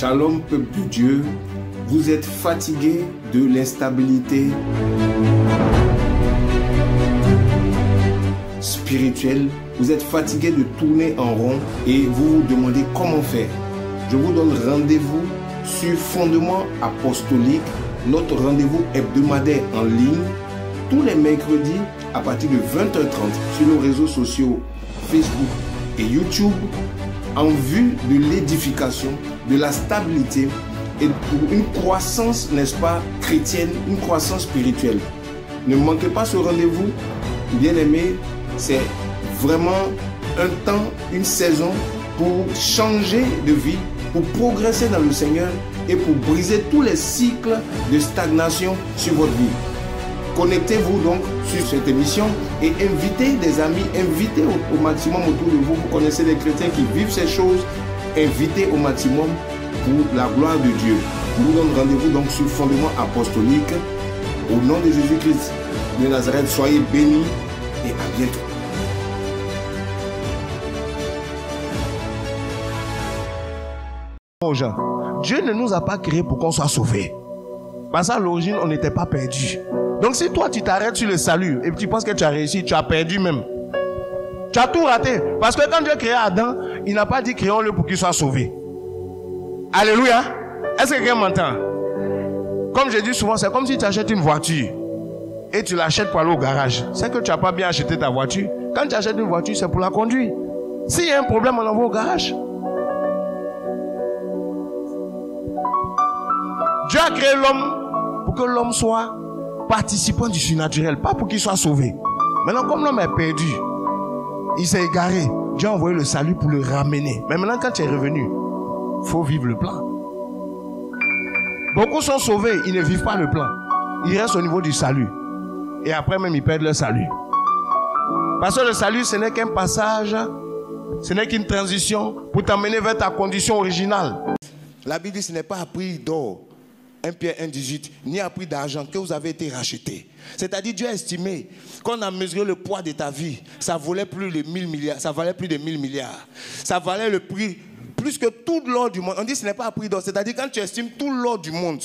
Shalom, peuple de Dieu. Vous êtes fatigué de l'instabilité spirituelle. Vous êtes fatigué de tourner en rond et vous vous demandez comment faire. Je vous donne rendez-vous sur Fondement Apostolique, notre rendez-vous hebdomadaire en ligne, tous les mercredis à partir de 20h30 sur nos réseaux sociaux Facebook et YouTube, en vue de l'édification, de la stabilité et pour une croissance, n'est-ce pas, chrétienne, une croissance spirituelle. Ne manquez pas ce rendez-vous, bien-aimés, c'est vraiment un temps, une saison pour changer de vie, pour progresser dans le Seigneur et pour briser tous les cycles de stagnation sur votre vie. Connectez-vous donc sur cette émission et invitez des amis, invitez au maximum autour de vous. Vous connaissez des chrétiens qui vivent ces choses, invitez au maximum pour la gloire de Dieu. Je vous donne rendez-vous donc sur Fondement Apostolique. Au nom de Jésus-Christ de Nazareth, soyez bénis et à bientôt. Aux gens, Dieu ne nous a pas créés pour qu'on soit sauvés. Parce qu'à l'origine, on n'était pas perdus. Donc si toi tu t'arrêtes sur le salut et tu penses que tu as réussi, tu as perdu même. Tu as tout raté. Parce que quand Dieu a créé Adam, il n'a pas dit créons-le pour qu'il soit sauvé. Alléluia. Est-ce que quelqu'un m'entend? Comme je dis souvent, c'est comme si tu achètes une voiture et tu l'achètes pour aller au garage. C'est que tu n'as pas bien acheté ta voiture. Quand tu achètes une voiture, c'est pour la conduire. S'il y a un problème, on l'envoie au garage. Dieu a créé l'homme pour que l'homme soit participant du surnaturel, pas pour qu'il soit sauvé. Maintenant, comme l'homme est perdu, il s'est égaré, Dieu a envoyé le salut pour le ramener. Mais maintenant, quand tu es revenu, il faut vivre le plan. Beaucoup sont sauvés, ils ne vivent pas le plan. Ils restent au niveau du salut. Et après même, ils perdent leur salut. Parce que le salut, ce n'est qu'un passage, ce n'est qu'une transition pour t'amener vers ta condition originale. La Bible dit ce n'est pas à prix d'or, 1 Pierre 1,18, ni à prix d'argent que vous avez été racheté. C'est-à-dire Dieu a estimé qu'on a mesuré le poids de ta vie. Ça valait plus de 1000 milliards. Ça valait plus de 1000 milliards. Ça valait le prix plus que tout l'or du monde. On dit ce n'est pas à prix d'or. C'est-à-dire quand tu estimes tout l'or du monde,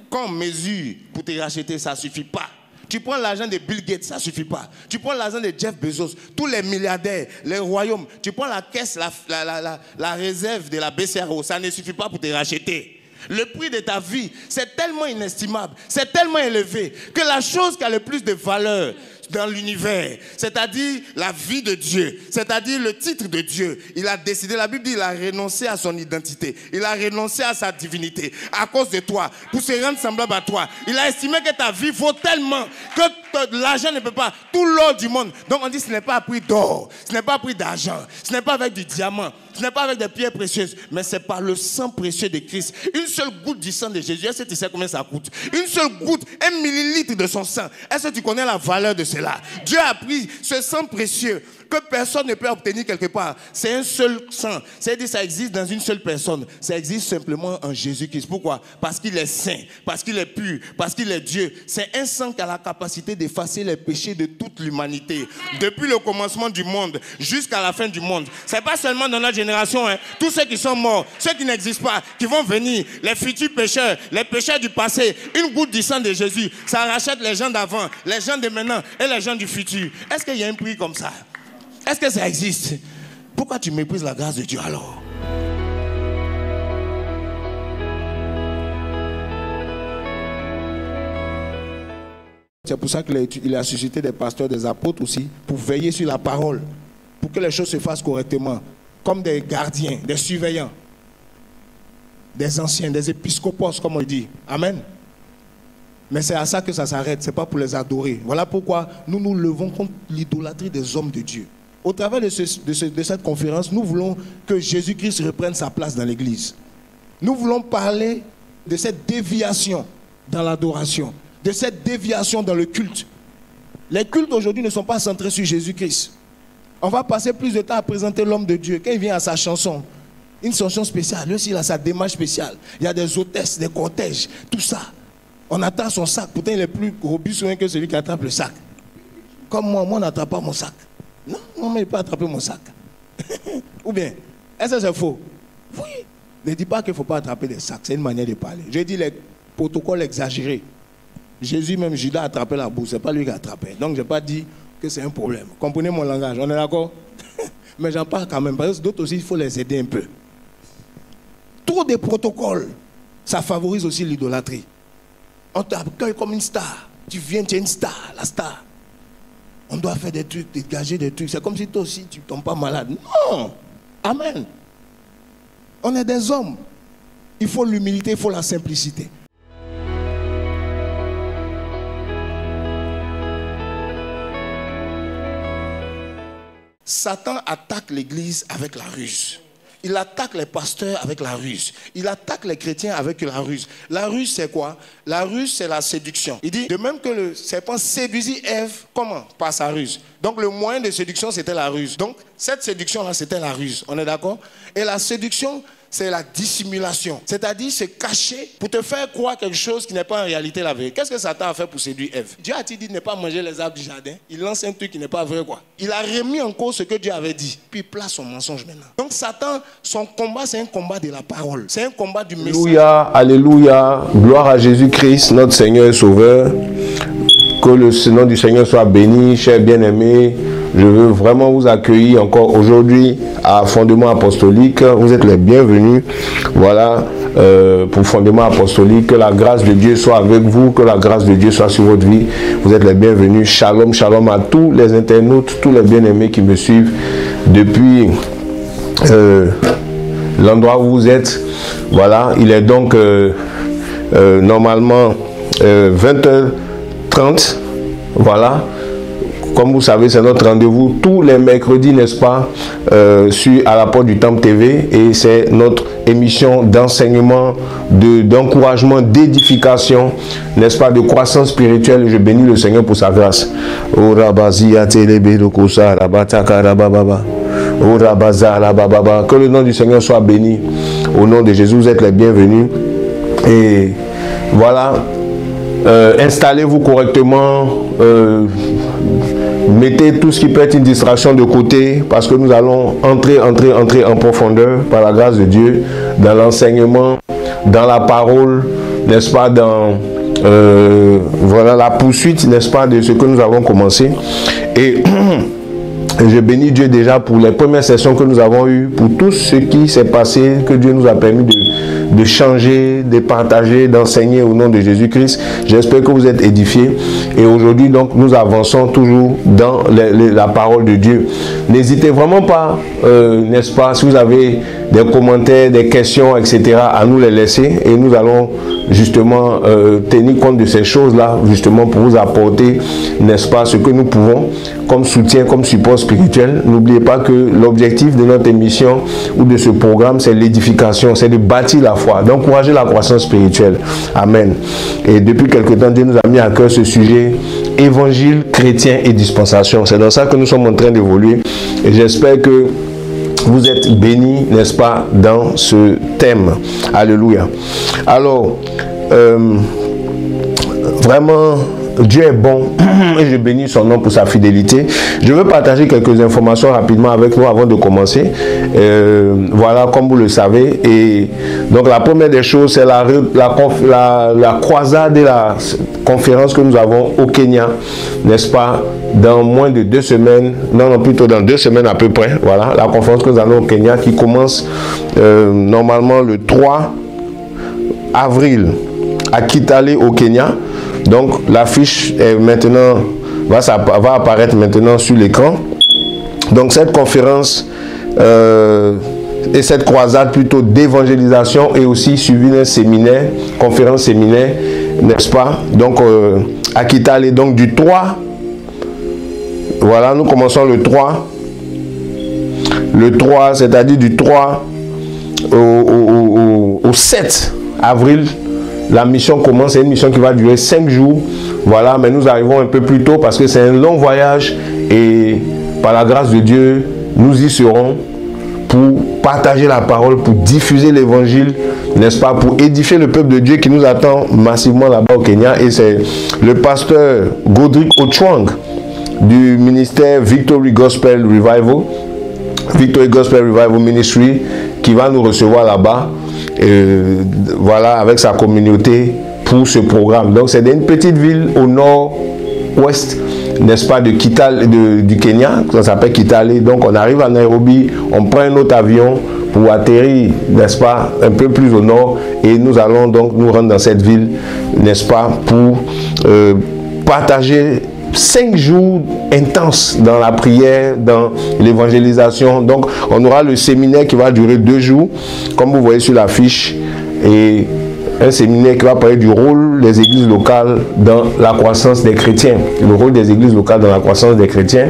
quand on mesure pour te racheter, ça ne suffit pas. Tu prends l'argent de Bill Gates, ça ne suffit pas. Tu prends l'argent de Jeff Bezos, tous les milliardaires, les royaumes. Tu prends la caisse, la réserve de la BCRO, ça ne suffit pas pour te racheter. Le prix de ta vie, c'est tellement inestimable, c'est tellement élevé que la chose qui a le plus de valeur dans l'univers, c'est-à-dire la vie de Dieu, c'est-à-dire le titre de Dieu, il a décidé, la Bible dit, il a renoncé à son identité, il a renoncé à sa divinité à cause de toi, pour se rendre semblable à toi. Il a estimé que ta vie vaut tellement que l'argent ne peut pas, tout l'or du monde. Donc on dit ce n'est pas à prix d'or, ce n'est pas à prix d'argent, ce n'est pas avec du diamant, ce n'est pas avec des pierres précieuses, mais c'est par le sang précieux de Christ. Une seule goutte du sang de Jésus, est-ce que tu sais combien ça coûte? Une seule goutte, 1 millilitre de son sang. Est-ce que tu connais la valeur de cela? Dieu a pris ce sang précieux que personne ne peut obtenir quelque part. C'est un seul sang. C'est-à-dire que ça existe dans une seule personne. Ça existe simplement en Jésus-Christ. Pourquoi? Parce qu'il est saint, parce qu'il est pur, parce qu'il est Dieu. C'est un sang qui a la capacité d'effacer les péchés de toute l'humanité. Depuis le commencement du monde jusqu'à la fin du monde. Ce n'est pas seulement dans notre génération. Tous ceux qui sont morts, ceux qui n'existent pas, qui vont venir, les futurs pécheurs, les pécheurs du passé, une goutte du sang de Jésus, ça rachète les gens d'avant, les gens de maintenant et les gens du futur. Est-ce qu'il y a un prix comme ça? Est-ce que ça existe? Pourquoi tu méprises la grâce de Dieu alors? C'est pour ça qu'il a suscité des pasteurs, des apôtres aussi, pour veiller sur la parole, pour que les choses se fassent correctement, comme des gardiens, des surveillants, des anciens, des épiscopos, comme on dit. Amen. Mais c'est à ça que ça s'arrête, ce n'est pas pour les adorer. Voilà pourquoi nous nous levons contre l'idolâtrie des hommes de Dieu. Au travers de cette conférence, nous voulons que Jésus-Christ reprenne sa place dans l'Église. Nous voulons parler de cette déviation dans l'adoration, de cette déviation dans le culte. Les cultes aujourd'hui ne sont pas centrés sur Jésus-Christ. On va passer plus de temps à présenter l'homme de Dieu. Quand il vient à sa chanson, une chanson spéciale, lui aussi il a sa démarche spéciale. Il y a des hôtesses, des cortèges, tout ça. On attend son sac. Pourtant, il est plus robuste que celui qui attrape le sac. Comme moi on n'attrape pas mon sac. Non, mais il peut attraper mon sac. Ou bien, est-ce que c'est faux? Oui. Ne dis pas qu'il ne faut pas attraper des sacs, c'est une manière de parler. Je dis les protocoles exagérés. Jésus, même Judas, a attrapé la bourse, ce n'est pas lui qui a attrapé. Donc je n'ai pas dit que c'est un problème. Comprenez mon langage, on est d'accord? Mais j'en parle quand même, parce que d'autres aussi, il faut les aider un peu. Trop de protocoles, ça favorise aussi l'idolâtrie. On t'accueille comme une star. Tu viens, tu es une star, la star. On doit faire des trucs, dégager des trucs. C'est comme si toi aussi, tu ne tombes pas malade. Non! Amen. On est des hommes. Il faut l'humilité, il faut la simplicité. Satan attaque l'église avec la ruse. Il attaque les pasteurs avec la ruse. Il attaque les chrétiens avec la ruse. La ruse, c'est quoi? La ruse, c'est la séduction. Il dit, de même que le serpent séduisit Ève, comment? Par sa ruse. Donc le moyen de séduction, c'était la ruse. Donc cette séduction-là, c'était la ruse. On est d'accord? Et la séduction, c'est la dissimulation. C'est-à-dire se cacher pour te faire croire quelque chose qui n'est pas en réalité la vérité. Qu'est-ce que Satan a fait pour séduire Ève? Dieu a-t-il dit de ne pas manger les arbres du jardin? Il lance un truc qui n'est pas vrai, quoi. Il a remis en cause ce que Dieu avait dit. Puis il place son mensonge maintenant. Donc Satan, son combat, c'est un combat de la parole. C'est un combat du message. Alléluia, alléluia. Gloire à Jésus-Christ, notre Seigneur et Sauveur. Que le nom du Seigneur soit béni, chers bien-aimés. Je veux vraiment vous accueillir encore aujourd'hui à Fondement Apostolique. Vous êtes les bienvenus. Voilà, pour Fondement Apostolique. Que la grâce de Dieu soit avec vous. Que la grâce de Dieu soit sur votre vie. Vous êtes les bienvenus. Shalom, shalom à tous les internautes, tous les bien-aimés qui me suivent depuis l'endroit où vous êtes. Voilà, il est donc normalement 20h30. Voilà. Comme vous savez, c'est notre rendez-vous tous les mercredis, n'est-ce pas, à la porte du Temple TV. Et c'est notre émission d'enseignement, d'encouragement, d'édification, n'est-ce pas, de croissance spirituelle. Et je bénis le Seigneur pour sa grâce. Que le nom du Seigneur soit béni. Au nom de Jésus, vous êtes les bienvenus. Et voilà, installez-vous correctement. Mettez tout ce qui peut être une distraction de côté, parce que nous allons entrer en profondeur par la grâce de Dieu dans l'enseignement, dans la parole, n'est-ce pas, dans voilà, la poursuite, n'est-ce pas, de ce que nous avons commencé. Et je bénis Dieu déjà pour les premières sessions que nous avons eues, pour tout ce qui s'est passé, que Dieu nous a permis de changer, de partager, d'enseigner au nom de Jésus-Christ. J'espère que vous êtes édifiés. Et aujourd'hui, donc, nous avançons toujours dans la parole de Dieu. N'hésitez vraiment pas, n'est-ce pas, si vous avez des commentaires, des questions, etc., à nous les laisser. Et nous allons justement tenir compte de ces choses-là, justement pour vous apporter, n'est-ce pas, ce que nous pouvons comme soutien, comme support spirituel. N'oubliez pas que l'objectif de notre émission ou de ce programme, c'est l'édification, c'est de bâtir la foi, d'encourager la croissance spirituelle. Amen. Et depuis quelque temps, Dieu nous a mis à cœur ce sujet, évangile, chrétien et dispensation. C'est dans ça que nous sommes en train d'évoluer. Et j'espère que vous êtes bénis, n'est-ce pas, dans ce thème. Alléluia. Alors, vraiment, Dieu est bon et je bénis son nom pour sa fidélité. Je veux partager quelques informations rapidement avec nous avant de commencer. Voilà, comme vous le savez. Et donc, la première des choses, c'est la croisade et la conférence que nous avons au Kenya, n'est-ce pas, dans moins de 2 semaines, non, plutôt dans 2 semaines à peu près. Voilà, la conférence que nous allons au Kenya qui commence normalement le 3 avril à Kitale au Kenya. Donc l'affiche est maintenant va apparaître maintenant sur l'écran. Donc cette conférence et cette croisade plutôt d'évangélisation est aussi suivie d'un séminaire, conférence séminaire, n'est-ce pas? Donc à Kitale, donc du 3, voilà, nous commençons le 3, c'est-à-dire du 3 au 7 avril. La mission commence, c'est une mission qui va durer 5 jours. Voilà, mais nous arrivons un peu plus tôt parce que c'est un long voyage et par la grâce de Dieu, nous y serons pour partager la parole, pour diffuser l'évangile, n'est-ce pas, pour édifier le peuple de Dieu qui nous attend massivement là-bas au Kenya. Et c'est le pasteur Godric Ochwang du ministère Victory Gospel Revival Ministry qui va nous recevoir là-bas. voilà, avec sa communauté pour ce programme. Donc c'est une petite ville au nord-ouest, n'est-ce pas, de Kitale, du Kenya, ça s'appelle Kitale. Donc on arrive à Nairobi, on prend un autre avion pour atterrir, n'est-ce pas, un peu plus au nord, et nous allons donc nous rendre dans cette ville, n'est-ce pas, pour partager 5 jours intenses dans la prière, dans l'évangélisation. Donc on aura le séminaire qui va durer 2 jours, comme vous voyez sur l'affiche, et un séminaire qui va parler du rôle des églises locales dans la croissance des chrétiens. Le rôle des églises locales dans la croissance des chrétiens.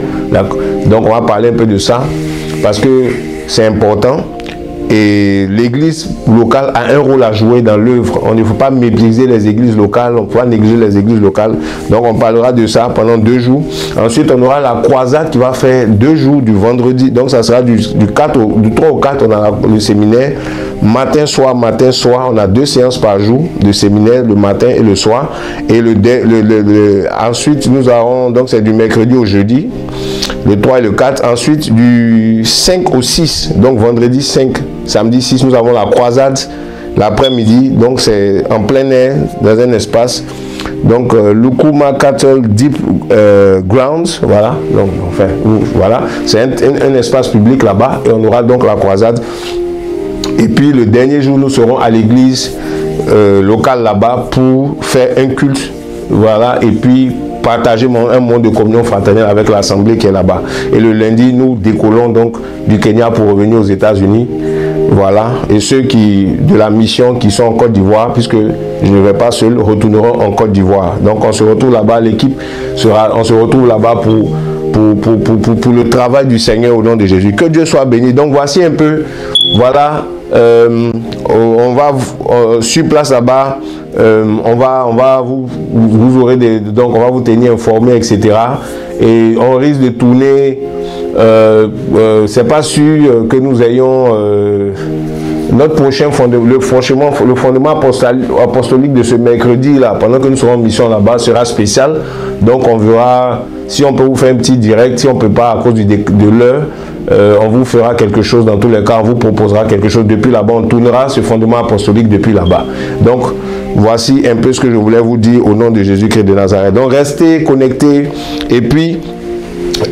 Donc on va parler un peu de ça, parce que c'est important. Et l'église locale a un rôle à jouer dans l'œuvre. On ne faut pas mépriser les églises locales, on ne faut pas négliger les églises locales. Donc on parlera de ça pendant 2 jours. Ensuite on aura la croisade qui va faire 2 jours du vendredi. Donc ça sera du 3 au 4, on a le séminaire. Matin, soir, on a 2 séances par jour de séminaire, le matin et le soir. Et ensuite nous aurons, donc c'est du mercredi au jeudi, le 3 et le 4. Ensuite du 5 au 6, donc vendredi 5, samedi 6, nous avons la croisade l'après-midi. Donc c'est en plein air, dans un espace. Donc Lukuma Cattle Deep Grounds, voilà. Donc enfin, voilà, c'est un espace public là-bas, et on aura donc la croisade. Et puis le dernier jour, nous serons à l'église locale là-bas pour faire un culte, voilà, et puis partager un moment de communion fraternelle avec l'assemblée qui est là-bas. Et le lundi, nous décollons donc du Kenya pour revenir aux États-Unis. Voilà. Et ceux de la mission qui sont en Côte d'Ivoire, puisque je ne vais pas seul, retourneront en Côte d'Ivoire. Donc on se retrouve là-bas, l'équipe on se retrouve là-bas pour le travail du Seigneur au nom de Jésus. Que Dieu soit béni. Donc voici un peu, voilà, on va sur place là-bas. On va vous aurez donc on va vous tenir informé, etc. Et on risque de tourner. C'est pas sûr que nous ayons notre prochain le fondement apostolique de ce mercredi là, pendant que nous serons en mission là-bas, sera spécial. Donc on verra si on peut vous faire un petit direct, si on peut pas à cause de l'heure. On vous fera quelque chose dans tous les cas, on vous proposera quelque chose depuis là-bas, on tournera ce fondement apostolique depuis là-bas. Donc voici un peu ce que je voulais vous dire au nom de Jésus-Christ de Nazareth. Donc restez connectés, et puis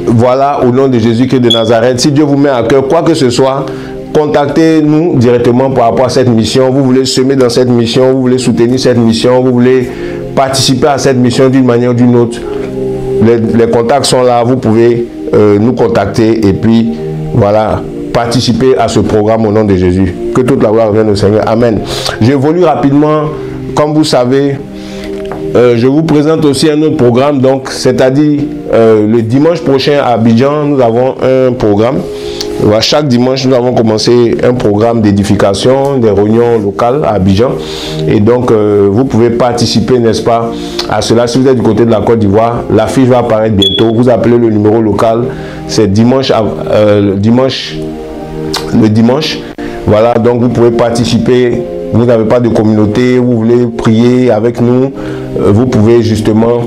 voilà, au nom de Jésus-Christ de Nazareth, si Dieu vous met à cœur quoi que ce soit, contactez-nous directement par rapport à cette mission. Vous voulez semer dans cette mission, vous voulez soutenir cette mission, vous voulez participer à cette mission d'une manière ou d'une autre, les contacts sont là, vous pouvez nous contacter, et puis voilà, participer à ce programme au nom de Jésus. Que toute la gloire revienne au Seigneur. Amen. J'évolue rapidement. Comme vous savez, je vous présente aussi un autre programme. Donc, c'est-à-dire le dimanche prochain à Abidjan, nous avons un programme. Chaque dimanche, nous avons commencé un programme d'édification, des réunions locales à Abidjan. Et donc, vous pouvez participer, n'est-ce pas, à cela. Si vous êtes du côté de la Côte d'Ivoire, l'affiche va apparaître bientôt. Vous appelez le numéro local. C'est dimanche, le dimanche. Voilà, donc vous pouvez participer. Vous n'avez pas de communauté, vous voulez prier avec nous, vous pouvez justement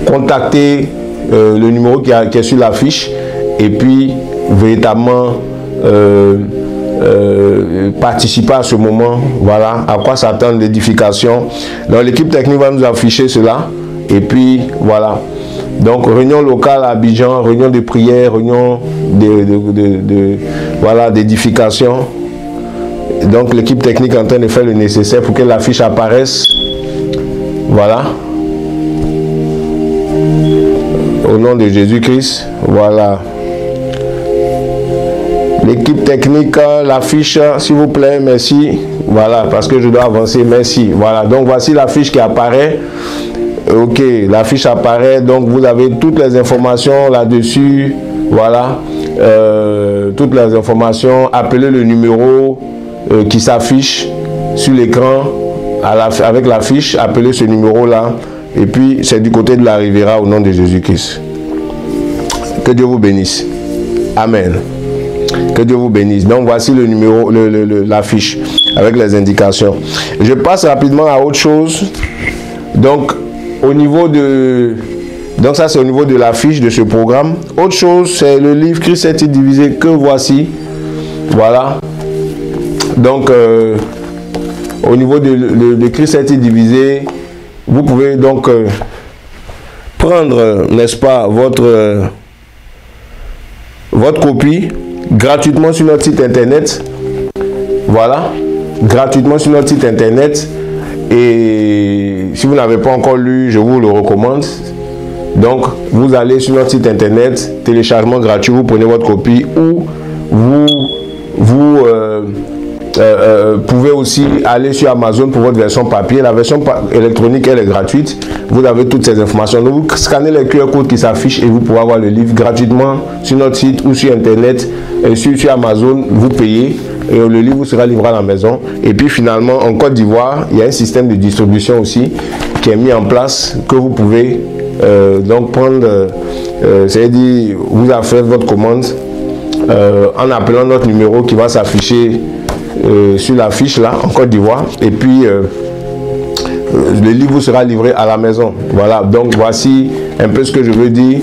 contacter le numéro qui est sur l'affiche, et puis véritablement participer à ce moment. Voilà à quoi s'attendre l'édification. Donc l'équipe technique va nous afficher cela, et puis voilà. Donc réunion locale à Abidjan, réunion de prière, réunion voilà, d'édification. Donc l'équipe technique est en train de faire le nécessaire pour que l'affiche apparaisse. Voilà. Au nom de Jésus-Christ. Voilà. L'équipe technique, l'affiche, s'il vous plaît, merci. Voilà, parce que je dois avancer, merci. Voilà, donc voici l'affiche qui apparaît. Ok, l'affiche apparaît, donc vous avez toutes les informations là-dessus. Voilà. Toutes les informations. Appelez le numéro qui s'affiche sur l'écran avec l'affiche, appelez ce numéro là, et puis c'est du côté de la Riviera au nom de Jésus-Christ. Que Dieu vous bénisse. Amen. Que Dieu vous bénisse. Donc voici le numéro, l'affiche avec les indications. Je passe rapidement à autre chose. Donc au niveau de Donc ça c'est au niveau de l'affiche de ce programme. Autre chose, c'est le livre Christ est divisé que voici. Voilà. Donc, au niveau de Christ a été divisé, vous pouvez donc prendre, n'est-ce pas, votre copie gratuitement sur notre site internet. Voilà, gratuitement sur notre site internet. Et si vous n'avez pas encore lu, je vous le recommande. Donc, vous allez sur notre site internet, téléchargement gratuit, vous prenez votre copie, ou vous pouvez aussi aller sur Amazon pour votre version papier. La version électronique, elle est gratuite. Vous avez toutes ces informations. Donc, vous scannez les QR codes qui s'affichent et vous pouvez avoir le livre gratuitement sur notre site ou sur internet. Et sur Amazon, vous payez et le livre vous sera livré à la maison. Et puis finalement, en Côte d'Ivoire, il y a un système de distribution aussi qui est mis en place que vous pouvez donc prendre, c'est-à-dire vous avez fait votre commande en appelant notre numéro qui va s'afficher sur la fiche là en Côte d'Ivoire, et puis le livre vous sera livré à la maison. Voilà, donc voici un peu ce que je veux dire.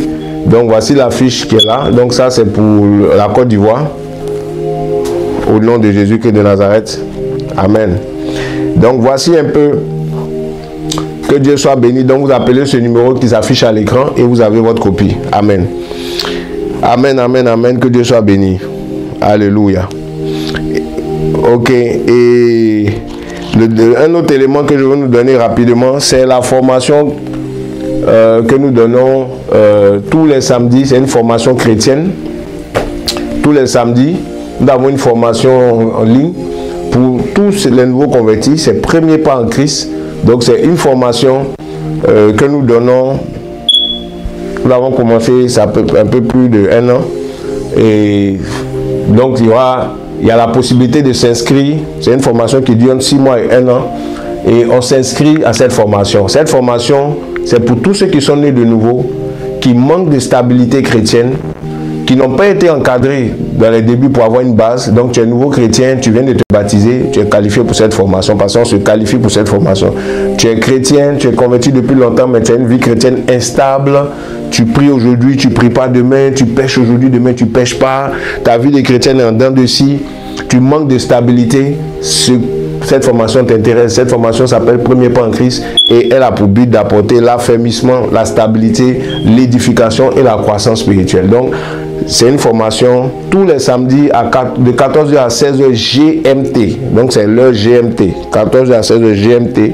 Donc voici la fiche qui est là. Donc ça c'est pour la Côte d'Ivoire. Au nom de Jésus-Christ de Nazareth. Amen. Donc voici un peu. Que Dieu soit béni. Donc vous appelez ce numéro qui s'affiche à l'écran et vous avez votre copie. Amen. Amen, amen, amen. Que Dieu soit béni. Alléluia. Ok. Et un autre élément que je veux nous donner rapidement, c'est la formation que nous donnons tous les samedis. C'est une formation chrétienne. Tous les samedis, nous avons une formation en ligne pour tous les nouveaux convertis. C'est premier pas en Christ. Donc c'est une formation que nous donnons. Nous avons commencé ça un peu plus d'1 an. Et donc il y a la possibilité de s'inscrire. C'est une formation qui dure 6 mois et 1 an. Et on s'inscrit à cette formation. Cette formation, c'est pour tous ceux qui sont nés de nouveau, qui manquent de stabilité chrétienne, qui n'ont pas été encadrés dans les débuts pour avoir une base. Donc tu es nouveau chrétien, tu viens de te baptiser, tu es qualifié pour cette formation, parce qu'on se qualifie pour cette formation. Tu es chrétien, tu es converti depuis longtemps, mais tu as une vie chrétienne instable. Tu pries aujourd'hui, tu ne pries pas demain, tu pêches aujourd'hui, demain tu ne pêches pas. Ta vie de chrétienne est en dents de scie, tu manques de stabilité. Cette formation t'intéresse. Cette formation s'appelle Premier pas en Christ et elle a pour but d'apporter l'affermissement, la stabilité, l'édification et la croissance spirituelle. Donc, c'est une formation tous les samedis de 14h à 16h GMT. Donc, c'est l'heure GMT. 14h à 16h GMT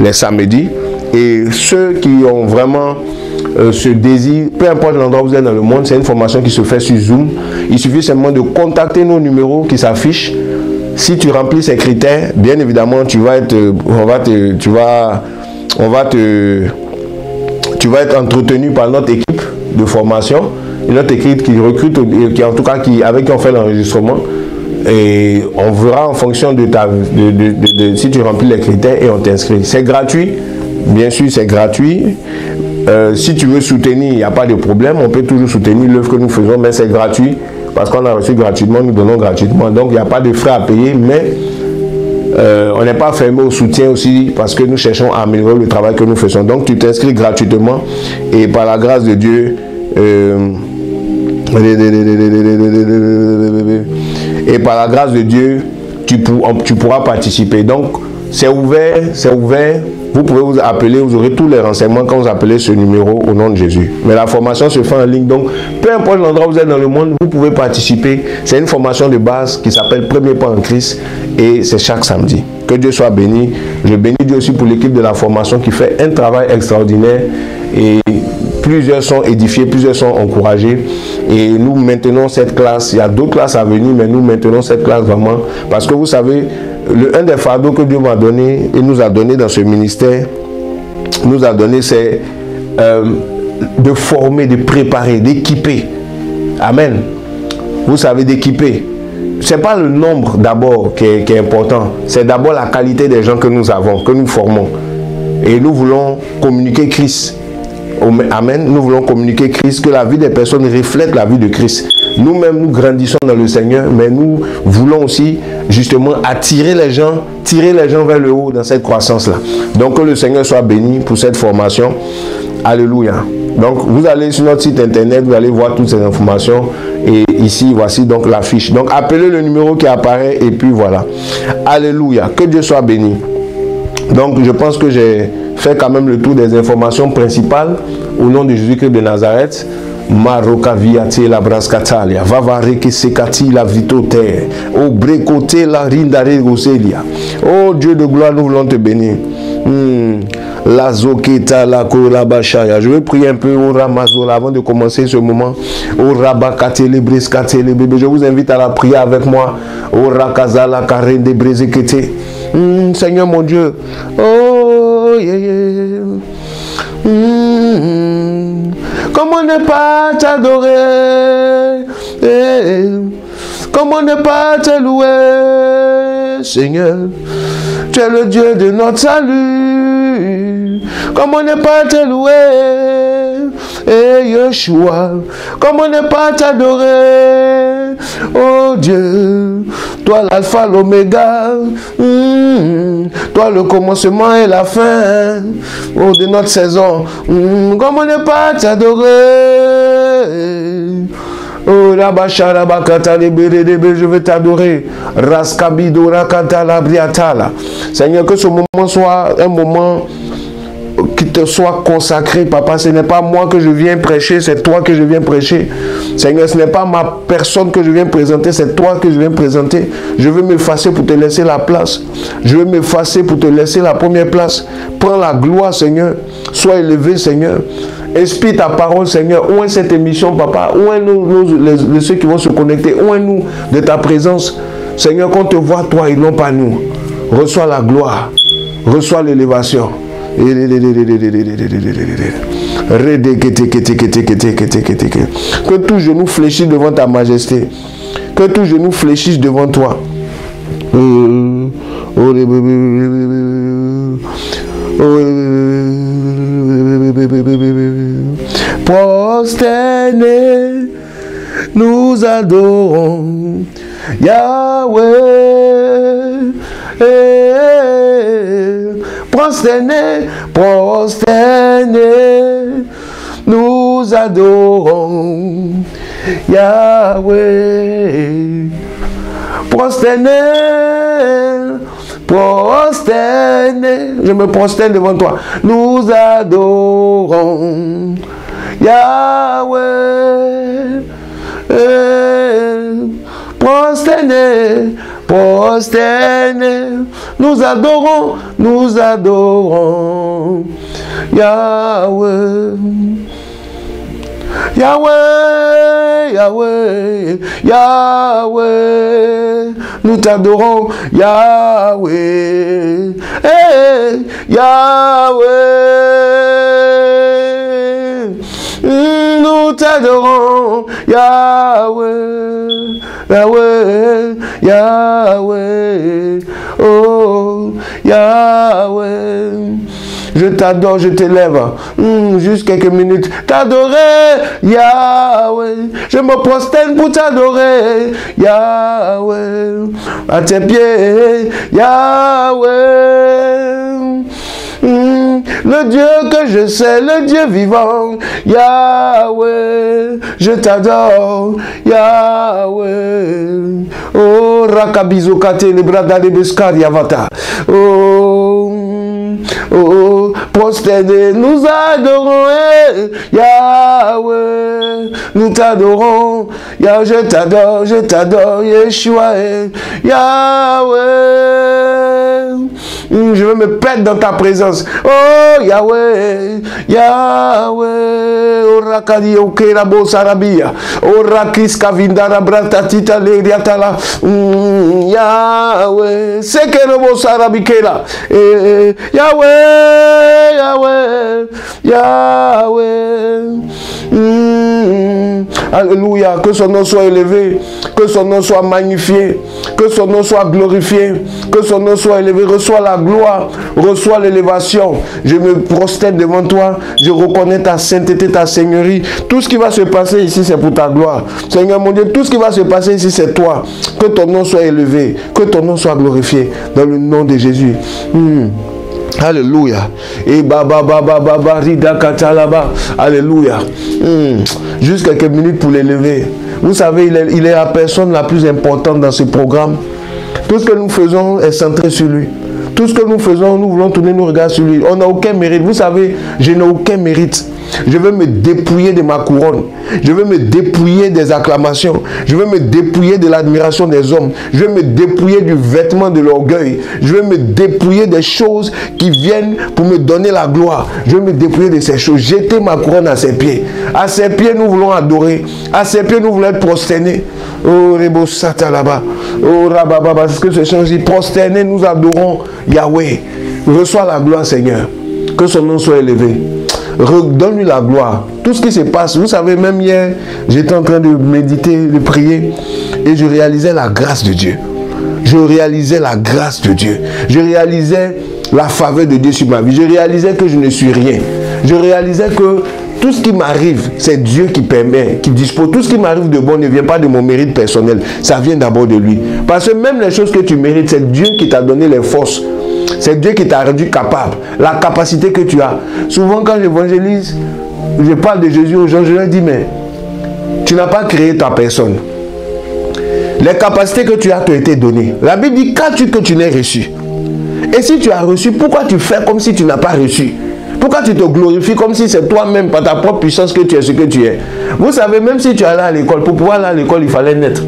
les samedis. Et ceux qui ont vraiment ce désir, peu importe l'endroit où vous êtes dans le monde, c'est une formation qui se fait sur Zoom. Il suffit seulement de contacter nos numéros qui s'affichent. Si tu remplis ces critères, bien évidemment, tu vas être entretenu par notre équipe de formation, notre équipe qui recrute, avec qui on fait l'enregistrement. Et on verra en fonction de si tu remplis les critères et on t'inscrit. C'est gratuit, bien sûr, c'est gratuit. Si tu veux soutenir, il n'y a pas de problème. On peut toujours soutenir l'œuvre que nous faisons, mais c'est gratuit. Parce qu'on a reçu gratuitement, nous donnons gratuitement. Donc, il n'y a pas de frais à payer, mais on n'est pas fermé au soutien aussi parce que nous cherchons à améliorer le travail que nous faisons. Donc, tu t'inscris gratuitement et par la grâce de Dieu, tu pourras participer. Donc, c'est ouvert. Vous pouvez vous appeler, vous aurez tous les renseignements quand vous appelez ce numéro au nom de Jésus. Mais la formation se fait en ligne, donc peu importe l'endroit où vous êtes dans le monde, vous pouvez participer. C'est une formation de base qui s'appelle Premier pas en Christ et c'est chaque samedi. Que Dieu soit béni. Je bénis Dieu aussi pour l'équipe de la formation qui fait un travail extraordinaire et plusieurs sont édifiés, plusieurs sont encouragés et nous maintenons cette classe. Il y a d'autres classes à venir, mais nous maintenons cette classe vraiment parce que vous savez, un des fardeaux que Dieu m'a donné et nous a donné dans ce ministère, c'est de former, de préparer, d'équiper. Amen. Vous savez, d'équiper. Ce n'est pas le nombre d'abord qui est important, c'est d'abord la qualité des gens que nous avons, que nous formons. Et nous voulons communiquer Christ. Amen. Nous voulons communiquer Christ, que la vie des personnes reflète la vie de Christ. Nous-mêmes, nous grandissons dans le Seigneur, mais nous voulons aussi justement attirer les gens, tirer les gens vers le haut dans cette croissance-là. Donc, que le Seigneur soit béni pour cette formation. Alléluia. Donc, vous allez sur notre site internet, vous allez voir toutes ces informations et ici, voici donc l'affiche. Donc appelez le numéro qui apparaît et puis voilà. Alléluia. Que Dieu soit béni. Donc je pense que j'ai fait quand même le tour des informations principales au nom de Jésus-Christ de Nazareth. Maroka viate la brascatalia, vavareke sekati la vitote, au brekote la rindare goselia. Oh Dieu de gloire, nous voulons te bénir. La zoketa la korabashaya. Je vais prier un peu au Ramazola avant de commencer ce moment. Au rabakate le breskate le bébé. Je vous invite à la prier avec moi. Au rakaza la karen de brezekete. Seigneur mon Dieu. Oh yeah yeah. Comment ne pas t'adorer? Comment ne pas te louer, Seigneur? Tu es le Dieu de notre salut. Comment ne pas te louer, Yeshua? Comment ne pas t'adorer, oh Dieu? Toi l'alpha, l'oméga, toi le commencement et la fin, oh, de notre saison. Comment ne pas t'adorer? Oh, je veux t'adorer. Raskabido rakatala briatala. Seigneur, que ce moment soit un moment qui te soit consacré, papa. Ce n'est pas moi que je viens prêcher, c'est toi que je viens prêcher. Seigneur, ce n'est pas ma personne que je viens présenter, c'est toi que je viens présenter. Je veux m'effacer pour te laisser la place. Je veux m'effacer pour te laisser la première place. Prends la gloire, Seigneur. Sois élevé, Seigneur. Inspire ta parole, Seigneur. Où est cette émission, papa? Où est nous, ceux qui vont se connecter? Où est nous de ta présence? Seigneur, qu'on te voit, toi, et non pas nous. Reçois la gloire. Reçois l'élévation. Que tout genou fléchisse devant ta majesté. Que tout genou fléchisse devant toi. Prosterné, nous adorons Yahweh. Prosterné, prosterné, nous adorons Yahweh. Prosterné, prosterné, je me prosterne devant toi. Nous adorons Yahweh. Prosterné, prosterné, nous adorons Yahweh. Yahweh, Yahweh, Yahweh, nous t'adorons, Yahweh, hey, Yahweh, nous t'adorons, Yahweh, Yahweh, Yahweh, oh, Yahweh. Je t'adore, je t'élève. Juste quelques minutes. T'adorer, Yahweh. Je me prosterne pour t'adorer, Yahweh. À tes pieds, Yahweh. Le Dieu que je sais, le Dieu vivant, Yahweh. Je t'adore, Yahweh. Oh, Rakabizokate, les bras d'Alebeskar, Yavata. Oh. Oh, prosterné, nous adorons, Yahweh, nous t'adorons, Yahweh, je t'adore, Yeshua, Yahweh, je veux me perdre dans ta présence, oh, Yahweh, Yahweh, oh, Rakadi, ok, la Bosarabia, oh, Rakis, Kavindara, Bratatita, Leriatala, Yahweh, c'est que le Bosarabikela, Yahweh, Yahweh, Yahweh. Alléluia, que son nom soit élevé, que son nom soit magnifié, que son nom soit glorifié, que son nom soit élevé. Reçois la gloire, reçois l'élévation. Je me prosterne devant toi, je reconnais ta sainteté, ta seigneurie. Tout ce qui va se passer ici, c'est pour ta gloire. Seigneur mon Dieu, tout ce qui va se passer ici, c'est toi. Que ton nom soit élevé, que ton nom soit glorifié, dans le nom de Jésus. Alléluia. Et Rida Katalaba. Alléluia. Juste quelques minutes pour l'élever. Vous savez, il est la personne la plus importante dans ce programme. Tout ce que nous faisons est centré sur lui. Tout ce que nous faisons, nous voulons tourner nos regards sur lui. On n'a aucun mérite. Vous savez, je n'ai aucun mérite. Je veux me dépouiller de ma couronne. Je veux me dépouiller des acclamations. Je veux me dépouiller de l'admiration des hommes. Je veux me dépouiller du vêtement de l'orgueil. Je veux me dépouiller des choses qui viennent pour me donner la gloire. Je veux me dépouiller de ces choses. Jeter ma couronne à ses pieds. À ses pieds, nous voulons adorer. À ses pieds, nous voulons être prosternés. Oh, Rebo Sata là-bas. Oh, Rababa, parce que ce change. Prosternés, nous adorons Yahweh. Reçois la gloire, Seigneur. Que son nom soit élevé. Redonne-lui la gloire. Tout ce qui se passe, vous savez, même hier, j'étais en train de méditer, de prier, et je réalisais la grâce de Dieu. Je réalisais la grâce de Dieu. Je réalisais la faveur de Dieu sur ma vie. Je réalisais que je ne suis rien. Je réalisais que tout ce qui m'arrive, c'est Dieu qui permet, qui dispose. Tout ce qui m'arrive de bon ne vient pas de mon mérite personnel. Ça vient d'abord de lui. Parce que même les choses que tu mérites, c'est Dieu qui t'a donné les forces. C'est Dieu qui t'a rendu capable. La capacité que tu as. Souvent quand j'évangélise, je parle de Jésus aux gens, je leur dis, mais tu n'as pas créé ta personne. Les capacités que tu as t'ont été données. La Bible dit, qu'as-tu que tu n'aies reçu? Et si tu as reçu, pourquoi tu fais comme si tu n'as pas reçu? Pourquoi tu te glorifies comme si c'est toi-même, par ta propre puissance, que tu es ce que tu es? Vous savez, même si tu es allé à l'école, pour pouvoir aller à l'école, il fallait naître.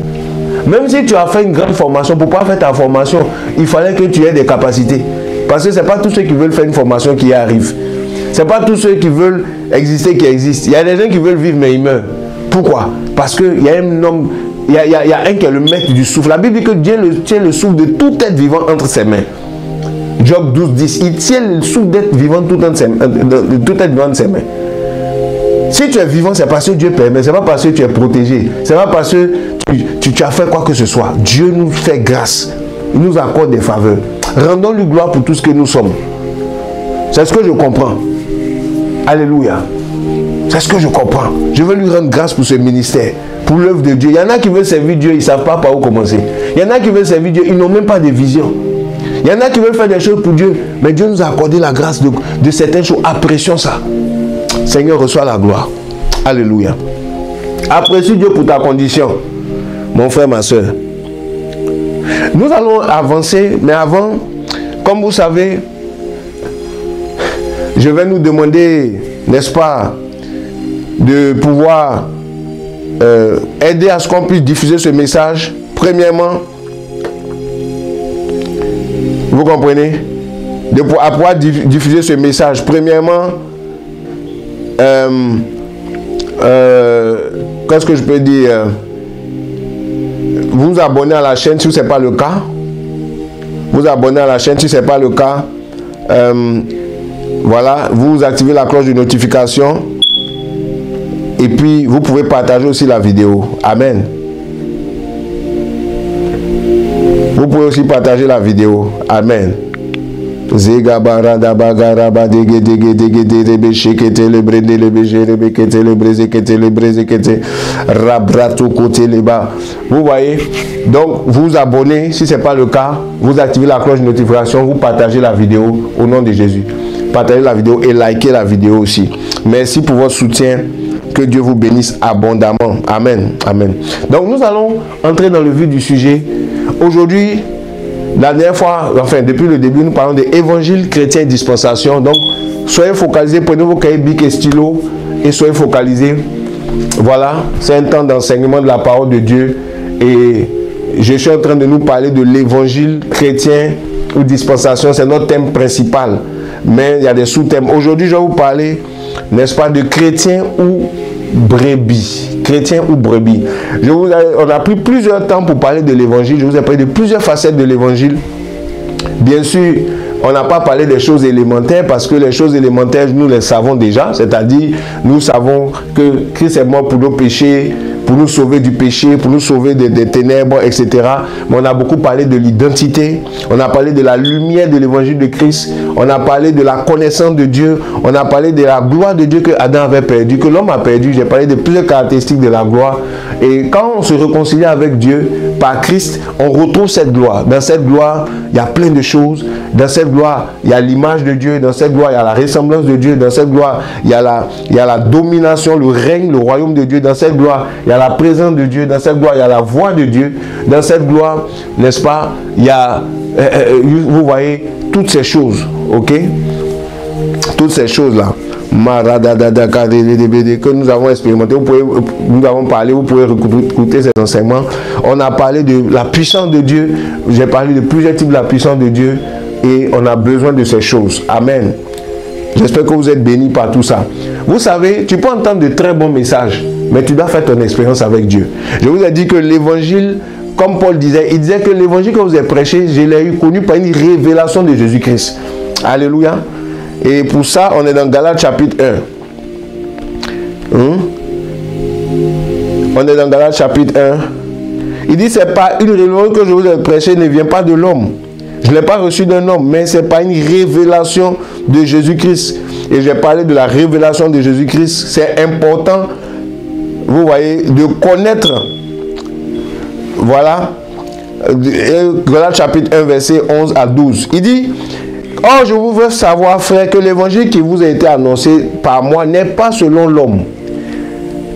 Même si tu as fait une grande formation, pour pouvoir faire ta formation, il fallait que tu aies des capacités. Parce que ce n'est pas tous ceux qui veulent faire une formation qui y arrivent. Ce n'est pas tous ceux qui veulent exister qui existent. Il y a des gens qui veulent vivre mais ils meurent. Pourquoi? Parce qu'il y a un homme, il y a un qui est le maître du souffle. La Bible dit que Dieu tient le souffle de tout être vivant entre ses mains. Job 12, 10. Il tient le souffle d'être vivant tout être vivant entre ses mains. Si tu es vivant, c'est parce que Dieu permet. Ce n'est pas parce que tu es protégé. Ce n'est pas parce que tu as fait quoi que ce soit. Dieu nous fait grâce. Il nous accorde des faveurs. Rendons-lui gloire pour tout ce que nous sommes. C'est ce que je comprends. Alléluia. C'est ce que je comprends. Je veux lui rendre grâce pour ce ministère, pour l'œuvre de Dieu. Il y en a qui veulent servir Dieu, ils ne savent pas par où commencer. Il y en a qui veulent servir Dieu, ils n'ont même pas de vision. Il y en a qui veulent faire des choses pour Dieu, mais Dieu nous a accordé la grâce de certaines choses. Apprécions ça. Seigneur, reçois la gloire. Alléluia. Apprécie Dieu pour ta condition, mon frère, ma soeur. Nous allons avancer, mais avant, comme vous savez, je vais nous demander, n'est-ce pas, de pouvoir aider à ce qu'on puisse diffuser ce message. Premièrement, vous comprenez, à pouvoir diffuser ce message. Premièrement, qu'est-ce que je peux dire? Vous abonnez à la chaîne si ce n'est pas le cas. Vous abonnez à la chaîne si ce n'est pas le cas. Voilà, vous activez la cloche de notification. Et puis, vous pouvez partager aussi la vidéo. Amen. Vous pouvez aussi partager la vidéo. Amen. Vous voyez, donc vous abonnez, si ce n'est pas le cas, vous activez la cloche de notification, vous partagez la vidéo au nom de Jésus. Partagez la vidéo et likez la vidéo aussi. Merci pour votre soutien. Que Dieu vous bénisse abondamment. Amen. Amen. Donc nous allons entrer dans le vif du sujet. Aujourd'hui, la dernière fois, enfin depuis le début, nous parlons de évangile chrétien et dispensation. Donc soyez focalisés, prenez vos cahiers, bic et stylo et soyez focalisés. Voilà, c'est un temps d'enseignement de la parole de Dieu. Et je suis en train de nous parler de l'évangile chrétien ou dispensation. C'est notre thème principal. Mais il y a des sous-thèmes. Aujourd'hui, je vais vous parler, n'est-ce pas, de chrétien ou brebis. Chrétien ou brebis. On a pris plusieurs temps pour parler de l'évangile. Je vous ai parlé de plusieurs facettes de l'évangile. Bien sûr, on n'a pas parlé des choses élémentaires parce que les choses élémentaires, nous les savons déjà. C'est-à-dire, nous savons que Christ est mort pour nos péchés, pour nous sauver du péché, pour nous sauver des ténèbres, etc. Mais on a beaucoup parlé de l'identité, on a parlé de la lumière de l'évangile de Christ, on a parlé de la connaissance de Dieu, on a parlé de la gloire de Dieu que Adam avait perdu, que l'homme a perdu. J'ai parlé de plusieurs caractéristiques de la gloire. Et quand on se réconcilie avec Dieu, par Christ, on retrouve cette gloire. Dans cette gloire, il y a plein de choses. Dans cette gloire, il y a l'image de Dieu. Dans cette gloire, il y a la ressemblance de Dieu. Dans cette gloire, il y a la domination, le règne, le royaume de Dieu. Dans cette gloire, il y a la présence de Dieu. Dans cette gloire, il y a la voix de Dieu. Dans cette gloire, n'est-ce pas, il y a, vous voyez, toutes ces choses, ok? Toutes ces choses-là. Que nous avons expérimenté, nous avons parlé, vous pouvez écouter ces enseignements. On a parlé de la puissance de Dieu, j'ai parlé de plusieurs types de la puissance de Dieu et on a besoin de ces choses. Amen. J'espère que vous êtes bénis par tout ça. Vous savez, tu peux entendre de très bons messages, mais tu dois faire ton expérience avec Dieu. Je vous ai dit que l'évangile, comme Paul disait, il disait que l'évangile que vous avez prêché, je l'ai eu connu par une révélation de Jésus-Christ. Alléluia. Et pour ça, on est dans Galates chapitre 1. On est dans Galates chapitre 1. Il dit, c'est pas une révélation que je vous ai prêchée, ne vient pas de l'homme. Je ne l'ai pas reçu d'un homme, mais c'est pas une révélation de Jésus-Christ. Et j'ai parlé de la révélation de Jésus-Christ. C'est important, vous voyez, de connaître. Voilà. Galates chapitre 1, verset 11 à 12. Il dit, or, je vous veux savoir, frère, que l'évangile qui vous a été annoncé par moi n'est pas selon l'homme.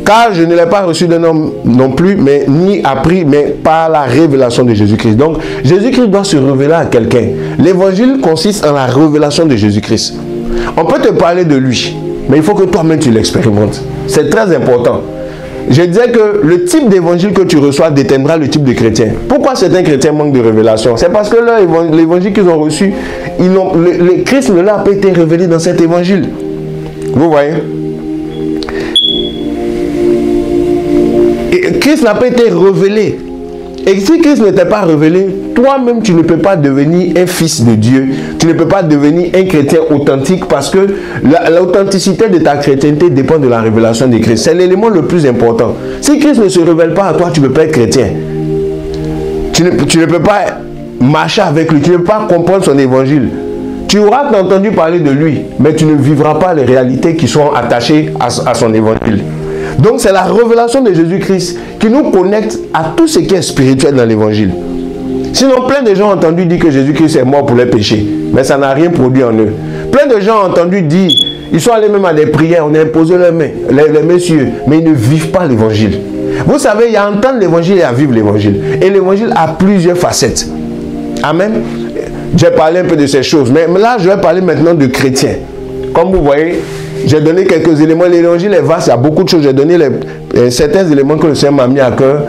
Car je ne l'ai pas reçu d'un homme non plus, mais ni appris, mais par la révélation de Jésus-Christ. Donc, Jésus-Christ doit se révéler à quelqu'un. L'évangile consiste en la révélation de Jésus-Christ. On peut te parler de lui, mais il faut que toi-même tu l'expérimentes. C'est très important. Je disais que le type d'évangile que tu reçois déterminera le type de chrétien. Pourquoi certains chrétiens manquent de révélation? C'est parce que l'évangile qu'ils ont reçu, le Christ ne l'a pas été révélé dans cet évangile. Vous voyez? Et Christ n'a pas été révélé. Et si Christ n'était pas révélé, toi-même tu ne peux pas devenir un fils de Dieu. Tu ne peux pas devenir un chrétien authentique parce que l'authenticité de ta chrétienté dépend de la révélation de Christ. C'est l'élément le plus important. Si Christ ne se révèle pas à toi, tu ne peux pas être chrétien. Tu ne peux pas marcher avec lui. Tu ne peux pas comprendre son évangile. Tu auras entendu parler de lui, mais tu ne vivras pas les réalités qui sont attachées à son évangile. Donc c'est la révélation de Jésus-Christ qui nous connecte à tout ce qui est spirituel dans l'évangile. Sinon, plein de gens ont entendu dire que Jésus-Christ est mort pour les péchés, mais ça n'a rien produit en eux. Plein de gens ont entendu dire, ils sont allés même à des prières, on a imposé leurs mains, les messieurs, mais ils ne vivent pas l'évangile. Vous savez, il y a à entendre l'évangile et à vivre l'évangile. Et l'évangile a plusieurs facettes. Amen. J'ai parlé un peu de ces choses, mais là, je vais parler maintenant de chrétiens. Comme vous voyez, j'ai donné quelques éléments. L'évangile est vaste, il y a beaucoup de choses. J'ai donné certains éléments que le Seigneur m'a mis à cœur.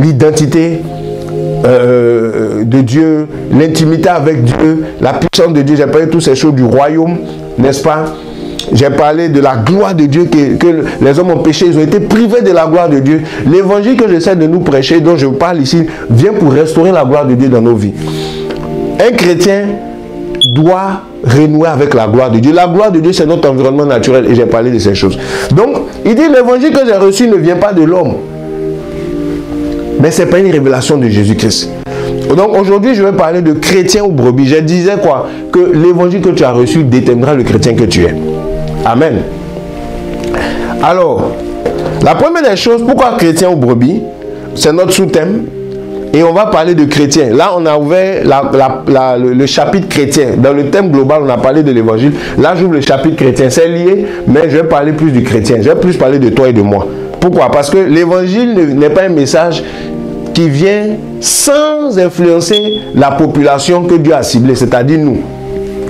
L'identité de Dieu, l'intimité avec Dieu, la puissance de Dieu. J'ai parlé de toutes ces choses du royaume, n'est-ce pas? J'ai parlé de la gloire de Dieu, que les hommes ont péché, ils ont été privés de la gloire de Dieu. L'évangile que j'essaie de nous prêcher, dont je vous parle ici, vient pour restaurer la gloire de Dieu dans nos vies. Un chrétien doit renouer avec la gloire de Dieu. La gloire de Dieu, c'est notre environnement naturel et j'ai parlé de ces choses. Donc, il dit, l'évangile que j'ai reçu ne vient pas de l'homme. Mais ce n'est pas une révélation de Jésus-Christ. Donc, aujourd'hui, je vais parler de chrétien ou brebis. Je disais quoi? Que l'évangile que tu as reçu déterminera le chrétien que tu es. Amen. Alors, la première des choses, pourquoi chrétien ou brebis? C'est notre sous-thème. Et on va parler de chrétiens. Là, on a ouvert le chapitre chrétien. Dans le thème global, on a parlé de l'évangile. Là, j'ouvre le chapitre chrétien. C'est lié, mais je vais parler plus du chrétien. Je vais plus parler de toi et de moi. Pourquoi? Parce que l'évangile n'est pas un message qui vient sans influencer la population que Dieu a ciblée, c'est-à-dire nous,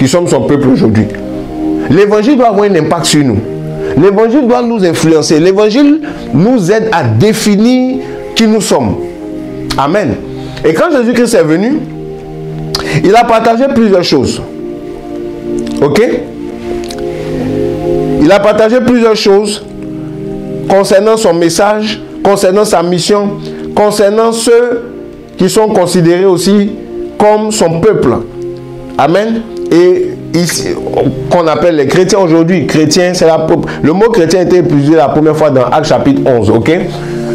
qui sommes son peuple aujourd'hui. L'évangile doit avoir un impact sur nous. L'évangile doit nous influencer. L'évangile nous aide à définir qui nous sommes. Amen. Et quand Jésus-Christ est venu, il a partagé plusieurs choses. Ok? Il a partagé plusieurs choses concernant son message, concernant sa mission, concernant ceux qui sont considérés aussi comme son peuple. Amen. Et qu'on appelle les chrétiens aujourd'hui. Chrétiens, c'est le mot chrétien a été utilisé la première fois dans Actes chapitre 11, ok?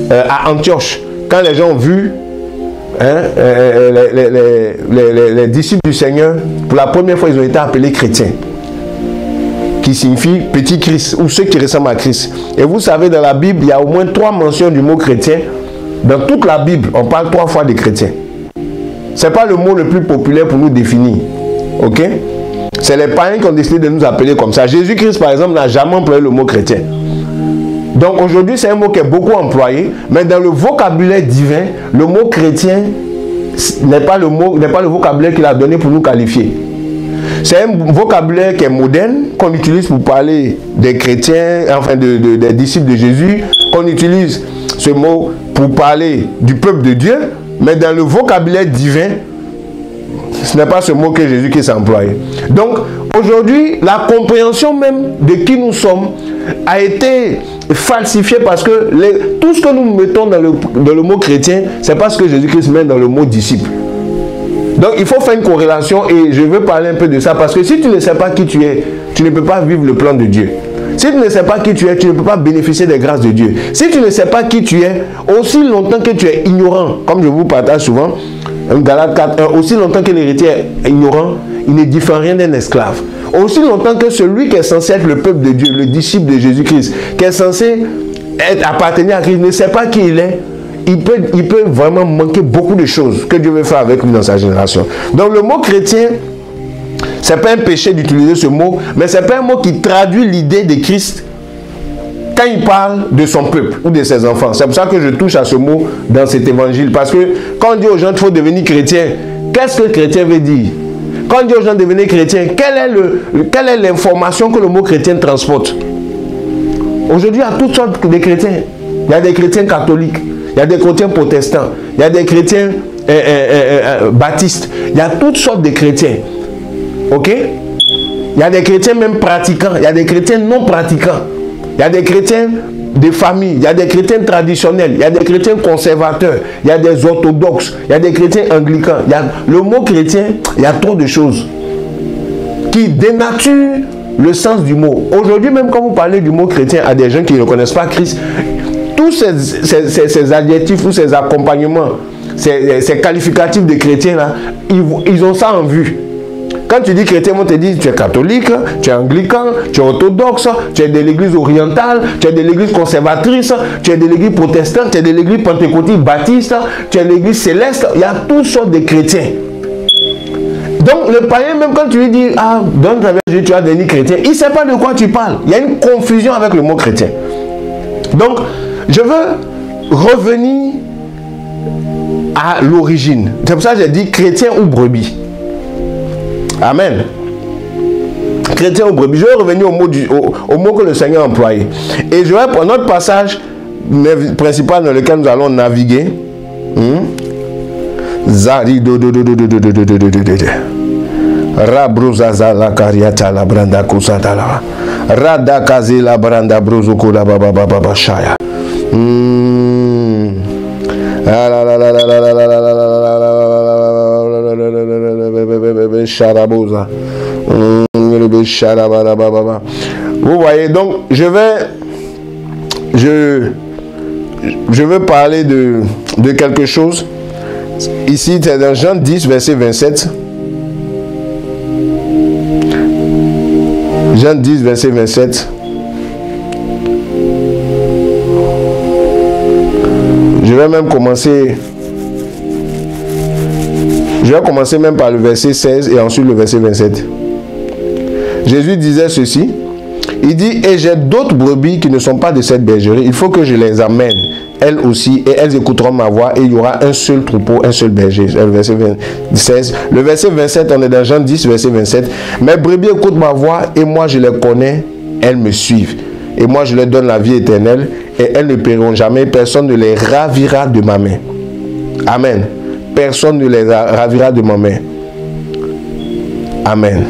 À Antioche. Quand les gens ont vu les disciples du Seigneur, pour la première fois, ils ont été appelés chrétiens, qui signifie petit Christ, ou ceux qui ressemblent à Christ. Et vous savez, dans la Bible, il y a au moins 3 mentions du mot chrétien Dans toute la Bible, on parle 3 fois des chrétiens. Ce n'est pas le mot le plus populaire pour nous définir. Ok? C'est les païens qui ont décidé de nous appeler comme ça. Jésus-Christ, par exemple, n'a jamais employé le mot chrétien. Donc aujourd'hui, c'est un mot qui est beaucoup employé, mais dans le vocabulaire divin, le mot chrétien n'est pas le vocabulaire qu'il a donné pour nous qualifier. C'est un vocabulaire qui est moderne, qu'on utilise pour parler des chrétiens, enfin des disciples de Jésus, qu'on utilise ce mot pour parler du peuple de Dieu, mais dans le vocabulaire divin, ce n'est pas ce mot que Jésus-Christ a employé. Donc, aujourd'hui, la compréhension même de qui nous sommes a été falsifiée parce que tout ce que nous mettons dans le mot chrétien, c'est pas ce que Jésus-Christ met dans le mot disciple. Donc, il faut faire une corrélation et je veux parler un peu de ça parce que si tu ne sais pas qui tu es, tu ne peux pas vivre le plan de Dieu. Si tu ne sais pas qui tu es, tu ne peux pas bénéficier des grâces de Dieu. Si tu ne sais pas qui tu es, aussi longtemps que tu es ignorant, comme je vous partage souvent, Galates 4, aussi longtemps que l'héritier est ignorant, il ne diffère rien d'un esclave. Aussi longtemps que celui qui est censé être le peuple de Dieu, le disciple de Jésus-Christ, qui est censé appartenir à Christ, ne sait pas qui il est, il peut vraiment manquer beaucoup de choses que Dieu veut faire avec lui dans sa génération. Donc le mot chrétien, ce n'est pas un péché d'utiliser ce mot, mais ce n'est pas un mot qui traduit l'idée de Christ quand il parle de son peuple ou de ses enfants. C'est pour ça que je touche à ce mot dans cet évangile. Parce que quand on dit aux gens qu'il faut devenir chrétien, qu'est-ce que le chrétien veut dire? Quand on dit aux gens de devenir chrétien, quelle est l'information que le mot chrétien transporte? Aujourd'hui, il y a toutes sortes de chrétiens. Il y a des chrétiens catholiques, il y a des chrétiens protestants, il y a des chrétiens baptistes, il y a toutes sortes de chrétiens. Ok? Il y a des chrétiens même pratiquants, il y a des chrétiens non pratiquants. Il y a des chrétiens de famille, il y a des chrétiens traditionnels, il y a des chrétiens conservateurs, il y a des orthodoxes, il y a des chrétiens anglicans. Le mot chrétien, il y a trop de choses qui dénaturent le sens du mot. Aujourd'hui, même quand vous parlez du mot chrétien à des gens qui ne connaissent pas Christ, tous ces adjectifs ou ces accompagnements, ces qualificatifs de chrétiens là, ils ont ça en vue. Quand tu dis chrétien, on te dit tu es catholique, tu es anglican, tu es orthodoxe, tu es de l'église orientale, tu es de l'église conservatrice, tu es de l'église protestante, tu es de l'église pentecôtiste baptiste, tu es de l'église céleste. Il y a toutes sortes de chrétiens. Donc le païen, même quand tu lui dis ah, donne ta vie, tu vas devenir chrétien, il ne sait pas de quoi tu parles. Il y a une confusion avec le mot chrétien. Donc je veux revenir à l'origine. C'est pour ça que j'ai dit chrétien ou brebis. Amen. Chrétien ou brebis. Je vais revenir au mot que le Seigneur a employé. Et je vais prendre notre passage principal dans lequel nous allons naviguer. Zari do do do do do do do do do do do. Rabrozaza la kariata la branda kusatala. Radakazi la branda brozuko la baba baba shaya. Vous voyez, donc je veux parler de quelque chose. Ici, c'est dans Jean 10, verset 27. Jean 10, verset 27. Je vais même commencer. Je vais commencer même par le verset 16 et ensuite le verset 27. Jésus disait ceci. Il dit, et j'ai d'autres brebis qui ne sont pas de cette bergerie. Il faut que je les amène, elles aussi, et elles écouteront ma voix, et il y aura un seul troupeau, un seul berger. Le verset 16. Le verset 27, on est dans Jean 10, verset 27. Mes brebis écoutent ma voix, et moi je les connais, elles me suivent. Et moi je leur donne la vie éternelle, et elles ne périront jamais. Personne ne les ravira de ma main. Amen. Personne ne les ravira de ma main. Amen.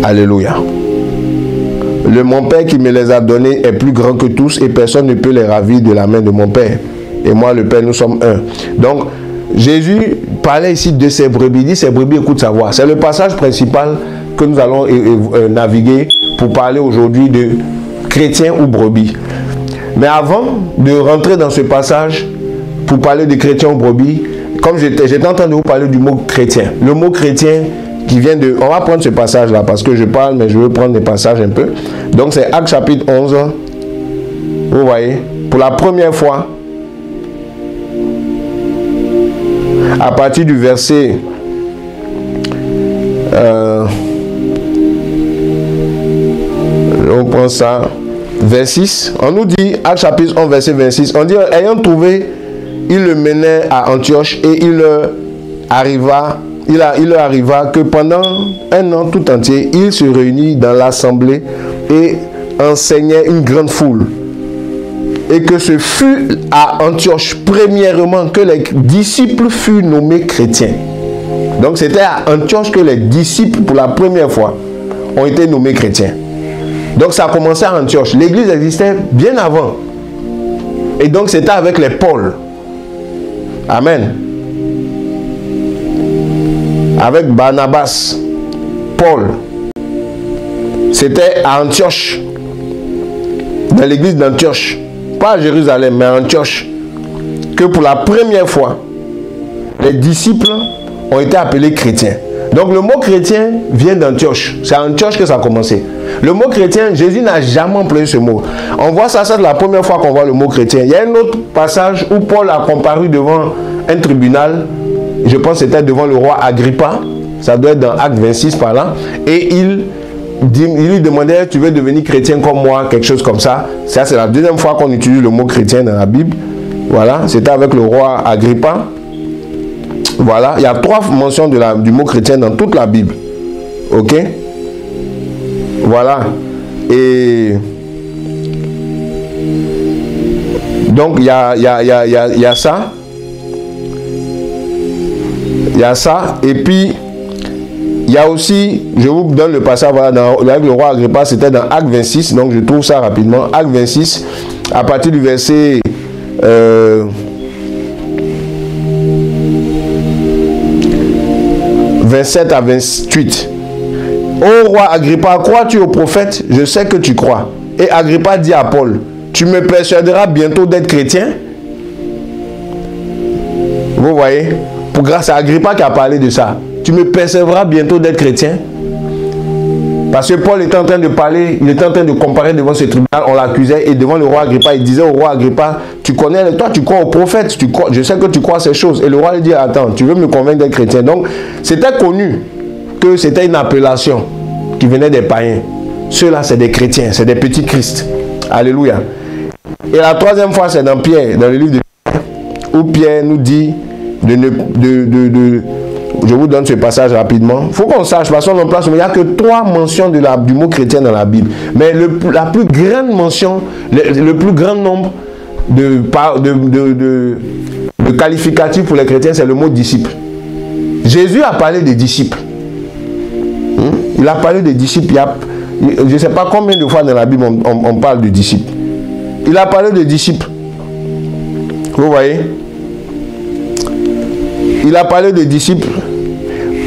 Alléluia. Mon Père qui me les a donnés est plus grand que tous et personne ne peut les ravir de la main de mon Père. Et moi, le Père, nous sommes un. Donc, Jésus parlait ici de ses brebis. Il dit, ses brebis écoutent sa voix. C'est le passage principal que nous allons naviguer pour parler aujourd'hui de chrétiens ou brebis. Mais avant de rentrer dans ce passage, pour parler de chrétiens ou brebis, comme j'étais en train de vous parler du mot chrétien. Le mot chrétien qui vient de... On va prendre ce passage-là parce que je parle, mais je veux prendre des passages un peu. Donc c'est Actes chapitre 11. Vous voyez? pour la première fois, à partir du verset on prend ça, 26, on nous dit, Actes chapitre 11, verset 26, on dit, ayant trouvé, il le menait à Antioche et il leur arriva que pendant un an tout entier, il se réunit dans l'assemblée et enseignait une grande foule. Et que ce fut à Antioche premièrement que les disciples furent nommés chrétiens. Donc c'était à Antioche que les disciples pour la première fois ont été nommés chrétiens. Donc ça a commencé à Antioche. L'église existait bien avant. Et donc c'était avec les Paul. Amen. Avec Barnabas, Paul. C'était à Antioche. Dans l'église d'Antioche. Pas à Jérusalem, mais à Antioche. Que pour la première fois, les disciples ont été appelés chrétiens. Donc le mot chrétien vient d'Antioche. C'est à Antioche que ça a commencé. Le mot chrétien, Jésus n'a jamais employé ce mot. On voit ça, c'est la première fois qu'on voit le mot chrétien. Il y a un autre passage où Paul a comparu devant un tribunal. Je pense que c'était devant le roi Agrippa. Ça doit être dans Acte 26 par là. Et il lui demandait, tu veux devenir chrétien comme moi, quelque chose comme ça. Ça, c'est la deuxième fois qu'on utilise le mot chrétien dans la Bible. Voilà, c'était avec le roi Agrippa. Voilà, il y a 3 mentions du mot chrétien dans toute la Bible. Ok? Voilà. Et donc, il y a ça. Il y a ça. Et puis, il y a aussi, je vous donne le passage, voilà, avec le roi Agrippa, c'était dans Acte 26. Donc, je trouve ça rapidement. Acte 26, à partir du verset 27 à 28. Ô roi Agrippa, crois-tu au prophète? Je sais que tu crois. Et Agrippa dit à Paul, tu me persuaderas bientôt d'être chrétien? Vous voyez? Grâce à Agrippa qui a parlé de ça. Tu me persuaderas bientôt d'être chrétien? Parce que Paul était en train de parler, il était en train de comparer devant ce tribunal, on l'accusait, et devant le roi Agrippa, il disait au roi Agrippa, tu connais, toi tu crois au prophète, je sais que tu crois ces choses. Et le roi lui dit, attends, tu veux me convaincre d'être chrétien? Donc, c'était connu que c'était une appellation qui venait des païens. Ceux-là, c'est des chrétiens, c'est des petits Christ. Alléluia. Et la troisième fois, c'est dans Pierre, dans le livre de Pierre, où Pierre nous dit je vous donne ce passage rapidement. Il faut qu'on sache, parce qu'on en place, il n'y a que 3 mentions du mot chrétien dans la Bible. Mais la plus grande mention, le plus grand nombre de qualificatifs pour les chrétiens, c'est le mot disciple. Jésus a parlé des disciples. Il a parlé des disciples. Je ne sais pas combien de fois dans la Bible on parle de disciples. Il a parlé de disciples. Vous voyez? Il a parlé de disciples.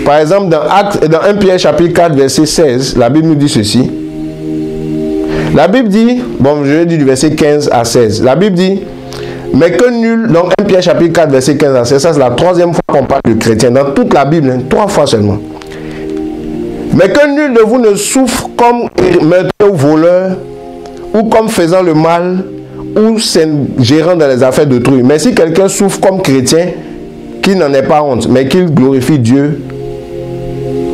Par exemple, dans 1 Pierre chapitre 4, verset 16, la Bible nous dit ceci. La Bible dit, bon, je vais dire du verset 15 à 16. La Bible dit, mais que nul, donc 1 Pierre chapitre 4, verset 15 à 16, ça c'est la 3e fois qu'on parle de chrétien. Dans toute la Bible, 3 fois seulement. Mais que nul de vous ne souffre comme meurtrier ou voleur, ou comme faisant le mal, ou gérant dans les affaires d'autrui. Mais si quelqu'un souffre comme chrétien, qu'il n'en ait pas honte, mais qu'il glorifie Dieu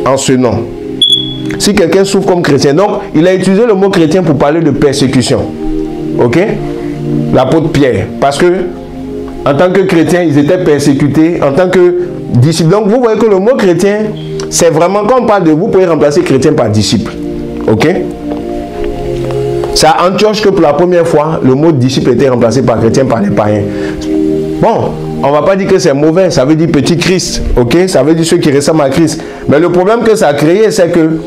en ce nom. Si quelqu'un souffre comme chrétien, donc il a utilisé le mot chrétien pour parler de persécution. Ok? L'apôtre Pierre. Parce que en tant que chrétiens, ils étaient persécutés en tant que disciples. Donc vous voyez que le mot chrétien, c'est vraiment, quand on parle de vous, pouvez remplacer chrétien par disciple. Ok? C'est à Antioche que pour la première fois, le mot disciple était remplacé par chrétien par les païens. Bon, on ne va pas dire que c'est mauvais, ça veut dire petit Christ, ok? Ça veut dire ceux qui ressemblent à Christ. Mais le problème que ça a créé, c'est que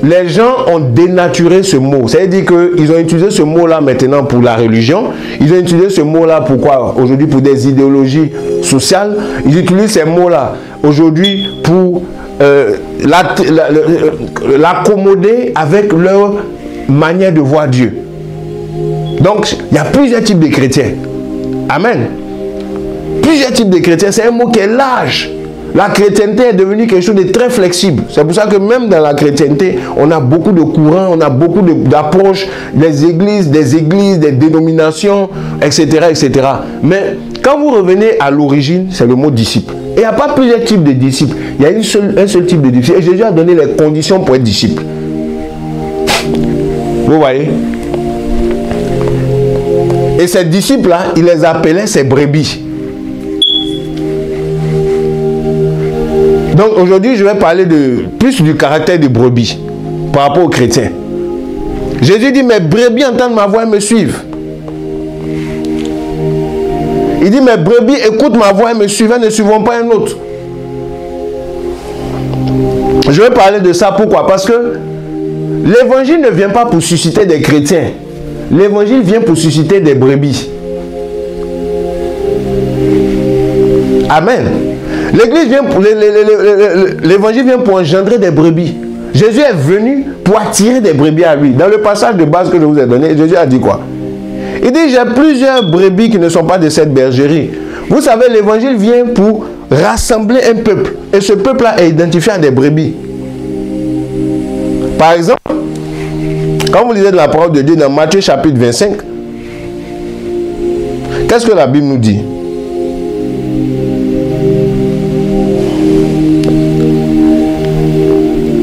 les gens ont dénaturé ce mot. C'est-à-dire qu'ils ont utilisé ce mot-là maintenant pour la religion. Ils ont utilisé ce mot-là pour quoi? Aujourd'hui, pour des idéologies sociales. Ils utilisent ces mots-là aujourd'hui pour l'accommoder avec leur manière de voir Dieu. Donc, il y a plusieurs types de chrétiens. Amen. Plusieurs types de chrétiens, c'est un mot qui est large. La chrétienté est devenue quelque chose de très flexible. C'est pour ça que même dans la chrétienté, on a beaucoup de courants, on a beaucoup d'approches, des églises, des dénominations, etc., etc. Mais quand vous revenez à l'origine, c'est le mot disciple. Et il n'y a pas plusieurs types de disciples. Il y a un seul type de disciple. Et Jésus a donné les conditions pour être disciple. Vous voyez? Et ces disciples-là, il les appelait ses brebis. Donc aujourd'hui, je vais parler plus du caractère des brebis par rapport aux chrétiens. Jésus dit, mes brebis entendent ma voix et me suivent. Il dit, mes brebis écoutent ma voix et me suivent, ne suivront pas un autre. Je vais parler de ça, pourquoi? Parce que l'évangile ne vient pas pour susciter des chrétiens. L'évangile vient pour susciter des brebis. Amen. L'église vient pour l'évangile vient pour engendrer des brebis. Jésus est venu pour attirer des brebis à lui. Dans le passage de base que je vous ai donné, Jésus a dit quoi? Il dit, j'ai plusieurs brebis qui ne sont pas de cette bergerie. Vous savez, l'évangile vient pour rassembler un peuple. Et ce peuple-là est identifié à des brebis. Par exemple, quand vous lisez de la parole de Dieu dans Matthieu chapitre 25, qu'est-ce que la Bible nous dit?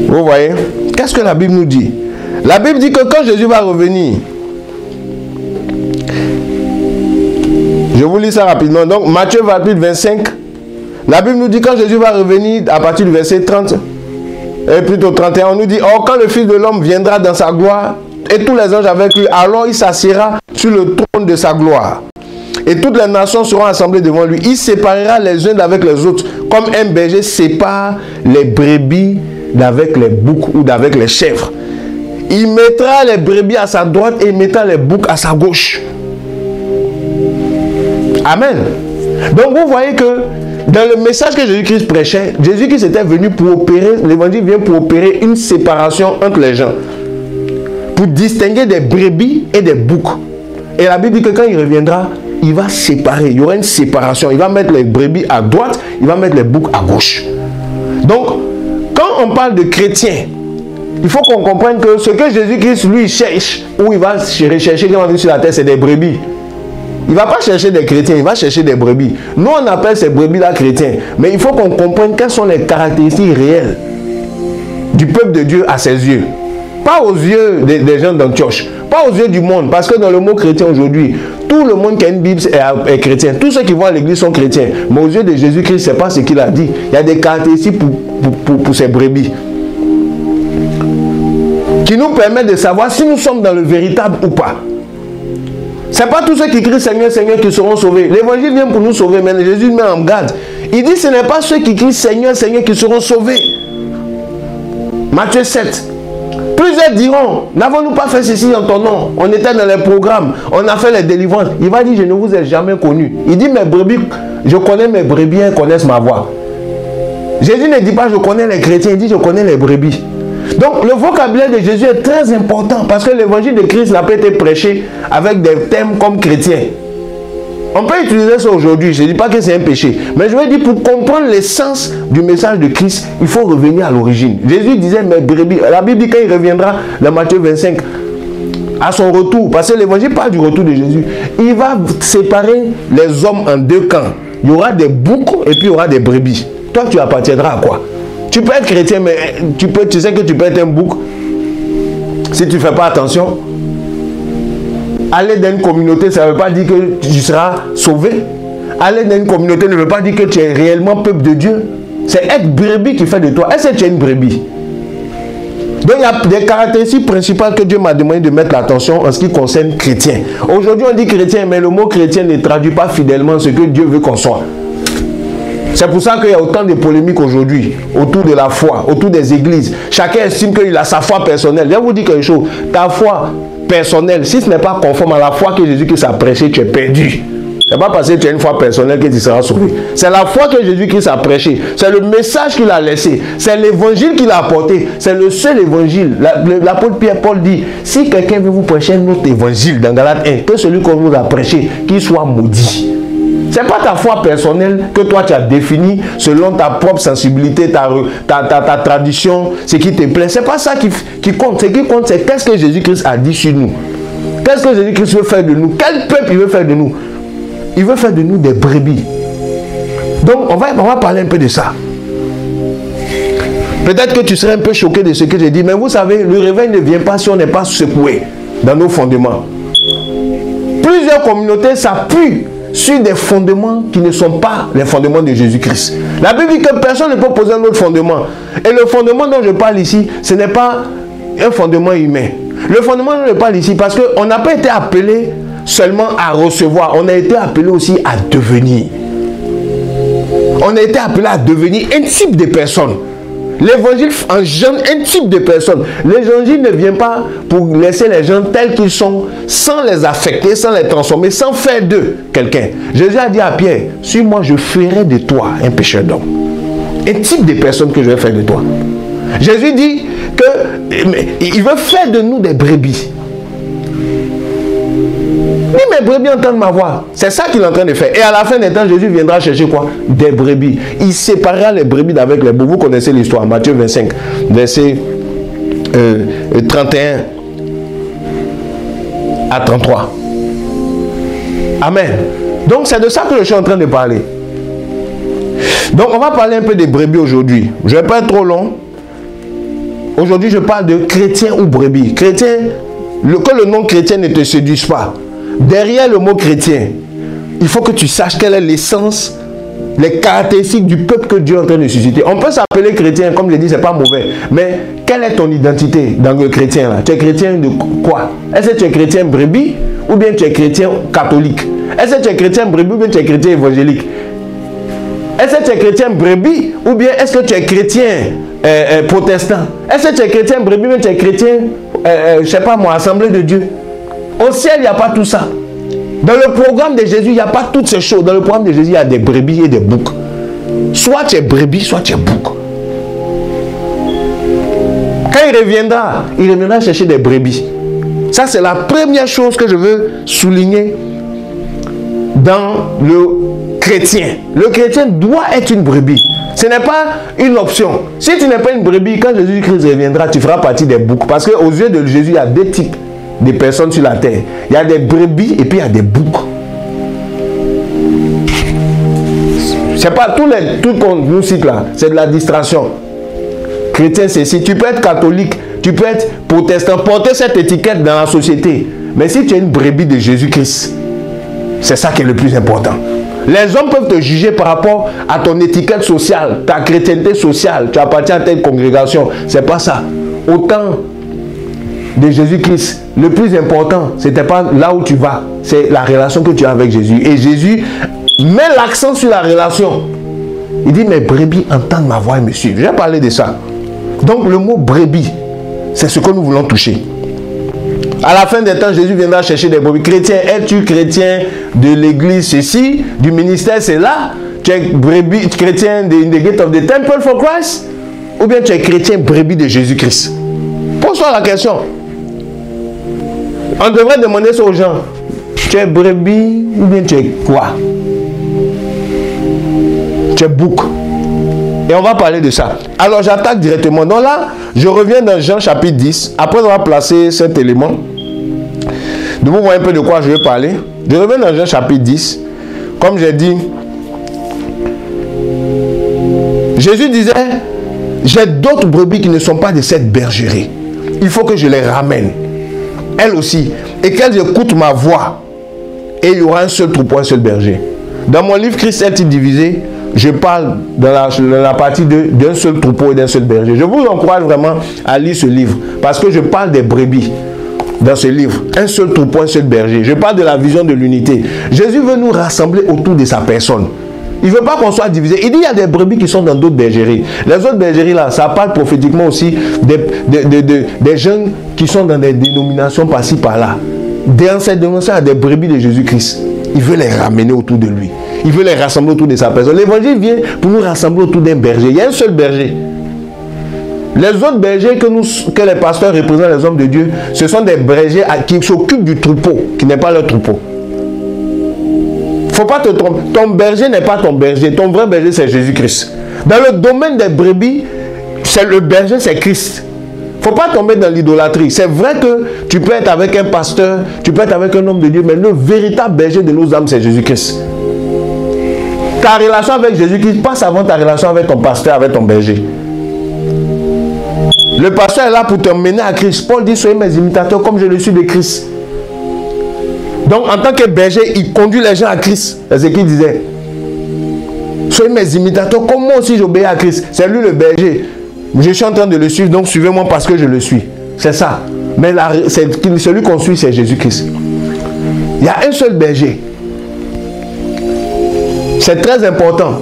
Vous voyez? Qu'est-ce que la Bible nous dit? La Bible dit que quand Jésus va revenir, je vous lis ça rapidement. Donc, Matthieu chapitre 25, la Bible nous dit quand Jésus va revenir à partir du verset 30, et plutôt 31, on nous dit, oh, quand le Fils de l'homme viendra dans sa gloire, et tous les anges avec lui, alors il s'assiera sur le trône de sa gloire. Et toutes les nations seront assemblées devant lui. Il séparera les uns d'avec les autres, comme un berger sépare les brebis d'avec les boucs ou d'avec les chèvres. Il mettra les brebis à sa droite et il mettra les boucs à sa gauche. Amen. Donc vous voyez que dans le message que Jésus-Christ prêchait, Jésus-Christ était venu pour opérer, l'évangile vient pour opérer une séparation entre les gens. Pour distinguer des brebis et des boucs. Et la Bible dit que quand il reviendra, il va séparer. Il y aura une séparation. Il va mettre les brebis à droite, il va mettre les boucs à gauche. Donc, quand on parle de chrétiens, il faut qu'on comprenne que ce que Jésus-Christ lui cherche, ou il va rechercher quand il va venir sur la terre, c'est des brebis. Il ne va pas chercher des chrétiens, il va chercher des brebis. Nous, on appelle ces brebis-là chrétiens. Mais il faut qu'on comprenne quelles sont les caractéristiques réelles du peuple de Dieu à ses yeux. Pas aux yeux des gens d'Antioche, pas aux yeux du monde. Parce que dans le mot chrétien aujourd'hui, tout le monde qui a une Bible est chrétien. Tous ceux qui vont à l'église sont chrétiens. Mais aux yeux de Jésus-Christ, ce n'est pas ce qu'il a dit. Il y a des caractéristiques pour ces brebis qui nous permettent de savoir si nous sommes dans le véritable ou pas. Ce n'est pas tous ceux qui crient Seigneur, Seigneur qui seront sauvés. L'évangile vient pour nous sauver, mais Jésus met en garde. Il dit ce n'est pas ceux qui crient Seigneur, Seigneur qui seront sauvés. Matthieu 7. Plusieurs diront, n'avons-nous pas fait ceci en ton nom? On était dans les programmes, on a fait les délivrances. Il va dire, je ne vous ai jamais connu. Il dit, mes brebis, je connais mes brebis, elles connaissent ma voix. Jésus ne dit pas, je connais les chrétiens, il dit, je connais les brebis. Donc, le vocabulaire de Jésus est très important parce que l'évangile de Christ n'a pas été prêché avec des thèmes comme chrétiens. On peut utiliser ça aujourd'hui, je ne dis pas que c'est un péché. Mais je veux dire, pour comprendre l'essence du message de Christ, il faut revenir à l'origine. Jésus disait, mes brebis, la Bible dit quand il reviendra dans Matthieu 25, à son retour, parce que l'évangile parle du retour de Jésus, il va séparer les hommes en deux camps. Il y aura des boucs et puis il y aura des brebis. Toi, tu appartiendras à quoi? Tu peux être chrétien, mais tu sais que tu peux être un bouc si tu ne fais pas attention. Aller dans une communauté, ça ne veut pas dire que tu seras sauvé. Aller dans une communauté ne veut pas dire que tu es réellement peuple de Dieu. C'est être brebis qui fait de toi. Est-ce que tu es une brebis? Donc il y a des caractéristiques principales que Dieu m'a demandé de mettre l'attention en ce qui concerne chrétien. Aujourd'hui on dit chrétien, mais le mot chrétien ne traduit pas fidèlement ce que Dieu veut qu'on soit. C'est pour ça qu'il y a autant de polémiques aujourd'hui autour de la foi, autour des églises. Chacun estime qu'il a sa foi personnelle. Je vais vous dire quelque chose. Ta foi personnelle, si ce n'est pas conforme à la foi que Jésus-Christ a prêché, tu es perdu. Ce n'est pas parce que tu as une foi personnelle que tu seras sauvé. C'est la foi que Jésus-Christ a prêché. C'est le message qu'il a laissé. C'est l'évangile qu'il a apporté. C'est le seul évangile. L'apôtre Pierre-Paul dit, si quelqu'un veut vous prêcher un autre évangile dans Galates 1, que celui qu'on vous a prêché, qu'il soit maudit. Ce n'est pas ta foi personnelle que toi tu as définie selon ta propre sensibilité, ta tradition, ce qui te plaît. Ce n'est pas ça qui compte. Ce qui compte, c'est qu'est-ce que Jésus-Christ a dit sur nous. Qu'est-ce que Jésus-Christ veut faire de nous? Quel peuple il veut faire de nous? Il veut faire de nous des brebis. Donc, on va parler un peu de ça. Peut-être que tu serais un peu choqué de ce que j'ai dit, mais vous savez, le réveil ne vient pas si on n'est pas secoué dans nos fondements. Plusieurs communautés s'appuient sur des fondements qui ne sont pas les fondements de Jésus-Christ. La Bible dit que personne ne peut poser un autre fondement. Et le fondement dont je parle ici, ce n'est pas un fondement humain. Le fondement dont je parle ici, parce qu'on n'a pas été appelé seulement à recevoir, on a été appelé aussi à devenir. On a été appelé à devenir un type de personne. L'évangile engendre un type de personne. L'évangile ne vient pas pour laisser les gens tels qu'ils sont, sans les affecter, sans les transformer, sans faire d'eux quelqu'un. Jésus a dit à Pierre, suis-moi, je ferai de toi un pécheur d'homme. Un type de personne que je vais faire de toi. Jésus dit qu'il veut faire de nous des brebis. Oui, mes brebis entendent ma voix. C'est ça qu'il est en train de faire. Et à la fin des temps, Jésus viendra chercher quoi? Des brebis. Il séparera les brebis d'avec les boucs. Vous connaissez l'histoire. Matthieu 25, verset 31 à 33. Amen. Donc, c'est de ça que je suis en train de parler. Donc, on va parler un peu des brebis aujourd'hui. Je ne vais pas être trop long. Aujourd'hui, je parle de chrétiens ou brebis. Chrétien, que le nom chrétien ne te séduise pas. Derrière le mot chrétien, il faut que tu saches quelle est l'essence, les caractéristiques du peuple que Dieu est en train de susciter. On peut s'appeler chrétien, comme je l'ai dit, c'est pas mauvais. Mais quelle est ton identité dans le chrétien là? Tu es chrétien de quoi? Est-ce que tu es chrétien brebis ou bien tu es chrétien catholique? Est-ce que tu es chrétien brebis ou bien tu es chrétien évangélique? Est-ce que tu es chrétien brebis ou bien est-ce que tu es chrétien protestant? Est-ce que tu es chrétien brebis ou bien tu es chrétien, je sais pas moi, Assemblée de Dieu? Au ciel, il n'y a pas tout ça. Dans le programme de Jésus, il n'y a pas toutes ces choses. Dans le programme de Jésus, il y a des brebis et des boucs. Soit tu es brebis, soit tu es bouc. Quand il reviendra chercher des brebis. Ça, c'est la première chose que je veux souligner dans le chrétien. Le chrétien doit être une brebis. Ce n'est pas une option. Si tu n'es pas une brebis, quand Jésus-Christ reviendra, tu feras partie des boucs. Parce qu'aux yeux de Jésus, il y a deux types de personnes sur la terre. Il y a des brebis et puis il y a des boucs. C'est pas tout qu'on nous cite là. C'est de la distraction. Chrétien, c'est si tu peux être catholique, tu peux être protestant, porter cette étiquette dans la société. Mais si tu es une brebis de Jésus-Christ, c'est ça qui est le plus important. Les hommes peuvent te juger par rapport à ton étiquette sociale, ta chrétienté sociale. Tu appartiens à telle congrégation. C'est pas ça. Autant de Jésus-Christ, le plus important, ce n'était pas là où tu vas, c'est la relation que tu as avec Jésus. Et Jésus met l'accent sur la relation. Il dit, mes brebis entendent ma voix et me suivent. J'ai parlé de ça. Donc le mot brebis, c'est ce que nous voulons toucher. À la fin des temps, Jésus viendra chercher des brebis. Chrétien, es-tu chrétien de l'église ceci, du ministère c'est là? Tu es brebis, chrétien de the gate of the temple for Christ? Ou bien tu es chrétien brebis de Jésus-Christ? Pose-toi la question. On devrait demander ça aux gens. Tu es brebis ou bien tu es quoi? Tu es bouc. Et on va parler de ça. Alors j'attaque directement. Donc là, je reviens dans Jean chapitre 10. Après on va placer cet élément. De vous voir un peu de quoi je vais parler. Je reviens dans Jean chapitre 10. Comme j'ai dit, Jésus disait, j'ai d'autres brebis qui ne sont pas de cette bergerie. Il faut que je les ramène. Elles aussi. Et qu'elles écoutent ma voix. Et il y aura un seul troupeau, un seul berger. Dans mon livre Christ est-il divisé, je parle dans la partie d'un seul troupeau et d'un seul berger. Je vous encourage vraiment à lire ce livre. Parce que je parle des brebis dans ce livre. Un seul troupeau, un seul berger. Je parle de la vision de l'unité. Jésus veut nous rassembler autour de sa personne. Il ne veut pas qu'on soit divisé. Il dit qu'il y a des brebis qui sont dans d'autres bergeries. Les autres bergeries là, ça parle prophétiquement aussi des jeunes qui sont dans des dénominations par-ci par-là. Dans cette dénomination, il y a des brebis de Jésus-Christ. Il veut les ramener autour de lui. Il veut les rassembler autour de sa personne. L'évangile vient pour nous rassembler autour d'un berger. Il y a un seul berger. Les autres bergers que les pasteurs représentent, les hommes de Dieu, ce sont des bergers qui s'occupent du troupeau, qui n'est pas leur troupeau. Il Faut pas te tromper. Ton berger n'est pas ton berger. Ton vrai berger, c'est Jésus-Christ. Dans le domaine des brebis, le berger, c'est Christ. Faut pas tomber dans l'idolâtrie. C'est vrai que tu peux être avec un pasteur, tu peux être avec un homme de Dieu, mais le véritable berger de nos âmes, c'est Jésus-Christ. Ta relation avec Jésus-Christ passe avant ta relation avec ton pasteur, avec ton berger. Le pasteur est là pour t'emmener à Christ. Paul dit, soyez mes imitateurs comme je le suis de Christ. Donc, en tant que berger, il conduit les gens à Christ. C'est ce qu'il disait. Soyez mes imitateurs comme moi aussi j'obéis à Christ. C'est lui le berger. Je suis en train de le suivre, donc suivez-moi parce que je le suis. C'est ça. Mais celui qu'on suit, c'est Jésus-Christ. Il y a un seul berger. C'est très important.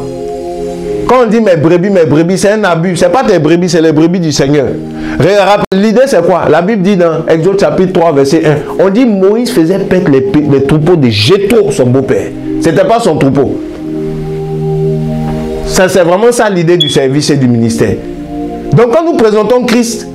Quand on dit mes brebis, c'est un abus. Ce n'est pas tes brebis, c'est les brebis du Seigneur. L'idée, c'est quoi? La Bible dit dans Exode chapitre 3, verset 1, on dit Moïse faisait paître les troupeaux de Jéthro, son beau-père. Ce n'était pas son troupeau. C'est vraiment ça l'idée du service et du ministère. Donc quand nous présentons Christ,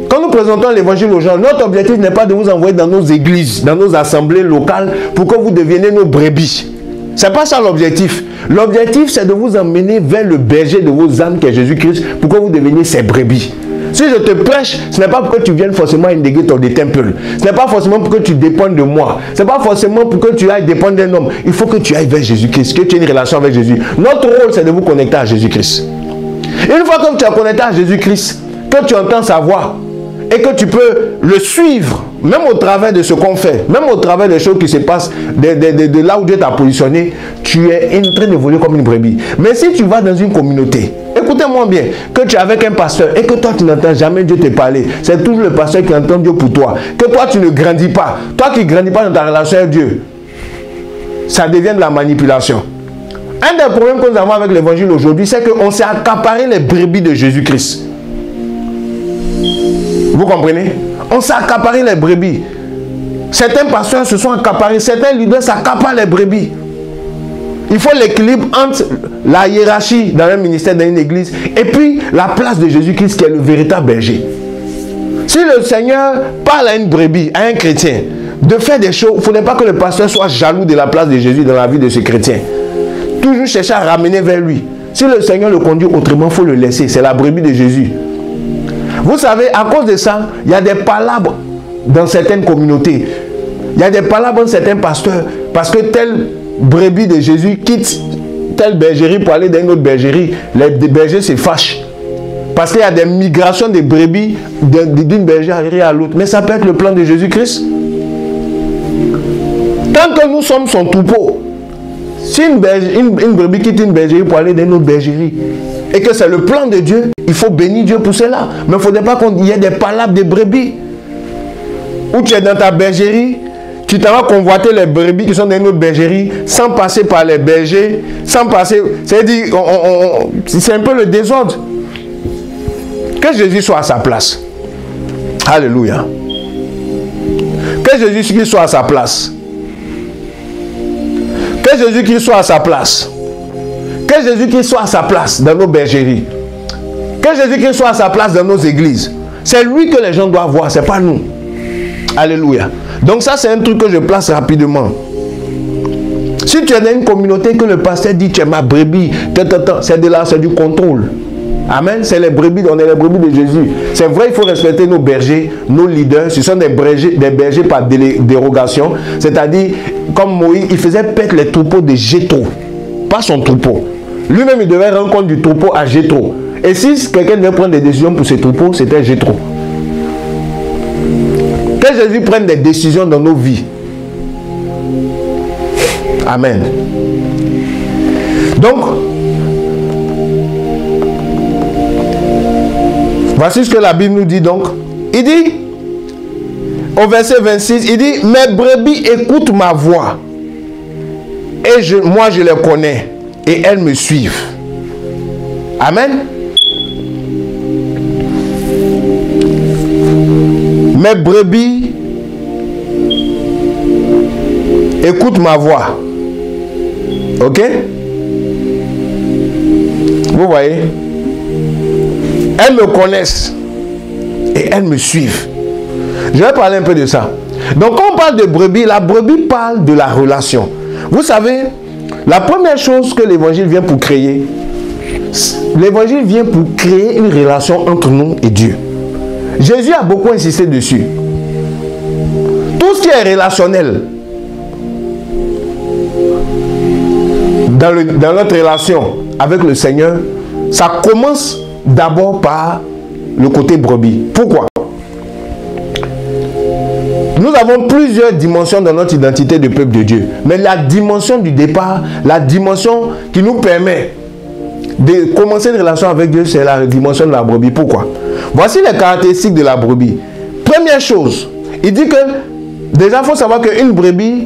quand nous présentons l'évangile aux gens, notre objectif n'est pas de vous envoyer dans nos églises, dans nos assemblées locales pour que vous deveniez nos brebis. Ce n'est pas ça l'objectif. L'objectif, c'est de vous emmener vers le berger de vos âmes qui est Jésus-Christ pour que vous deveniez ses brebis. Si je te prêche, ce n'est pas pour que tu viennes forcément indéguer ton temple. Ce n'est pas forcément pour que tu dépendes de moi. Ce n'est pas forcément pour que tu ailles dépendre d'un homme. Il faut que tu ailles vers Jésus-Christ, que tu aies une relation avec Jésus. Notre rôle, c'est de vous connecter à Jésus-Christ. Une fois que tu as connecté à Jésus-Christ, que tu entends sa voix et que tu peux le suivre, même au travers de ce qu'on fait, même au travers des choses qui se passent, de là où Dieu t'a positionné, tu es en train d'évoluer comme une brebis. Mais si tu vas dans une communauté, écoutez-moi bien, que tu es avec un pasteur et que toi tu n'entends jamais Dieu te parler, c'est toujours le pasteur qui entend Dieu pour toi, que toi tu ne grandis pas, toi qui ne grandis pas dans ta relation avec Dieu, ça devient de la manipulation. Un des problèmes que nous avons avec l'évangile aujourd'hui, c'est qu'on s'est accaparé les brebis de Jésus-Christ. Vous comprenez? On s'est accaparé les brebis. Certains pasteurs se sont accaparés, certains leaders s'accaparent les brebis. Il faut l'équilibre entre la hiérarchie dans un ministère, dans une église, et puis la place de Jésus-Christ qui est le véritable berger. Si le Seigneur parle à une brebis, à un chrétien, de faire des choses, il ne faudrait pas que le pasteur soit jaloux de la place de Jésus dans la vie de ce chrétien. Toujours chercher à ramener vers lui. Si le Seigneur le conduit autrement, il faut le laisser. C'est la brebis de Jésus. Vous savez, à cause de ça, il y a des palabres dans certaines communautés. Il y a des palabres dans certains pasteurs. Parce que telle brebis de Jésus quitte telle bergerie pour aller dans une autre bergerie. Les bergers se fâchent. Parce qu'il y a des migrations de brebis d'une bergerie à l'autre. Mais ça peut être le plan de Jésus-Christ. Tant que nous sommes son troupeau, si une brebis quitte une bergerie pour aller dans une autre bergerie, et que c'est le plan de Dieu, il faut bénir Dieu pour cela. Mais il ne faudrait pas qu'il y ait des palabres de brebis. Où tu es dans ta bergerie, tu t'en vas convoiter les brebis qui sont dans une autre bergerie, sans passer par les bergers, sans passer... C'est-à-dire, c'est un peu le désordre. Que Jésus soit à sa place. Alléluia. Que Jésus soit à sa place. Que Jésus-Christ soit à sa place. Que Jésus-Christ soit à sa place dans nos bergeries. Que Jésus-Christ soit à sa place dans nos églises. C'est lui que les gens doivent voir, ce n'est pas nous. Alléluia. Donc ça, c'est un truc que je place rapidement. Si tu es dans une communauté que le pasteur dit, tu es ma brebis, c'est de là, c'est du contrôle. Amen. C'est les brebis, on est les brebis de Jésus. C'est vrai, il faut respecter nos bergers, nos leaders. Ce sont des bergers par dérogation. C'est-à-dire, comme Moïse, il faisait paître les troupeaux de Jéthro. Pas son troupeau. Lui-même, il devait rendre compte du troupeau à Jéthro. Et si quelqu'un devait prendre des décisions pour ce troupeau, c'était Jéthro. Que Jésus prenne des décisions dans nos vies. Amen. Donc, voici ce que la Bible nous dit donc. Il dit, au verset 26, il dit, mes brebis écoutent ma voix. Et moi je les connais. Et elles me suivent. Amen. Mes brebis écoutent ma voix. Ok? Vous voyez? Elles me connaissent et elles me suivent. Je vais parler un peu de ça. Donc quand on parle de brebis, la brebis parle de la relation. Vous savez, La première chose que l'évangile vient pour créer, l'évangile vient pour créer une relation entre nous et Dieu. Jésus a beaucoup insisté dessus. Tout ce qui est relationnel dans notre relation avec le Seigneur, ça commence d'abord par le côté brebis. Pourquoi? Nous avons plusieurs dimensions dans notre identité de peuple de Dieu. Mais la dimension du départ, la dimension qui nous permet de commencer une relation avec Dieu, c'est la dimension de la brebis. Pourquoi? Voici les caractéristiques de la brebis. Première chose, il dit que déjà il faut savoir qu'une brebis,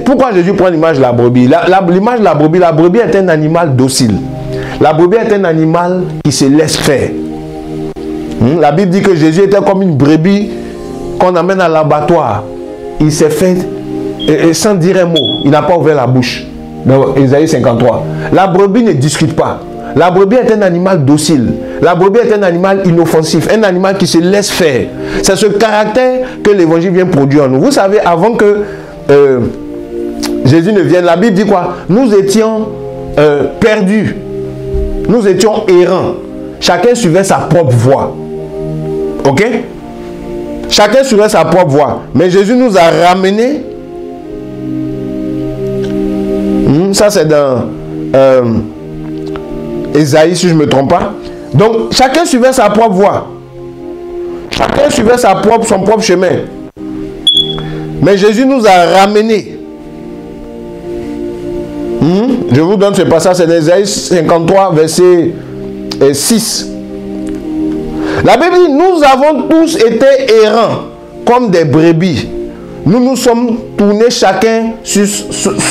pourquoi Jésus prend l'image de la brebis? L'image de la brebis est un animal docile. La brebis est un animal qui se laisse faire. La Bible dit que Jésus était comme une brebis qu'on amène à l'abattoir. Il s'est fait sans dire un mot. Il n'a pas ouvert la bouche. Dans Ésaïe 53. La brebis ne discute pas. La brebis est un animal docile. La brebis est un animal inoffensif. Un animal qui se laisse faire. C'est ce caractère que l'évangile vient produire en nous. Vous savez, avant que Jésus ne vienne, la Bible dit quoi? Nous étions perdus. Nous étions errants. Chacun suivait sa propre voie. Ok? Chacun suivait sa propre voie. Mais Jésus nous a ramenés. Ça c'est dans Ésaïe, si je ne me trompe pas. Donc chacun suivait sa propre voie. Chacun suivait son propre chemin. Mais Jésus nous a ramenés. Je vous donne ce passage, c'est d'Ésaïe 53, verset 6. La Bible dit, nous avons tous été errants comme des brebis. Nous nous sommes tournés chacun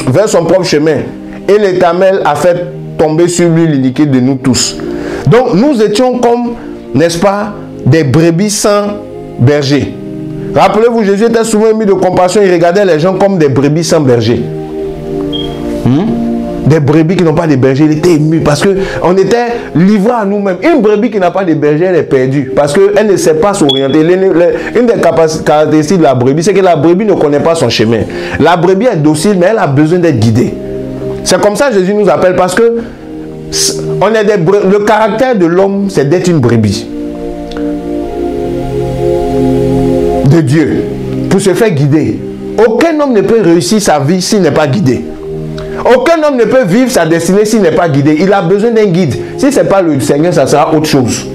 vers son propre chemin. Et l'Éternel a fait tomber sur lui l'iniquité de nous tous. Donc nous étions comme, n'est-ce pas, des brebis sans berger. Rappelez-vous, Jésus était souvent ému de compassion. Il regardait les gens comme des brebis sans berger. Des brebis qui n'ont pas de berger, il était ému parce qu'on était livrés à nous-mêmes. Une brebis qui n'a pas de berger, elle est perdue parce qu'elle ne sait pas s'orienter. Une des caractéristiques de la brebis, c'est que la brebis ne connaît pas son chemin. La brebis est docile, mais elle a besoin d'être guidée. C'est comme ça que Jésus nous appelle parce que le caractère de l'homme, c'est d'être une brebis de Dieu pour se faire guider. Aucun homme ne peut réussir sa vie s'il n'est pas guidé. Aucun homme ne peut vivre sa destinée s'il n'est pas guidé. Il a besoin d'un guide. Si ce n'est pas le Seigneur, ça sera autre chose.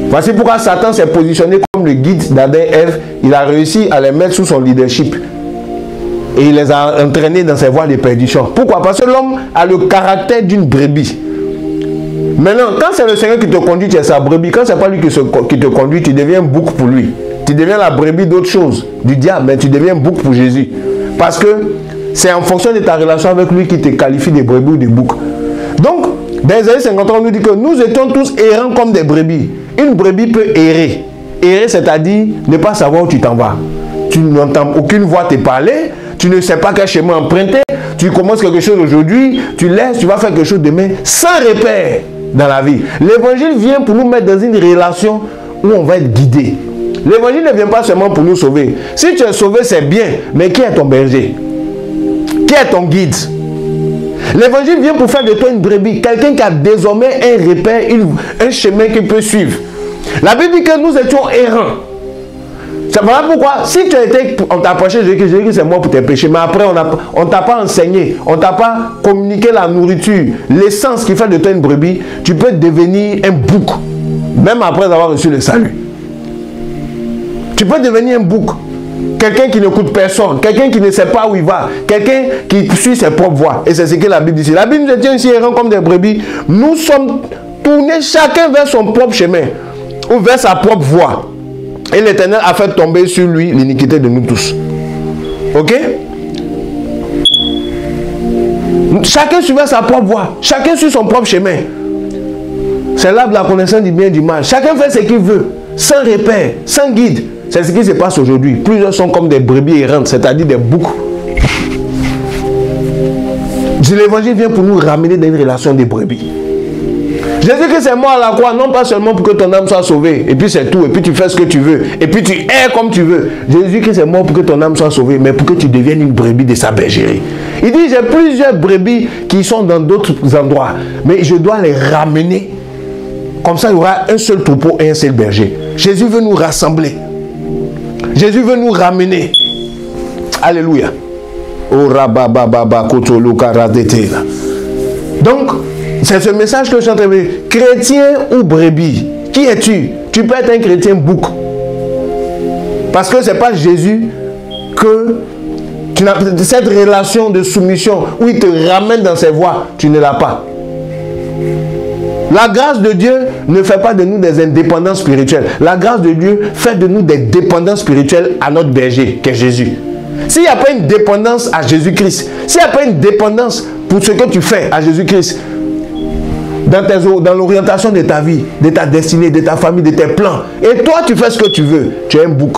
Voici pourquoi Satan s'est positionné comme le guide d'Adam et Ève. Il a réussi à les mettre sous son leadership. Et il les a entraînés dans ses voies de perdition. Pourquoi? Parce que l'homme a le caractère d'une brebis. Maintenant, quand c'est le Seigneur qui te conduit, tu es sa brebis. Quand ce n'est pas lui qui te conduit, tu deviens bouc pour lui. Tu deviens la brebis d'autre chose, du diable, mais tu deviens bouc pour Jésus. Parce que c'est en fonction de ta relation avec lui qui te qualifie de brebis ou de bouc. Donc, dans Ésaïe 53, on nous dit que nous étions tous errants comme des brebis. Une brebis peut errer. Errer, c'est-à-dire ne pas savoir où tu t'en vas. Tu n'entends aucune voix te parler. Tu ne sais pas quel chemin emprunter. Tu commences quelque chose aujourd'hui, tu laisses, tu vas faire quelque chose demain, sans repère dans la vie. L'évangile vient pour nous mettre dans une relation où on va être guidé. L'évangile ne vient pas seulement pour nous sauver. Si tu es sauvé, c'est bien. Mais qui est ton berger? Qui est ton guide? L'évangile vient pour faire de toi une brebis. Quelqu'un qui a désormais un repère, un chemin qu'il peut suivre. La Bible dit que nous étions errants. C'est voilà pourquoi, si tu as été, on t'a approché, Jésus que c'est mort pour tes péchés, mais après on ne t'a pas enseigné, on ne t'a pas communiqué la nourriture, l'essence qui fait de toi une brebis, tu peux devenir un bouc, même après avoir reçu le salut. Tu peux devenir un bouc. Quelqu'un qui n'écoute personne, quelqu'un qui ne sait pas où il va, quelqu'un qui suit ses propres voies. Et c'est ce que la Bible dit. La Bible nous dit ainsi errants comme des brebis. Nous sommes tournés chacun vers son propre chemin ou vers sa propre voie. Et l'Éternel a fait tomber sur lui l'iniquité de nous tous. Ok? Chacun suivait sa propre voie. Chacun suit son propre chemin. C'est là de la connaissance du bien et du mal. Chacun fait ce qu'il veut, sans repère, sans guide. C'est ce qui se passe aujourd'hui. Plusieurs sont comme des brebis errantes, c'est-à-dire des boucs. L'évangile vient pour nous ramener dans une relation de brebis. Jésus-Christ est mort à la croix, non pas seulement pour que ton âme soit sauvée, et puis c'est tout, et puis tu fais ce que tu veux, et puis tu erres comme tu veux. Jésus-Christ est mort pour que ton âme soit sauvée, mais pour que tu deviennes une brebis de sa bergerie. Il dit, j'ai plusieurs brebis qui sont dans d'autres endroits, mais je dois les ramener. Comme ça, il y aura un seul troupeau et un seul berger. Jésus veut nous rassembler. Jésus veut nous ramener. Alléluia. Donc, c'est ce message que je suis en train de dire. Chrétien ou brebis, qui es-tu? Tu peux être un chrétien bouc. Parce que ce n'est pas Jésus que tu n'as cette relation de soumission où il te ramène dans ses voies, tu ne l'as pas. La grâce de Dieu ne fait pas de nous des indépendants spirituels. La grâce de Dieu fait de nous des dépendants spirituels à notre berger, qui est Jésus. S'il n'y a pas une dépendance à Jésus-Christ, s'il n'y a pas une dépendance pour ce que tu fais à Jésus-Christ, dans l'orientation de ta vie, de ta destinée, de ta famille, de tes plans, et toi tu fais ce que tu veux, tu es un bouc.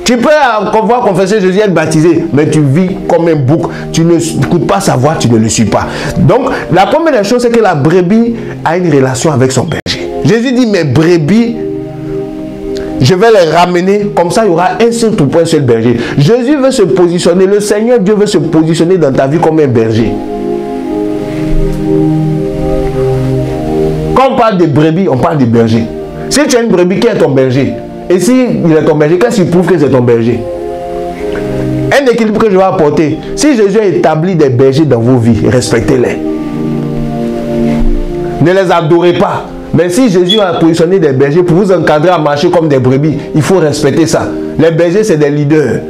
Tu peux avoir confessé Jésus et être baptisé, mais tu vis comme un bouc. Tu ne écoutes pas sa voix, tu ne le suis pas. Donc, la première des choses, c'est que la brebis a une relation avec son berger. Jésus dit, mes brebis, je vais les ramener, comme ça il y aura un seul troupeau, un seul berger. Jésus veut se positionner, le Seigneur Dieu veut se positionner dans ta vie comme un berger. Quand on parle de brebis, on parle de berger. Si tu as une brebis, qui est ton berger? Et si il est ton berger, qu'est-ce qui prouve que c'est ton berger? Un équilibre que je vais apporter. Si Jésus a établi des bergers dans vos vies, respectez-les. Ne les adorez pas. Mais si Jésus a positionné des bergers pour vous encadrer à marcher comme des brebis, il faut respecter ça. Les bergers, c'est des leaders.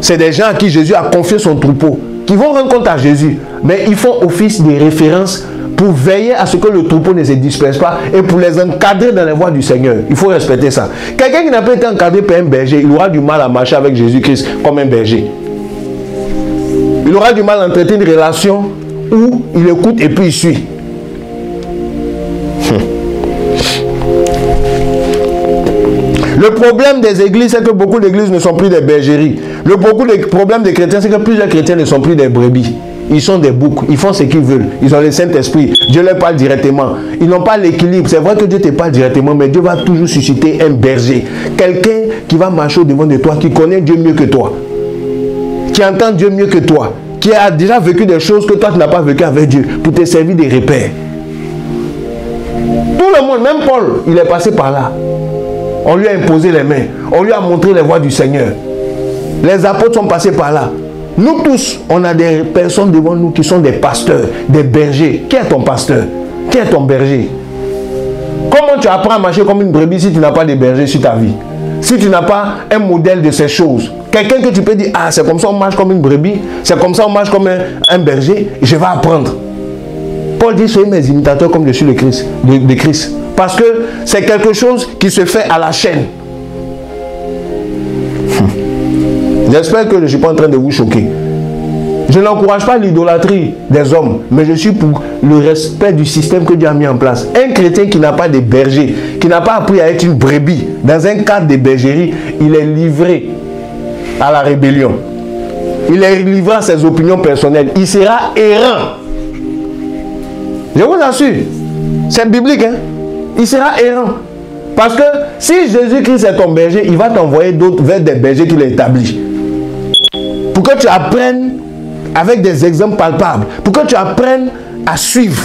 C'est des gens à qui Jésus a confié son troupeau, qui vont rendre compte à Jésus. Mais ils font office de référence pour veiller à ce que le troupeau ne se disperse pas et pour les encadrer dans les voies du Seigneur. Il faut respecter ça. Quelqu'un qui n'a pas été encadré par un berger, il aura du mal à marcher avec Jésus-Christ comme un berger. Il aura du mal à entretenir une relation où il écoute et puis il suit. Le problème des églises, c'est que beaucoup d'églises ne sont plus des bergeries. Le problème des chrétiens, c'est que plusieurs chrétiens ne sont plus des brebis. Ils sont des boucs, ils font ce qu'ils veulent. Ils ont le Saint-Esprit. Dieu leur parle directement. Ils n'ont pas l'équilibre. C'est vrai que Dieu te parle directement, mais Dieu va toujours susciter un berger. Quelqu'un qui va marcher au devant de toi, qui connaît Dieu mieux que toi. Qui entend Dieu mieux que toi. Qui a déjà vécu des choses que toi tu n'as pas vécu avec Dieu. Pour te servir des repères. Tout le monde, même Paul, il est passé par là. On lui a imposé les mains. On lui a montré les voies du Seigneur. Les apôtres sont passés par là. Nous tous, on a des personnes devant nous qui sont des pasteurs, des bergers. Qui est ton pasteur? Qui est ton berger? Comment tu apprends à marcher comme une brebis si tu n'as pas de berger sur ta vie? Si tu n'as pas un modèle de ces choses. Quelqu'un que tu peux dire, ah, c'est comme ça on marche comme une brebis, c'est comme ça on marche comme un berger, je vais apprendre. Paul dit, soyez mes imitateurs comme je suis le Christ, de Christ. Parce que c'est quelque chose qui se fait à la chaîne. J'espère que je ne suis pas en train de vous choquer. Je n'encourage pas l'idolâtrie des hommes, mais je suis pour le respect du système que Dieu a mis en place. Un chrétien qui n'a pas de berger, qui n'a pas appris à être une brebis, dans un cadre de bergerie, il est livré à la rébellion. Il est livré à ses opinions personnelles. Il sera errant. Je vous assure, c'est biblique, hein? Il sera errant. Parce que si Jésus-Christ est ton berger, il va t'envoyer d'autres vers des bergers qu'il a établis. Pour que tu apprennes avec des exemples palpables. Pour que tu apprennes à suivre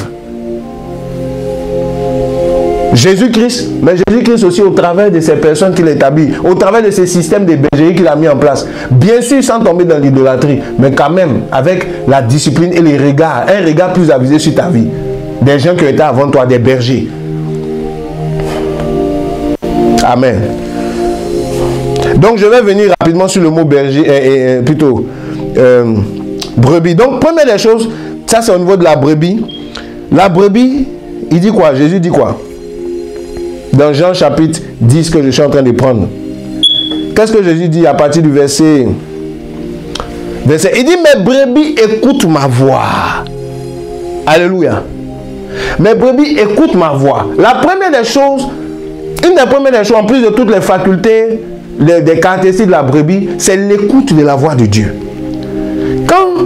Jésus-Christ. Mais Jésus-Christ aussi au travers de ces personnes qu'il a établies. Au travers de ces systèmes de bergerie qu'il a mis en place. Bien sûr sans tomber dans l'idolâtrie. Mais quand même avec la discipline et les regards. Un regard plus avisé sur ta vie. Des gens qui étaient avant toi, des bergers. Amen. Donc je vais venir rapidement sur le mot berger, plutôt brebis. Donc première des choses, ça c'est au niveau de la brebis. La brebis, il dit quoi? Jésus dit quoi? Dans Jean chapitre 10 que je suis en train de prendre. Qu'est-ce que Jésus dit à partir du verset? Il dit, mes brebis écoutent ma voix. Alléluia. Mes brebis écoutent ma voix. La première des choses, une des premières des choses, en plus de toutes les facultés, des caractéristiques de la brebis, c'est l'écoute de la voix de Dieu. Quand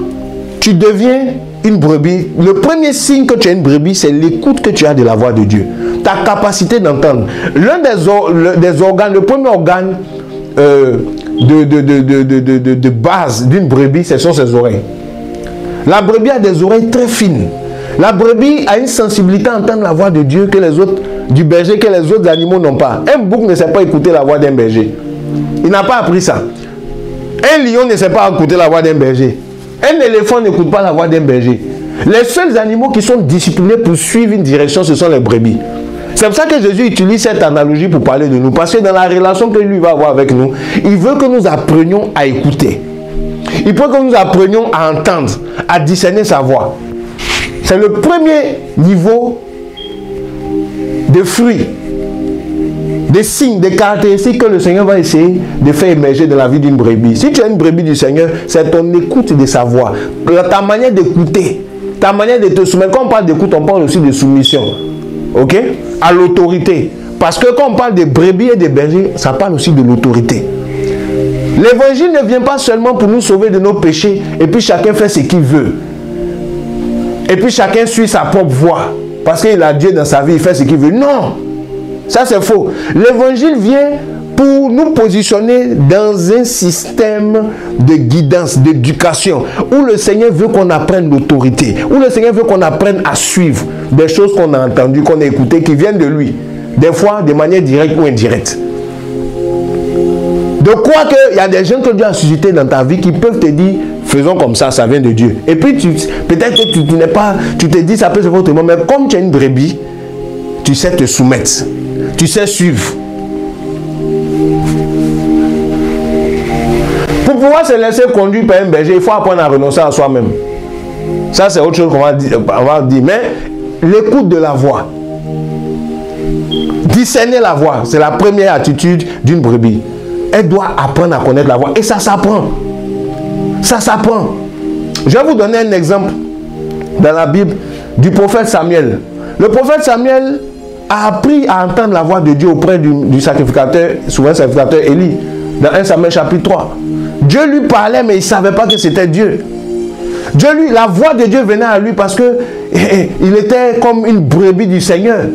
tu deviens une brebis, le premier signe que tu as une brebis, c'est l'écoute que tu as de la voix de Dieu. Ta capacité d'entendre. L'un des organes, le premier organe de base d'une brebis, ce sont ses oreilles. La brebis a des oreilles très fines. La brebis a une sensibilité à entendre la voix de Dieu que les autres, du berger, que les autres animaux n'ont pas. Un bouc ne sait pas écouter la voix d'un berger. Il n'a pas appris ça. Un lion ne sait pas écouter la voix d'un berger. Un éléphant n'écoute pas la voix d'un berger. Les seuls animaux qui sont disciplinés pour suivre une direction, ce sont les brebis. C'est pour ça que Jésus utilise cette analogie pour parler de nous. Parce que dans la relation que lui va avoir avec nous, il veut que nous apprenions à écouter. Il veut que nous apprenions à entendre, à discerner sa voix. C'est le premier niveau de fruits, des signes, des caractéristiques que le Seigneur va essayer de faire émerger dans la vie d'une brebis. Si tu as une brebis du Seigneur, c'est ton écoute de sa voix, ta manière d'écouter, ta manière de te soumettre. Quand on parle d'écoute, on parle aussi de soumission, ok, à l'autorité. Parce que quand on parle de brebis et de bergers, ça parle aussi de l'autorité. L'évangile ne vient pas seulement pour nous sauver de nos péchés et puis chacun fait ce qu'il veut. Et puis chacun suit sa propre voie. Parce qu'il a Dieu dans sa vie, il fait ce qu'il veut. Non, ça c'est faux. L'évangile vient pour nous positionner dans un système de guidance, d'éducation, où le Seigneur veut qu'on apprenne l'autorité, où le Seigneur veut qu'on apprenne à suivre des choses qu'on a entendues, qu'on a écoutées, qui viennent de lui. Des fois, de manière directe ou indirecte. De quoi qu'il y a des gens que Dieu a suscités dans ta vie qui peuvent te dire, faisons comme ça, ça vient de Dieu. Et puis, peut-être que tu n'es pas, tu te dis, ça peut se faire autrement, mais comme tu es une brebis, tu sais te soumettre, tu sais suivre. Pour pouvoir se laisser conduire par un berger, il faut apprendre à renoncer à soi-même. Ça, c'est autre chose qu'on va dire. Mais l'écoute de la voix, discerner la voix, c'est la première attitude d'une brebis. Elle doit apprendre à connaître la voix. Et ça s'apprend. Ça s'apprend. Je vais vous donner un exemple dans la Bible du prophète Samuel. Le prophète Samuel a appris à entendre la voix de Dieu auprès du sacrificateur, souvent sacrificateur Élie, dans 1 Samuel chapitre 3. Dieu lui parlait, mais il ne savait pas que c'était Dieu. La voix de Dieu venait à lui parce que il était comme une brebis du Seigneur.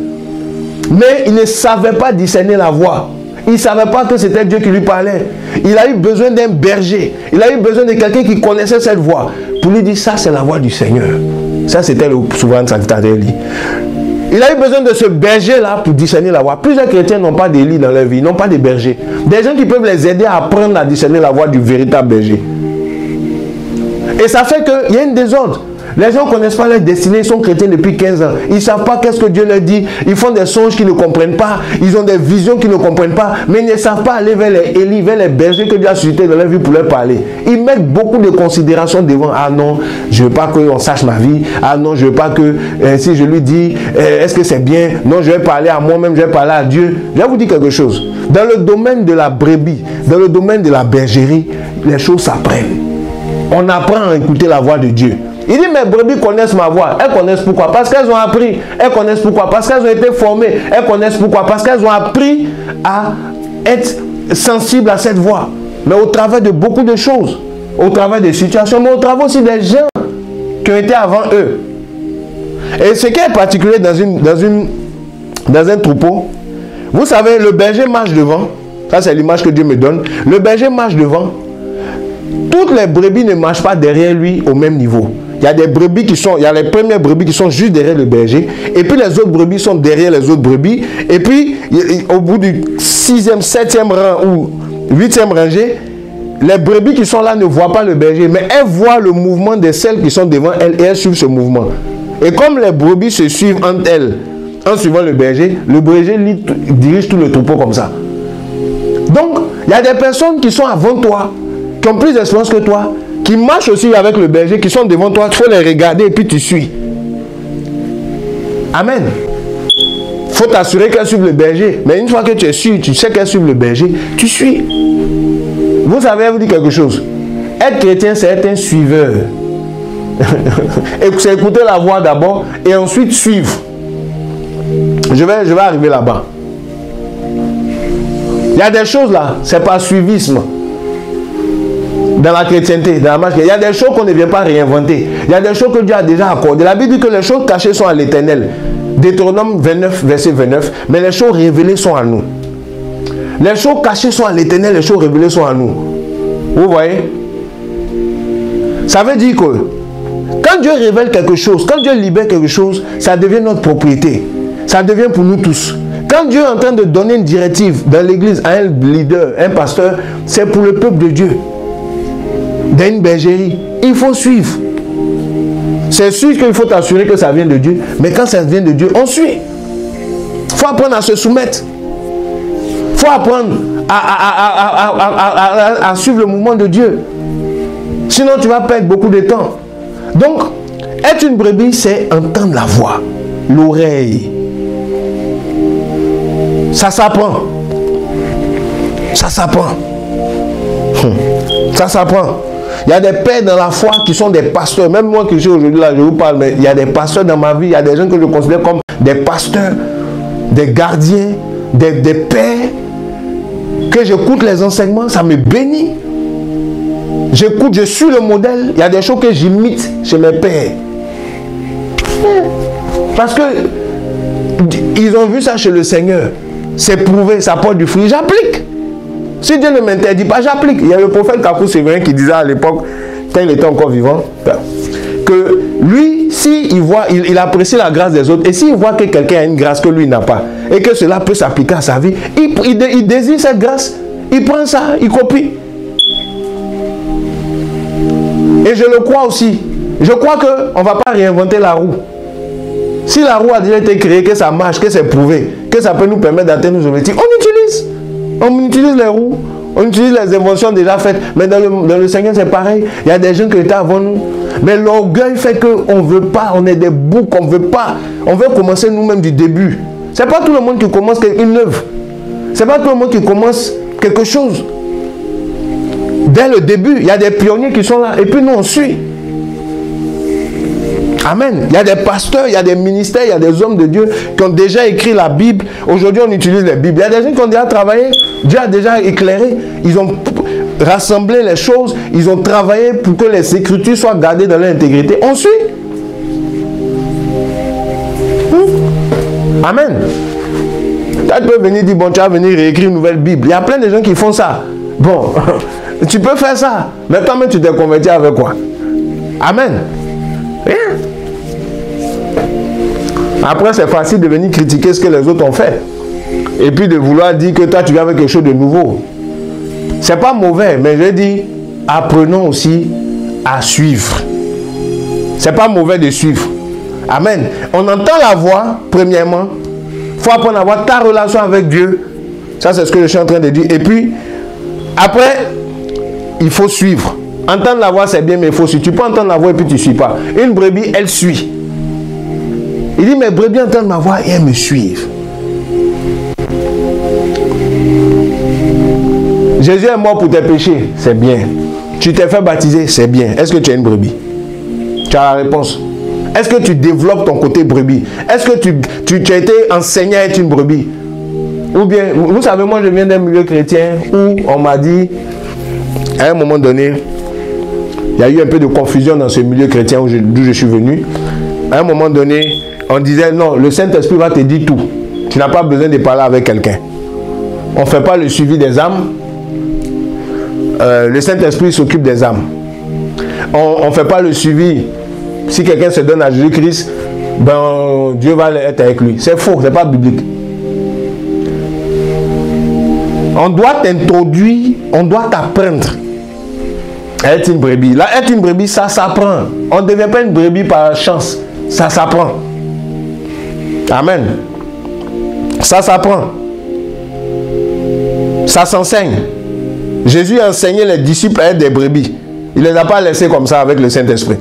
Mais il ne savait pas discerner la voix. Il ne savait pas que c'était Dieu qui lui parlait. Il a eu besoin d'un berger. Il a eu besoin de quelqu'un qui connaissait cette voix. Pour lui dire, ça c'est la voix du Seigneur. Ça c'était le souverain sacrificateur Élie. Il a eu besoin de ce berger-là pour discerner la voix. Plusieurs chrétiens n'ont pas d'Élie dans leur vie, n'ont pas de berger. Des gens qui peuvent les aider à apprendre à discerner la voix du véritable berger. Et ça fait qu'il y a une désordre. Les gens ne connaissent pas leur destinée, ils sont chrétiens depuis 15 ans. Ils ne savent pas qu'est-ce que Dieu leur dit. Ils font des songes qu'ils ne comprennent pas. Ils ont des visions qu'ils ne comprennent pas. Mais ils ne savent pas aller vers les Élie, vers les bergers que Dieu a suscités dans leur vie pour leur parler. Ils mettent beaucoup de considérations devant. Ah non, je ne veux pas qu'on sache ma vie. Ah non, je ne veux pas que si je lui dis, est-ce que c'est bien? Non, je vais parler à moi-même, je vais parler à Dieu. Je vais vous dire quelque chose. Dans le domaine de la brebis, dans le domaine de la bergerie, les choses s'apprennent. On apprend à écouter la voix de Dieu. Il dit, mes brebis connaissent ma voix. Elles connaissent pourquoi? Parce qu'elles ont appris. Elles connaissent pourquoi? Parce qu'elles ont été formées. Elles connaissent pourquoi? Parce qu'elles ont appris à être sensibles à cette voix. Mais au travers de beaucoup de choses. Au travers des situations, mais au travers aussi des gens qui ont été avant eux. Et ce qui est particulier dans un troupeau, vous savez, le berger marche devant. Ça, c'est l'image que Dieu me donne. Le berger marche devant. Toutes les brebis ne marchent pas derrière lui au même niveau. Il y a des brebis il y a les premières brebis qui sont juste derrière le berger. Et puis les autres brebis sont derrière les autres brebis. Et puis, au bout du 6e, 7e rang ou 8e rangée, les brebis qui sont là ne voient pas le berger. Mais elles voient le mouvement de celles qui sont devant elles et elles suivent ce mouvement. Et comme les brebis se suivent entre elles, en suivant le berger dirige tout le troupeau comme ça. Donc, il y a des personnes qui sont avant toi, qui ont plus d'expérience que toi, qui marchent aussi avec le berger, qui sont devant toi, tu faut les regarder et puis tu suis. Amen. Il faut t'assurer qu'elles suivent le berger. Mais une fois que tu es sûr, tu sais qu'elles suivent le berger, tu suis. Vous savez, vous dire quelque chose. Être chrétien, c'est être un suiveur. Et c'est écouter la voix d'abord et ensuite suivre. Je vais arriver là-bas. Il y a des choses là, c'est pas suivisme. dans la chrétienté, dans la marche. Il y a des choses qu'on ne vient pas réinventer. Il y a des choses que Dieu a déjà accordées. La Bible dit que les choses cachées sont à l'Éternel. Deutéronome 29, verset 29. Mais les choses révélées sont à nous. Les choses cachées sont à l'Éternel, les choses révélées sont à nous. Vous voyez? Ça veut dire que quand Dieu révèle quelque chose, quand Dieu libère quelque chose, ça devient notre propriété. Ça devient pour nous tous. Quand Dieu est en train de donner une directive dans l'église à un leader, un pasteur, c'est pour le peuple de Dieu. Dans une bergerie, il faut suivre. C'est sûr qu'il faut assurer que ça vient de Dieu, mais quand ça vient de Dieu, on suit. Il faut apprendre à se soumettre. Il faut apprendre à suivre le mouvement de Dieu. Sinon, tu vas perdre beaucoup de temps. Donc, être une brebis, c'est entendre la voix, l'oreille. Ça s'apprend. Ça s'apprend. Ça s'apprend. Il y a des pères dans la foi qui sont des pasteurs. Même moi qui suis aujourd'hui là, je vous parle, mais il y a des pasteurs dans ma vie. Il y a des gens que je considère comme des pasteurs, des gardiens, des pères. Que j'écoute les enseignements, ça me bénit. J'écoute, je suis le modèle. Il y a des choses que j'imite chez mes pères. Parce que ils ont vu ça chez le Seigneur. C'est prouvé, ça porte du fruit. J'applique. Si Dieu ne m'interdit pas, j'applique. Il y a le prophète Kakou Séverin qui disait à l'époque, quand il était encore vivant, que lui, s'il voit, il apprécie la grâce des autres, et s'il voit que quelqu'un a une grâce que lui n'a pas, et que cela peut s'appliquer à sa vie, il désire cette grâce, il prend ça, il copie. Et je le crois aussi. Je crois qu'on ne va pas réinventer la roue. Si la roue a déjà été créée, que ça marche, que c'est prouvé, que ça peut nous permettre d'atteindre nos objectifs, on utilise les roues, on utilise les inventions déjà faites. Mais dans le Seigneur, c'est pareil. Il y a des gens qui étaient avant nous. Mais l'orgueil fait qu'on ne veut pas, on est des boucs, on ne veut pas. On veut commencer nous-mêmes du début. Ce n'est pas tout le monde qui commence une œuvre. Ce n'est pas tout le monde qui commence quelque chose. Dès le début, il y a des pionniers qui sont là. Et puis nous, on suit. Amen. Il y a des pasteurs, il y a des ministères, il y a des hommes de Dieu qui ont déjà écrit la Bible. Aujourd'hui, on utilise les Bibles. Il y a des gens qui ont déjà travaillé. Dieu a déjà éclairé. Ils ont rassemblé les choses. Ils ont travaillé pour que les Écritures soient gardées dans leur intégrité. On suit. Amen. Tu peux venir dire, bon, tu vas venir réécrire une nouvelle Bible. Il y a plein de gens qui font ça. Bon, tu peux faire ça. Mais toi-même, tu t'es converti avec quoi? Amen. Rien. Après, c'est facile de venir critiquer ce que les autres ont fait. Et puis de vouloir dire que toi, tu viens avec quelque chose de nouveau. C'est pas mauvais, mais je dis, apprenons aussi à suivre. C'est pas mauvais de suivre. Amen. On entend la voix, premièrement. Il faut apprendre à avoir ta relation avec Dieu. Ça, c'est ce que je suis en train de dire. Et puis, après, il faut suivre. Entendre la voix, c'est bien, mais il faut suivre. Tu peux entendre la voix et puis tu ne suis pas. Une brebis, elle suit. Il dit, mes brebis entendent ma voix et elles me suivent. Jésus est mort pour tes péchés, c'est bien. Tu t'es fait baptiser, c'est bien. Est-ce que tu es une brebis? Tu as la réponse. Est-ce que tu développes ton côté brebis? Est-ce que tu as été enseigné à être une brebis? Ou bien, vous savez, moi je viens d'un milieu chrétien où on m'a dit, à un moment donné, il y a eu un peu de confusion dans ce milieu chrétien d'où je suis venu. À un moment donné, on disait non, le Saint-Esprit va te dire tout. Tu n'as pas besoin de parler avec quelqu'un. On ne fait pas le suivi des âmes. Le Saint-Esprit s'occupe des âmes. On ne fait pas le suivi. Si quelqu'un se donne à Jésus-Christ, ben, Dieu va être avec lui. C'est faux, ce n'est pas biblique. On doit t'introduire, on doit t'apprendre à être une brebis. Là, être une brebis, ça s'apprend. On ne devient pas une brebis par chance. Ça s'apprend. Amen. Ça s'apprend. Ça s'enseigne. Jésus a enseigné les disciples à être des brebis. Il ne les a pas laissés comme ça avec le Saint-Esprit.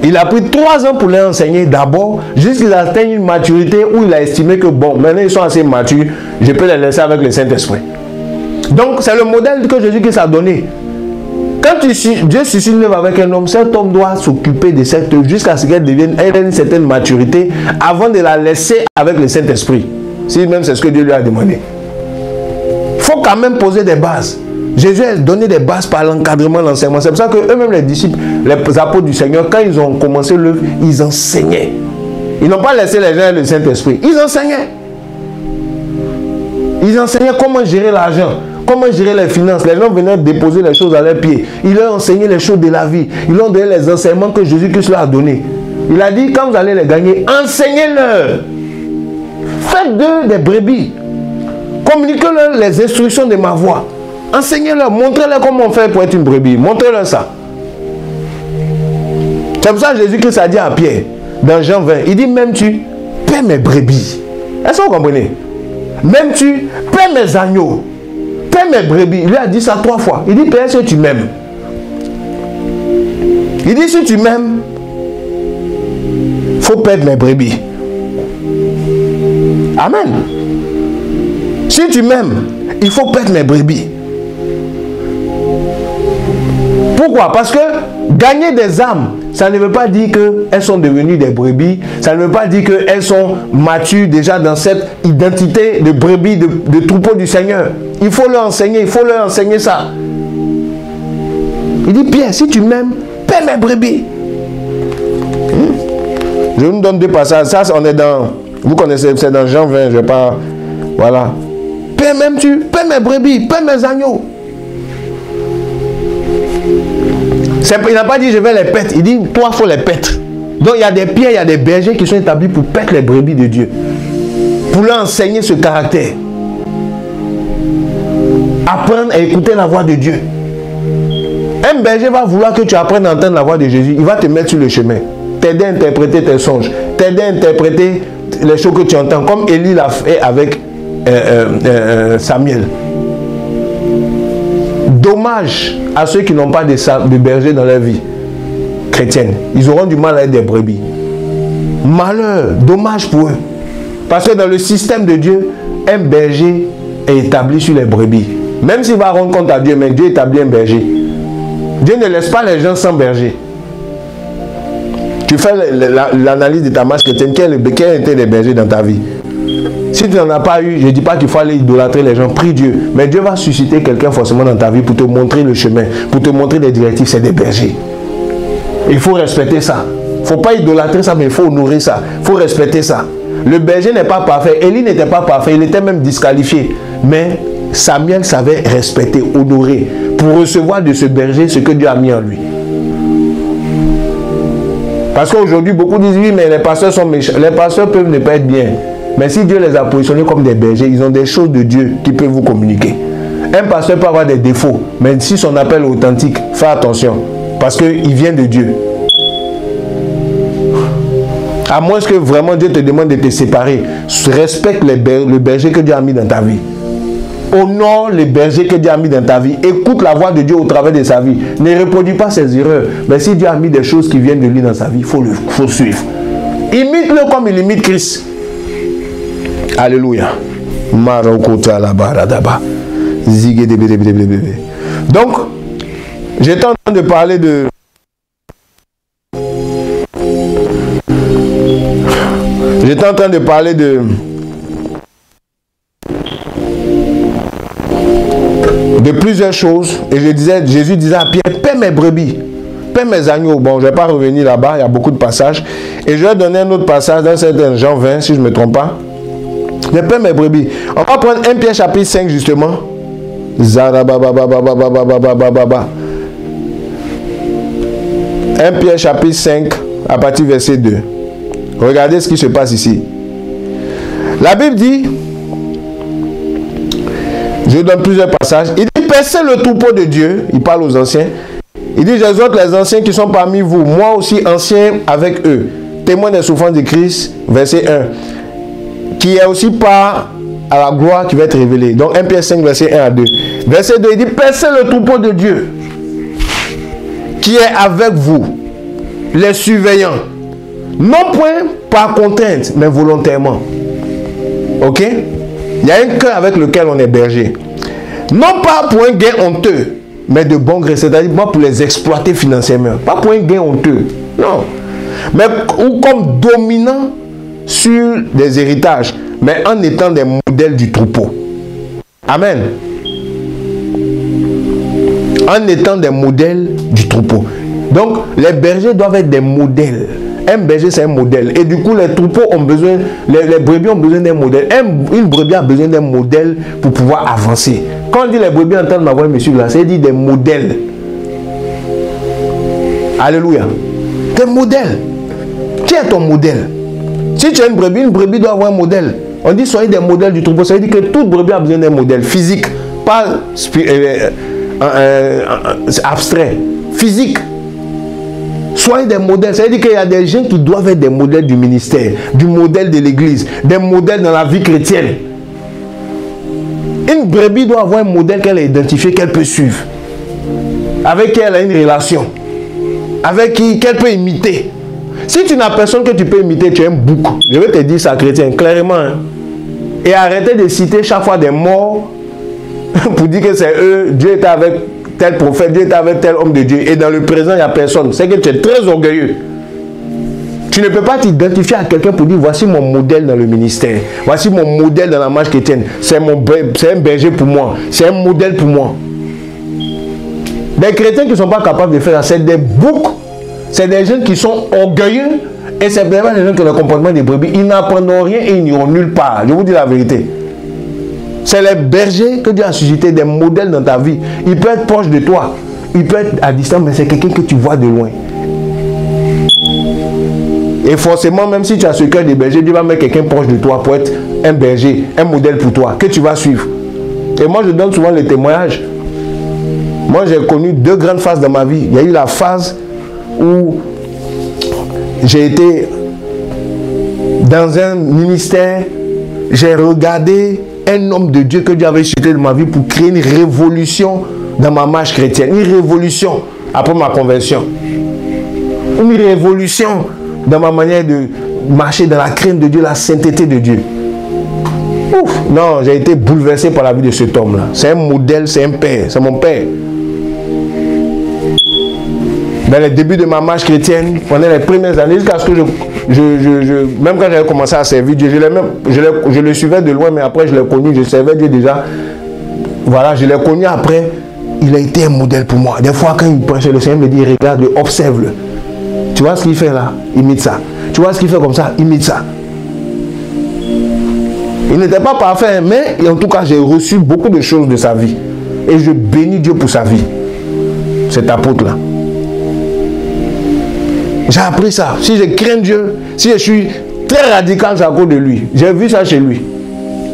Il a pris 3 ans pour les enseigner d'abord, jusqu'à qu'ils atteignent une maturité où il a estimé que bon, maintenant ils sont assez matures, je peux les laisser avec le Saint-Esprit. Donc c'est le modèle que Jésus a donné. Quand Dieu suscite une œuvre avec un homme, cet homme doit s'occuper de cette œuvre jusqu'à ce qu'elle devienne une certaine maturité avant de la laisser avec le Saint-Esprit. Si même c'est ce que Dieu lui a demandé. Il faut quand même poser des bases. Jésus a donné des bases par l'encadrement, l'enseignement. C'est pour ça que eux-mêmes, les disciples, les apôtres du Seigneur, quand ils ont commencé l'œuvre, ils enseignaient. Ils n'ont pas laissé les gens et le Saint-Esprit. Ils enseignaient. Ils enseignaient comment gérer l'argent, comment gérer les finances. Les gens venaient déposer les choses à leurs pieds. Ils leur enseignaient les choses de la vie. Ils leur donnaient les enseignements que Jésus-Christ leur a donnés. Il a dit, quand vous allez les gagner, enseignez-leur. Faites d'eux des brebis. Communiquez-leur les instructions de ma voix. Enseignez-leur, montrez-leur comment on fait pour être une brebis. Montrez-leur ça. C'est pour ça que Jésus-Christ a dit à Pierre, dans Jean 20, il dit, même tu paie mes brebis. Est-ce que vous comprenez? Même tu paie mes agneaux. Paie mes brebis. Il lui a dit ça 3 fois. Il dit, Père, si tu m'aimes. Il dit, si tu m'aimes, il faut perdre mes brebis. Amen. Si tu m'aimes, il faut perdre mes brebis. Pourquoi? Parce que gagner des âmes, ça ne veut pas dire qu'elles sont devenues des brebis. Ça ne veut pas dire qu'elles sont matures déjà dans cette identité de brebis, de troupeau du Seigneur. Il faut leur enseigner, ça. Il dit, Pierre, si tu m'aimes, paie mes brebis. Je vous donne 2 passages. Ça, on est dans, vous connaissez, c'est dans Jean 20, je vais pas, voilà. Paie mes brebis, paie mes agneaux. Il n'a pas dit je vais les pète. Il dit toi il faut les pète. Donc il y a des pierres, il y a des bergers qui sont établis pour pète les brebis de Dieu. Pour leur enseigner ce caractère. Apprendre à écouter la voix de Dieu. Un berger va vouloir que tu apprennes à entendre la voix de Jésus. Il va te mettre sur le chemin. T'aider à interpréter tes songes. T'aider à interpréter les choses que tu entends. Comme Élie l'a fait avec Samuel. Dommage à ceux qui n'ont pas de berger dans leur vie chrétienne. Ils auront du mal à être des brebis. Malheur, dommage pour eux. Parce que dans le système de Dieu, un berger est établi sur les brebis. Même s'il va rendre compte à Dieu, mais Dieu établit un berger. Dieu ne laisse pas les gens sans berger. Tu fais l'analyse de ta marche chrétienne. Quel était les bergers dans ta vie? Si tu n'en as pas eu, je ne dis pas qu'il faut aller idolâtrer les gens, prie Dieu. Mais Dieu va susciter quelqu'un forcément dans ta vie pour te montrer le chemin, pour te montrer les directives. C'est des bergers. Il faut respecter ça. Il ne faut pas idolâtrer ça, mais il faut honorer ça. Il faut respecter ça. Le berger n'est pas parfait. Élie n'était pas parfait. Il était même disqualifié. Mais Samuel savait respecter, honorer, pour recevoir de ce berger ce que Dieu a mis en lui. Parce qu'aujourd'hui, beaucoup disent oui, mais les pasteurs sont méchants. Les pasteurs peuvent ne pas être bien. Mais si Dieu les a positionnés comme des bergers, ils ont des choses de Dieu qui peuvent vous communiquer. Un pasteur peut avoir des défauts, mais si son appel est authentique, fais attention. Parce qu'il vient de Dieu. À moins que vraiment Dieu te demande de te séparer, respecte le berger que Dieu a mis dans ta vie. Honore les bergers que Dieu a mis dans ta vie. Écoute la voix de Dieu au travers de sa vie. Ne reproduis pas ses erreurs. Mais si Dieu a mis des choses qui viennent de lui dans sa vie, il faut suivre. Imite-le comme il imite Christ. Alléluia. Donc, j'étais en train de parler de... J'étais en train de parler de plusieurs choses. Et Jésus disait à Pierre, paie mes brebis, paie mes agneaux. Bon, je ne vais pas revenir là-bas, il y a beaucoup de passages. Et je vais donner un autre passage dans Jean 20, si je ne me trompe pas. Je paie mes brebis. On va prendre 1 Pierre chapitre 5 justement. 1 Pierre chapitre 5 à partir du verset 2. Regardez ce qui se passe ici. La Bible dit, je donne plusieurs passages. Il dit, paissez le troupeau de Dieu. Il parle aux anciens. Il dit, j'exhorte les anciens qui sont parmi vous, moi aussi ancien avec eux, témoin des souffrances de Christ, verset 1, qui est aussi part à la gloire qui va être révélée. Donc 1 Pierre 5, verset 1 à 2. Verset 2, il dit, paissez le troupeau de Dieu, qui est avec vous, les surveillants, non point par contrainte, mais volontairement. Ok? Il y a un cœur avec lequel on est berger. Non pas pour un gain honteux, mais de bon gré, c'est-à-dire pas pour les exploiter financièrement. Pas pour un gain honteux, non. Mais ou comme dominant sur des héritages, mais en étant des modèles du troupeau. Amen. en étant des modèles du troupeau. Donc, les bergers doivent être des modèles. Un berger, c'est un modèle. Et du coup, les troupeaux ont besoin, les brebis ont besoin d'un modèle. Une brebis a besoin d'un modèle pour pouvoir avancer. Quand on dit les brebis entendent ma voix, monsieur, là, c'est dit des modèles. Alléluia. Des modèles. Qui est ton modèle? Si tu as une brebis doit avoir un modèle. On dit soyez des modèles du troupeau. Ça veut dire que toute brebis a besoin d'un modèle physique, pas abstrait, physique. Soyez des modèles. Ça veut dire qu'il y a des gens qui doivent être des modèles du ministère, du modèle de l'église, des modèles dans la vie chrétienne. Une brebis doit avoir un modèle qu'elle a identifié, qu'elle peut suivre, avec qui elle a une relation, avec qui qu'elle peut imiter. Si tu n'as personne que tu peux imiter, tu es un bouc. Je vais te dire ça, chrétien, clairement. Hein. Et arrêtez de citer chaque fois des morts pour dire que c'est eux, Dieu était avec tel prophète, Dieu était avec tel homme de Dieu. Et dans le présent, il n'y a personne. C'est que tu es très orgueilleux. Tu ne peux pas t'identifier à quelqu'un pour dire voici mon modèle dans le ministère. Voici mon modèle dans la marche chrétienne. C'est un berger pour moi. C'est un modèle pour moi. Des chrétiens qui ne sont pas capables de faire ça, c'est des boucs. C'est des gens qui sont orgueilleux. Et c'est vraiment des gens qui ont le comportement des brebis. Ils n'apprendront rien et ils n'iront nulle part. Je vous dis la vérité. C'est les bergers que Dieu a suscité, des modèles dans ta vie. Il peut être proche de toi. Il peut être à distance, mais c'est quelqu'un que tu vois de loin. Et forcément, même si tu as ce cœur de berger, Dieu va mettre quelqu'un proche de toi pour être un berger, un modèle pour toi, que tu vas suivre. Et moi, je donne souvent les témoignages. Moi, j'ai connu deux grandes phases dans ma vie. Il y a eu la phase où j'ai été dans un ministère, j'ai regardé un homme de Dieu que Dieu avait suscité dans ma vie pour créer une révolution dans ma marche chrétienne. Une révolution après ma conversion. Une révolution dans ma manière de marcher dans la crainte de Dieu, la sainteté de Dieu. Ouf, non, j'ai été bouleversé par la vie de cet homme-là. C'est un modèle, c'est un père, c'est mon père. Dans les débuts de ma marche chrétienne, pendant les premières années, jusqu'à ce que même quand j'avais commencé à servir Dieu, je le suivais de loin, mais après je l'ai connu, je servais Dieu déjà. Voilà, je l'ai connu après, il a été un modèle pour moi. Des fois, quand il prêchait, le Seigneur me dit, regarde, observe-le. Tu vois ce qu'il fait là? Imite ça. Tu vois ce qu'il fait comme ça? Imite ça. Il n'était pas parfait, mais en tout cas, j'ai reçu beaucoup de choses de sa vie. Et je bénis Dieu pour sa vie. Cet apôtre-là. J'ai appris ça. Si je crains Dieu, si je suis très radical, c'est à cause de lui. J'ai vu ça chez lui.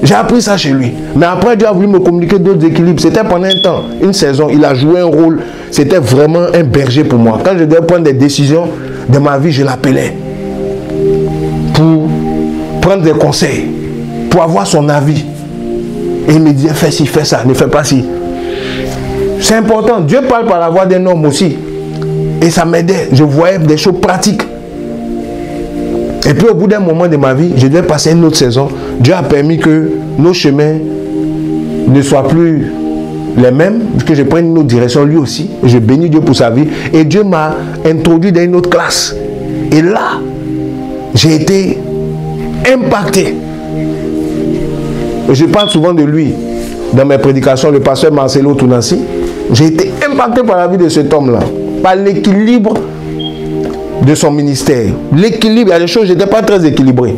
J'ai appris ça chez lui. Mais après, Dieu a voulu me communiquer d'autres équilibres. C'était pendant un temps, une saison. Il a joué un rôle. C'était vraiment un berger pour moi. Quand je devais prendre des décisions de ma vie, je l'appelais. Pour prendre des conseils. Pour avoir son avis. Et il me disait, fais ci, fais ça, ne fais pas ci. C'est important. Dieu parle par la voix d'un homme aussi. Et ça m'aidait. Je voyais des choses pratiques. Et puis au bout d'un moment de ma vie, je devais passer une autre saison. Dieu a permis que nos chemins ne soient plus les mêmes, que je prenne une autre direction lui aussi. Et je bénis Dieu pour sa vie. Et Dieu m'a introduit dans une autre classe. Et là, j'ai été impacté. Et je parle souvent de lui dans mes prédications, le pasteur Marcelo Tounassi. J'ai été impacté par la vie de cet homme-là. Par l'équilibre de son ministère. L'équilibre, il y a des choses, je n'étais pas très équilibré.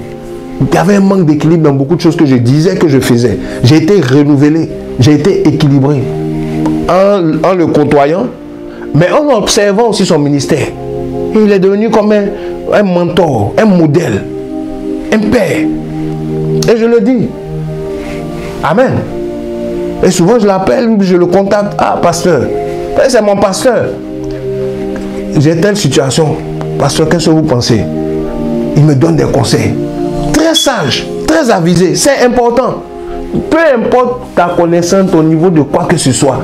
Il y avait un manque d'équilibre dans beaucoup de choses que je disais, que je faisais. J'ai été renouvelé, j'ai été équilibré. En le côtoyant, mais en observant aussi son ministère. Et il est devenu comme un mentor, un modèle, un père. Et je le dis. Amen. Et souvent je l'appelle, je le contacte. Ah, pasteur, c'est mon pasteur. J'ai telle situation. Pasteur, qu'est-ce que vous pensez? Il me donne des conseils. Très sage, très avisé. C'est important. Peu importe ta connaissance au niveau de quoi que ce soit.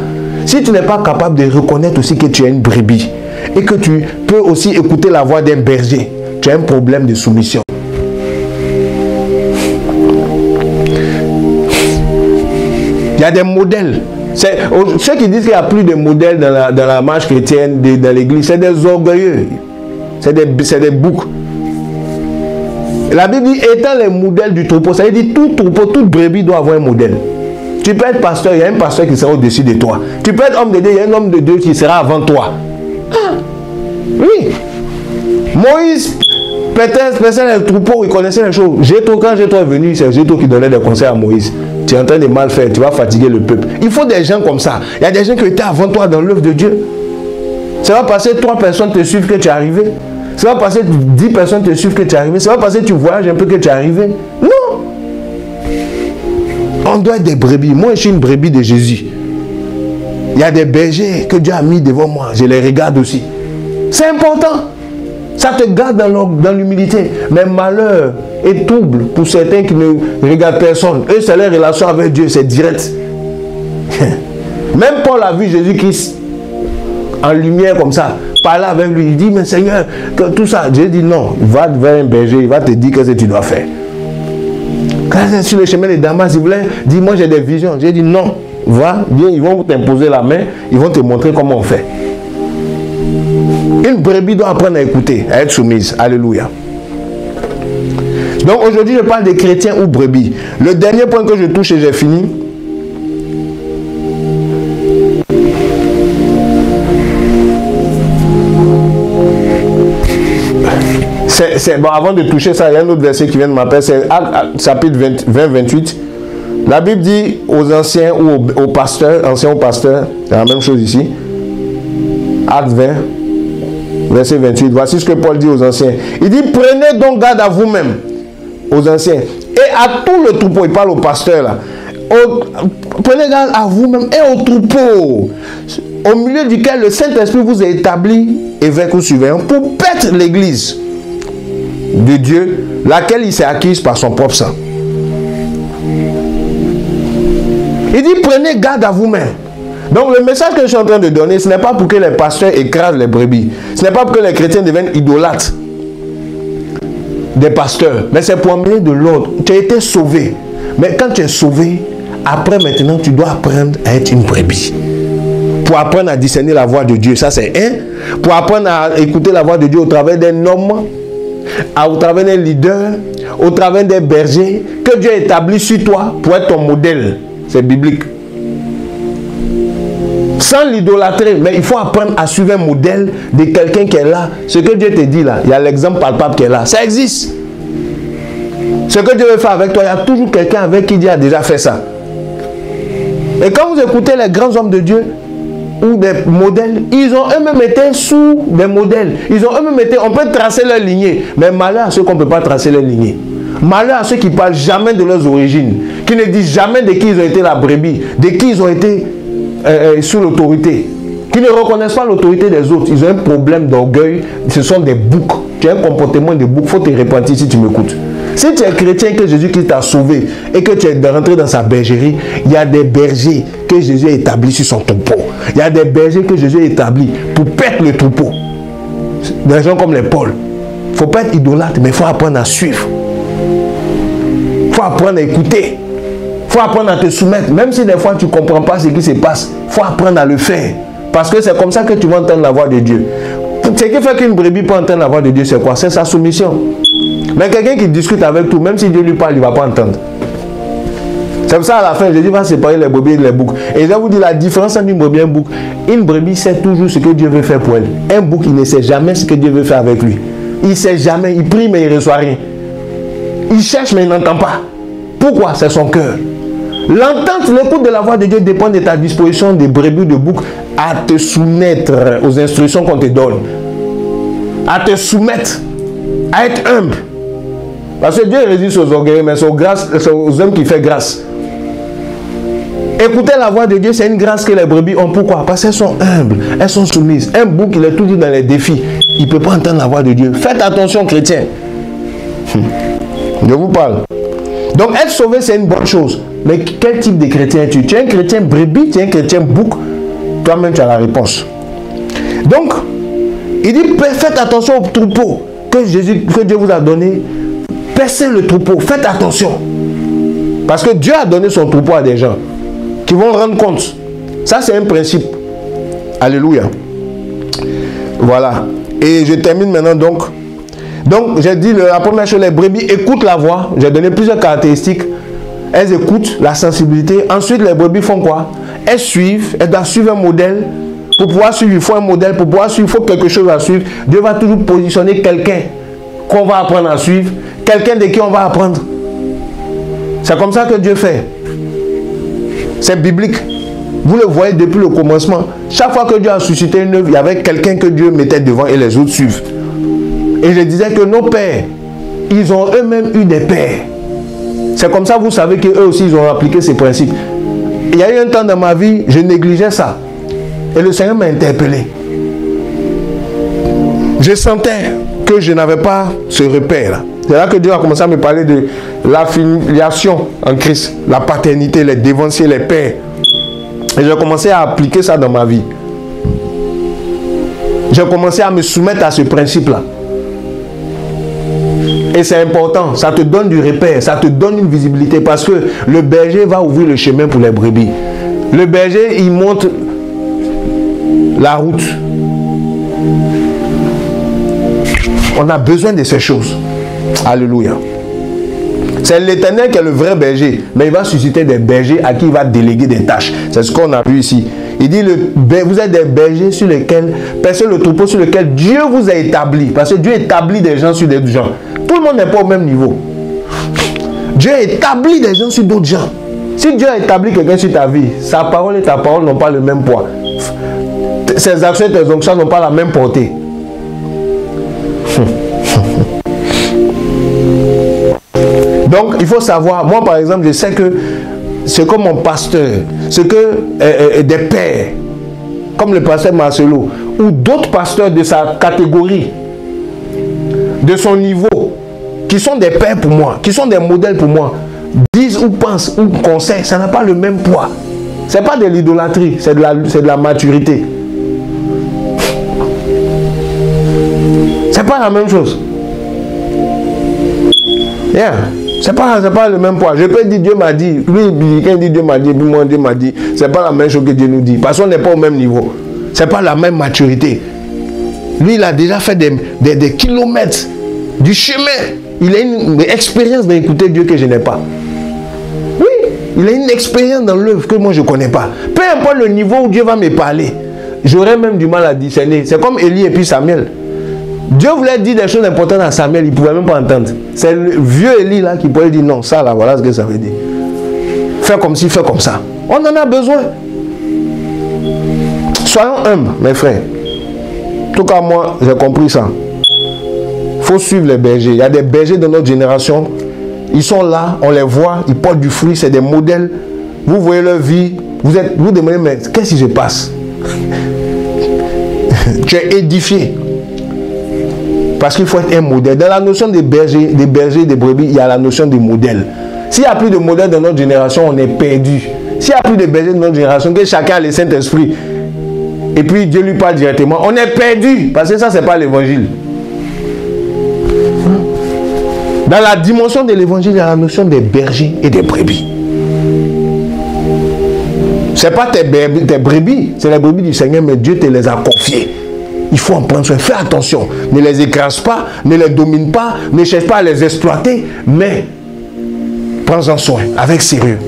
Si tu n'es pas capable de reconnaître aussi que tu es une brebis et que tu peux aussi écouter la voix d'un berger, tu as un problème de soumission. Il y a des modèles. Ceux qui disent qu'il n'y a plus de modèles dans la marche chrétienne, dans l'église, c'est des orgueilleux. C'est des boucs. La Bible dit, étant les modèles du troupeau, ça veut dire tout troupeau, toute brebis doit avoir un modèle. Tu peux être pasteur, il y a un pasteur qui sera au-dessus de toi. Tu peux être homme de Dieu, il y a un homme de Dieu qui sera avant toi. Ah, oui. Moïse, peut-être, le troupeau, il connaissait les choses. Quand Jétro est venu, c'est Jétro qui donnait des conseils à Moïse. Tu es en train de mal faire, tu vas fatiguer le peuple. Il faut des gens comme ça. Il y a des gens qui étaient avant toi dans l'œuvre de Dieu. Ça va passer 3 personnes te suivent que tu es arrivé. Ça va passer 10 personnes te suivent que tu es arrivé. Ça va passer tu voyages un peu que tu es arrivé. Non. On doit être des brebis. Moi, je suis une brebis de Jésus. Il y a des bergers que Dieu a mis devant moi. Je les regarde aussi. C'est important. Ça te garde dans l'humilité. Mais malheur et trouble pour certains qui ne regardent personne. Eux, c'est leur relation avec Dieu, c'est direct. Même Paul a vu Jésus-Christ en lumière comme ça, parler avec lui. Il dit, mais Seigneur, que tout ça. Dieu dit non, va vers un berger, il va te dire ce que tu dois faire. Quand c'est sur le chemin de Damas, il voulait dire, moi j'ai des visions. J'ai dit non, va, viens, ils vont t'imposer la main, ils vont te montrer comment on fait. Une brebis doit apprendre à écouter, à être soumise. Alléluia. Donc aujourd'hui, je parle des chrétiens ou brebis. Le dernier point que je touche et j'ai fini. Bon, avant de toucher ça, il y a un autre verset qui vient de m'appeler, c'est chapitre 20-28. La Bible dit aux anciens ou aux pasteurs, anciens ou pasteurs, c'est la même chose ici. Acte 20, verset 28. Voici ce que Paul dit aux anciens. Il dit, prenez donc garde à vous-même, aux anciens, et à tout le troupeau. Il parle aux pasteurs là. Prenez garde à vous-même et au troupeau, au milieu duquel le Saint-Esprit vous a établi évêque ou surveillant pour paître l'église de Dieu, laquelle il s'est acquise par son propre sang. Il dit, prenez garde à vous-même. Donc le message que je suis en train de donner, ce n'est pas pour que les pasteurs écrasent les brebis. Ce n'est pas pour que les chrétiens deviennent idolâtres des pasteurs. Mais c'est pour amener de l'ordre. Tu as été sauvé. Mais quand tu es sauvé, après maintenant, tu dois apprendre à être une brebis. Pour apprendre à discerner la voix de Dieu. Ça c'est un. Pour apprendre à écouter la voix de Dieu au travers d'un homme, au travers d'un leader, au travers des bergers, que Dieu a établi sur toi pour être ton modèle. C'est biblique. Sans l'idolâtrer, mais il faut apprendre à suivre un modèle de quelqu'un qui est là. Ce que Dieu te dit là, il y a l'exemple palpable qui est là. Ça existe. Ce que Dieu veut faire avec toi, il y a toujours quelqu'un avec qui Dieu a déjà fait ça. Et quand vous écoutez les grands hommes de Dieu ou des modèles, ils ont eux-mêmes été sous des modèles. Ils ont eux-mêmes été, on peut tracer leur lignée, mais malheur à ceux qu'on ne peut pas tracer leur lignée. Malheur à ceux qui ne parlent jamais de leurs origines, qui ne disent jamais de qui ils ont été la brebis, de qui ils ont été sous l'autorité, qui ne reconnaissent pas l'autorité des autres. Ils ont un problème d'orgueil, ce sont des boucs. Tu as un comportement de bouc, il faut te repentir si tu m'écoutes. Si tu es chrétien, que Jésus-Christ t'a sauvé et que tu es rentré dans sa bergerie, il y a des bergers que Jésus a établis sur son troupeau. Il y a des bergers que Jésus a établis pour perdre le troupeau. Des gens comme les Paul. Il ne faut pas être idolâtre, mais il faut apprendre à suivre. Il faut apprendre à écouter. Il faut apprendre à te soumettre. Même si des fois tu ne comprends pas ce qui se passe, il faut apprendre à le faire. Parce que c'est comme ça que tu vas entendre la voix de Dieu. Ce qui fait qu'une brebis peut entendre la voix de Dieu, c'est quoi? C'est sa soumission. Mais quelqu'un qui discute avec tout, même si Dieu lui parle, il ne va pas entendre. C'est pour ça à la fin, Jésus va séparer les brebis et les boucs. Et je vais vous dire la différence entre une brebis et un bouc. Une brebis sait toujours ce que Dieu veut faire pour elle. Un bouc, il ne sait jamais ce que Dieu veut faire avec lui. Il ne sait jamais, il prie mais il ne reçoit rien. Il cherche mais il n'entend pas. Pourquoi? C'est son cœur. L'entente, l'écoute de la voix de Dieu dépend de ta disposition de brebis ou de bouc à te soumettre aux instructions qu'on te donne. À te soumettre, à être humble. Parce que Dieu résiste aux orgueilleux, mais c'est aux hommes qui fait grâce. Écouter la voix de Dieu, c'est une grâce que les brebis ont. Pourquoi? Parce qu'elles sont humbles, elles sont soumises. Un bouc, il est toujours dans les défis. Il ne peut pas entendre la voix de Dieu. Faites attention, chrétiens. Je vous parle. Donc, être sauvé, c'est une bonne chose. Mais quel type de chrétien es-tu? Tu es un chrétien brebis, tu es un chrétien bouc. Toi-même, tu as la réponse. Donc, il dit, faites attention au troupeau que Dieu vous a donné. Percez le troupeau, faites attention. Parce que Dieu a donné son troupeau à des gens qui vont rendre compte. Ça, c'est un principe. Alléluia. Voilà. Et je termine maintenant donc. Donc, j'ai dit la première chose, les brebis écoutent la voix. J'ai donné plusieurs caractéristiques. elles écoutent la sensibilité. Ensuite, les brebis font quoi? Elles suivent, elles doivent suivre un modèle. Pour pouvoir suivre, il faut un modèle. Pour pouvoir suivre, il faut quelque chose à suivre. Dieu va toujours positionner quelqu'un qu'on va apprendre à suivre. Quelqu'un de qui on va apprendre. C'est comme ça que Dieu fait. C'est biblique. Vous le voyez depuis le commencement. Chaque fois que Dieu a suscité une œuvre, il y avait quelqu'un que Dieu mettait devant et les autres suivent. Et je disais que nos pères, ils ont eux-mêmes eu des pères. C'est comme ça, vous savez qu'eux aussi, ils ont appliqué ces principes. Il y a eu un temps dans ma vie, je négligeais ça. Et le Seigneur m'a interpellé. Je sentais que je n'avais pas ce repère-là. C'est là que Dieu a commencé à me parler de l'affiliation en Christ, la paternité, les dévanciers, les pères. Et j'ai commencé à appliquer ça dans ma vie. J'ai commencé à me soumettre à ce principe-là. Et c'est important, ça te donne du repère, ça te donne une visibilité parce que le berger va ouvrir le chemin pour les brebis. Le berger, il montre la route. On a besoin de ces choses. Alléluia. C'est l'Éternel qui est le vrai berger, mais il va susciter des bergers à qui il va déléguer des tâches. C'est ce qu'on a vu ici. Il dit, vous êtes des bergers sur lesquels, personne le troupeau sur lequel Dieu vous a établi. Parce que Dieu établit des gens sur d'autres gens. Tout le monde n'est pas au même niveau. Dieu établit des gens sur d'autres gens. Si Dieu a établi quelqu'un sur ta vie, sa parole et ta parole n'ont pas le même poids. Ses actions et tes onctions n'ont pas la même portée. Donc, il faut savoir, moi par exemple, je sais que c'est comme mon pasteur, c'est que des pères, comme le pasteur Marcelo, ou d'autres pasteurs de sa catégorie, de son niveau, qui sont des pères pour moi, qui sont des modèles pour moi, disent ou pensent ou conseillent, ça n'a pas le même poids. Ce n'est pas de l'idolâtrie, c'est de la maturité. C'est pas la même chose. Yeah. C'est pas le même poids. Je peux dire Dieu m'a dit. Lui, quand il dit Dieu m'a dit, puis moi Dieu m'a dit, c'est pas la même chose que Dieu nous dit. Parce qu'on n'est pas au même niveau. C'est pas la même maturité. Lui, il a déjà fait des kilomètres du chemin. Il a une expérience d'écouter Dieu que je n'ai pas. Oui, il a une expérience dans l'œuvre que moi je ne connais pas. Peu importe le niveau où Dieu va me parler, j'aurais même du mal à discerner. C'est comme Élie et puis Samuel. Dieu voulait dire des choses importantes à Samuel, il ne pouvait même pas entendre. C'est le vieux Élie là qui pouvait dire non, ça là, voilà ce que ça veut dire. Fais comme ci, fais comme ça. On en a besoin. Soyons humbles, mes frères. En tout cas, moi, j'ai compris ça. Il faut suivre les bergers. Il y a des bergers de notre génération. Ils sont là, on les voit, ils portent du fruit, c'est des modèles. Vous voyez leur vie, vous demandez, mais qu'est-ce qui se passe? Tu es édifié. Parce qu'il faut être un modèle. Dans la notion des bergers, des brebis, il y a la notion de modèle. S'il n'y a plus de modèle dans notre génération, on est perdu. S'il n'y a plus de bergers dans notre génération, que chacun a le Saint-Esprit, et puis Dieu lui parle directement, on est perdu. Parce que ça, ce n'est pas l'évangile. Dans la dimension de l'évangile, il y a la notion des bergers et des brebis. Ce n'est pas tes brebis, c'est les brebis du Seigneur, mais Dieu te les a confiées. Il faut en prendre soin. Fais attention. Ne les écrase pas, ne les domine pas, ne cherche pas à les exploiter, mais prends-en soin avec sérieux.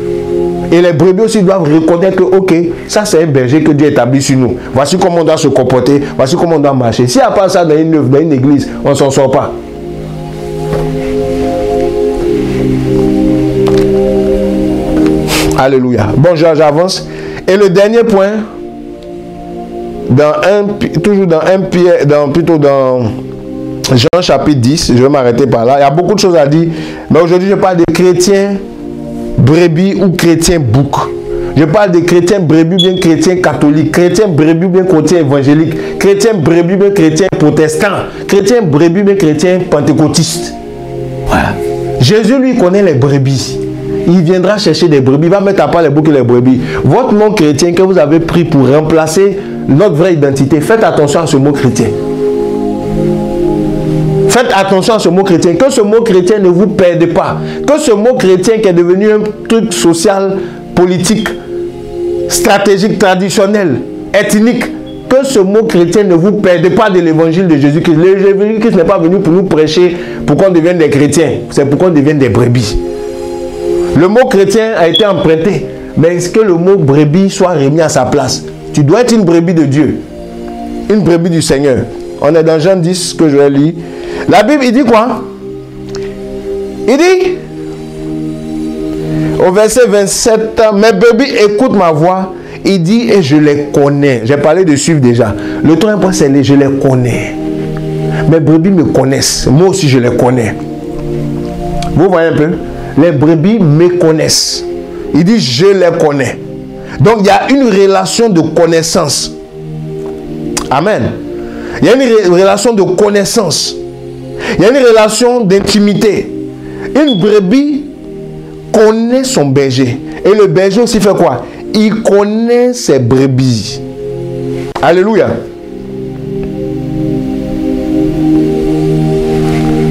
Et les brebis aussi doivent reconnaître que, ok, ça c'est un berger que Dieu établit sur nous. Voici comment on doit se comporter, voici comment on doit marcher. S'il n'y a pas ça dans une œuvre, dans une église, on ne s'en sort pas. Alléluia. Bon, j'avance. Et le dernier point, toujours dans Jean chapitre 10, je vais m'arrêter par là. Il y a beaucoup de choses à dire, mais aujourd'hui je parle de chrétiens brebis ou chrétiens bouc. Je parle de chrétiens brebis bien chrétiens catholiques, chrétiens brebis bien chrétiens évangéliques, chrétiens brebis bien chrétiens protestants, chrétiens brebis bien chrétiens pentecôtistes. Voilà. Jésus lui connaît les brebis. Il viendra chercher des brebis, il va mettre à part les boucs et les brebis. Votre nom chrétien que vous avez pris pour remplacer notre vraie identité, faites attention à ce mot chrétien. Faites attention à ce mot chrétien. Que ce mot chrétien ne vous perde pas. Que ce mot chrétien qui est devenu un truc social, politique, stratégique, traditionnel, ethnique, que ce mot chrétien ne vous perde pas de l'évangile de Jésus-Christ. Jésus-Christ n'est pas venu pour nous prêcher pour qu'on devienne des chrétiens. C'est pour qu'on devienne des brebis. Le mot chrétien a été emprunté. Mais est-ce que le mot brebis soit remis à sa place? Tu dois être une brebis de Dieu. Une brebis du Seigneur. On est dans Jean 10 que je vais lire. La Bible, il dit quoi? Il dit, au verset 27, mes brebis écoutent ma voix. Il dit, et je les connais. J'ai parlé de suivre déjà. Le troisième point, c'est je les connais. Mes brebis me connaissent. Moi aussi, je les connais. Vous voyez un peu? Les brebis me connaissent. Il dit, je les connais. Donc, il y a une relation de connaissance. Amen. Il y a une relation de connaissance. Il y a une relation d'intimité. Une brebis connaît son berger. Et le berger aussi fait quoi? Il connaît ses brebis. Alléluia.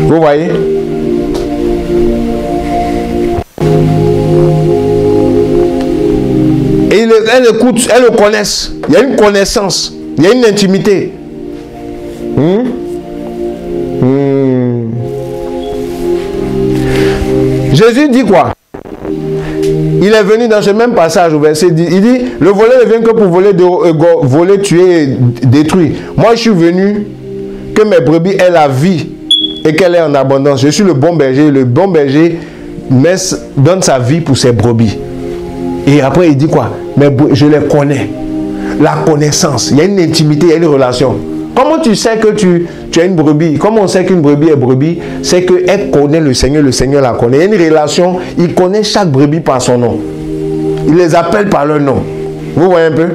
Vous voyez? Et elle écoute, elle le connaissent. Il y a une connaissance. Il y a une intimité. Jésus dit quoi? Il est venu dans ce même passage au verset 10. Il dit, le voleur ne vient que pour voler, tuer et détruire. Moi, je suis venu que mes brebis aient la vie et qu'elle est en abondance. Je suis le bon berger. Le bon berger donne sa vie pour ses brebis. Et après, il dit quoi? Mais je les connais. La connaissance. Il y a une intimité, il y a une relation. Comment tu sais que tu as une brebis? Comment on sait qu'une brebis est brebis? C'est qu'elle connaît le Seigneur la connaît. Il y a une relation, il connaît chaque brebis par son nom. Il les appelle par leur nom. Vous voyez un peu?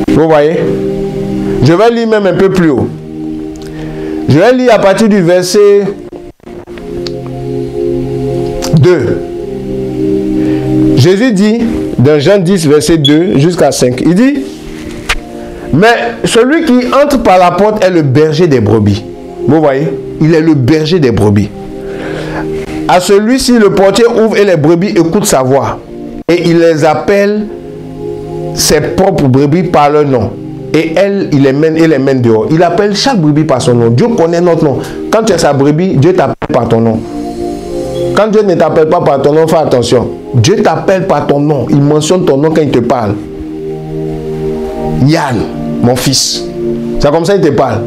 Vous voyez? Je vais lire même un peu plus haut. Je vais lire à partir du verset 2. Jésus dit, dans Jean 10, verset 2 jusqu'à 5, il dit, mais celui qui entre par la porte est le berger des brebis. Vous voyez? Il est le berger des brebis. À celui-ci, le portier ouvre et les brebis écoutent sa voix. Et il les appelle ses propres brebis par leur nom. Et il les mène dehors. Il appelle chaque brebis par son nom. Dieu connaît notre nom. Quand tu es sa brebis, Dieu t'appelle par ton nom. Quand Dieu ne t'appelle pas par ton nom, fais attention. Dieu t'appelle par ton nom. Il mentionne ton nom quand il te parle. Yann, mon fils. C'est comme ça qu'il te parle.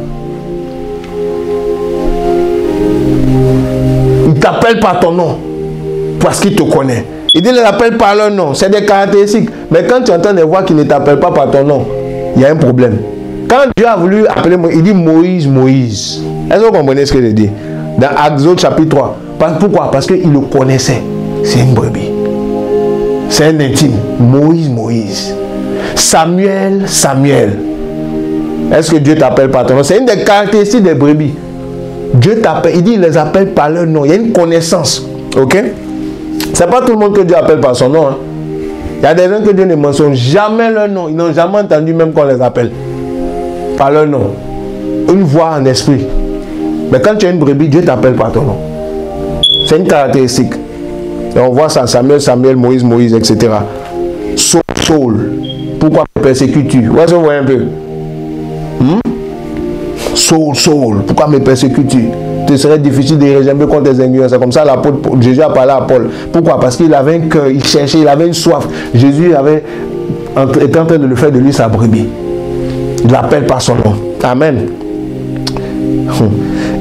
Il t'appelle par ton nom. Parce qu'il te connaît. Il dit, il l'appelle par leur nom. C'est des caractéristiques. Mais quand tu entends des voix qui ne t'appellent pas par ton nom, il y a un problème. Quand Dieu a voulu appeler Moïse, il dit Moïse, Moïse. Est-ce que vous comprenez ce que je dis? Dans Exode chapitre 3. Pourquoi? Parce qu'il le connaissait. C'est une brebis. C'est un intime. Moïse, Moïse. Samuel, Samuel. Est-ce que Dieu t'appelle par ton nom? C'est une des caractéristiques des brebis. Dieu t'appelle. Il dit, il les appelle par leur nom. Il y a une connaissance. Ok? C'est pas tout le monde que Dieu appelle par son nom. Hein? Il y a des gens que Dieu ne mentionne jamais leur nom. Ils n'ont jamais entendu même qu'on les appelle par leur nom. Une voix en esprit. Mais quand tu as une brebis, Dieu t'appelle par ton nom. C'est une caractéristique. Et on voit ça, Samuel, Samuel, Moïse, Moïse, etc. Saul, Saul. Pourquoi me persécutes-tu? Vous voyez un peu? Saul, Saul. Pourquoi me persécutes-tu? Ce serait difficile de régimer contre tes ignorants. C'est comme ça l'apôtre Jésus a parlé à Paul. Pourquoi? Parce qu'il avait un cœur, il cherchait, il avait une soif. Jésus était en train de le faire de lui sa brebis. Il l'appelle par son nom. Amen.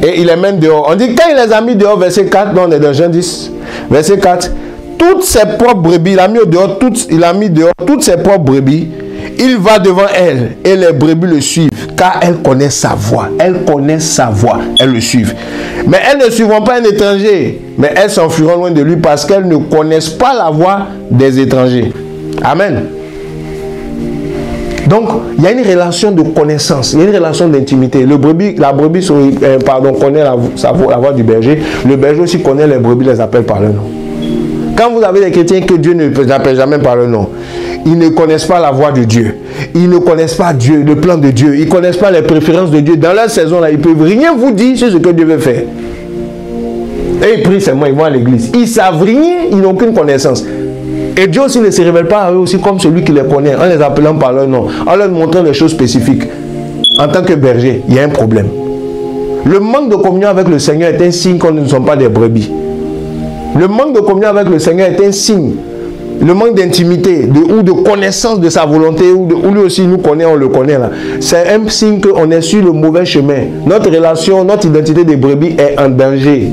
Et il les mène dehors. On dit quand il les a mis dehors, verset 4, non, on est dans Jean 10, verset 4, toutes ses propres brebis, il a mis dehors toutes ses propres brebis, il va devant elles et les brebis le suivent, car elles connaissent sa voix. Elles connaissent sa voix, elles le suivent. Mais elles ne suivront pas un étranger, mais elles s'enfuiront loin de lui parce qu'elles ne connaissent pas la voix des étrangers. Amen. Donc, il y a une relation de connaissance, il y a une relation d'intimité. La brebis connaît la voix du berger. Le berger aussi connaît les brebis, les appelle par leur nom. Quand vous avez des chrétiens que Dieu ne les appelle jamais par leur nom, ils ne connaissent pas la voix de Dieu. Ils ne connaissent pas Dieu, le plan de Dieu. Ils ne connaissent pas les préférences de Dieu. Dans leur saison, là, ils ne peuvent rien vous dire sur ce que Dieu veut faire. Et ils prient seulement, ils vont à l'église. Ils ne savent rien, ils n'ont aucune connaissance. Et Dieu aussi ne se révèle pas à eux aussi comme celui qui les connaît, en les appelant par leur nom, en leur montrant des choses spécifiques. En tant que berger, il y a un problème. Le manque de communion avec le Seigneur est un signe qu'on ne sommes pas des brebis. Le manque de communion avec le Seigneur est un signe. Le manque d'intimité ou de connaissance de sa volonté, ou lui aussi nous connaît, on le connaît là. C'est un signe qu'on est sur le mauvais chemin. Notre relation, notre identité de brebis est en danger.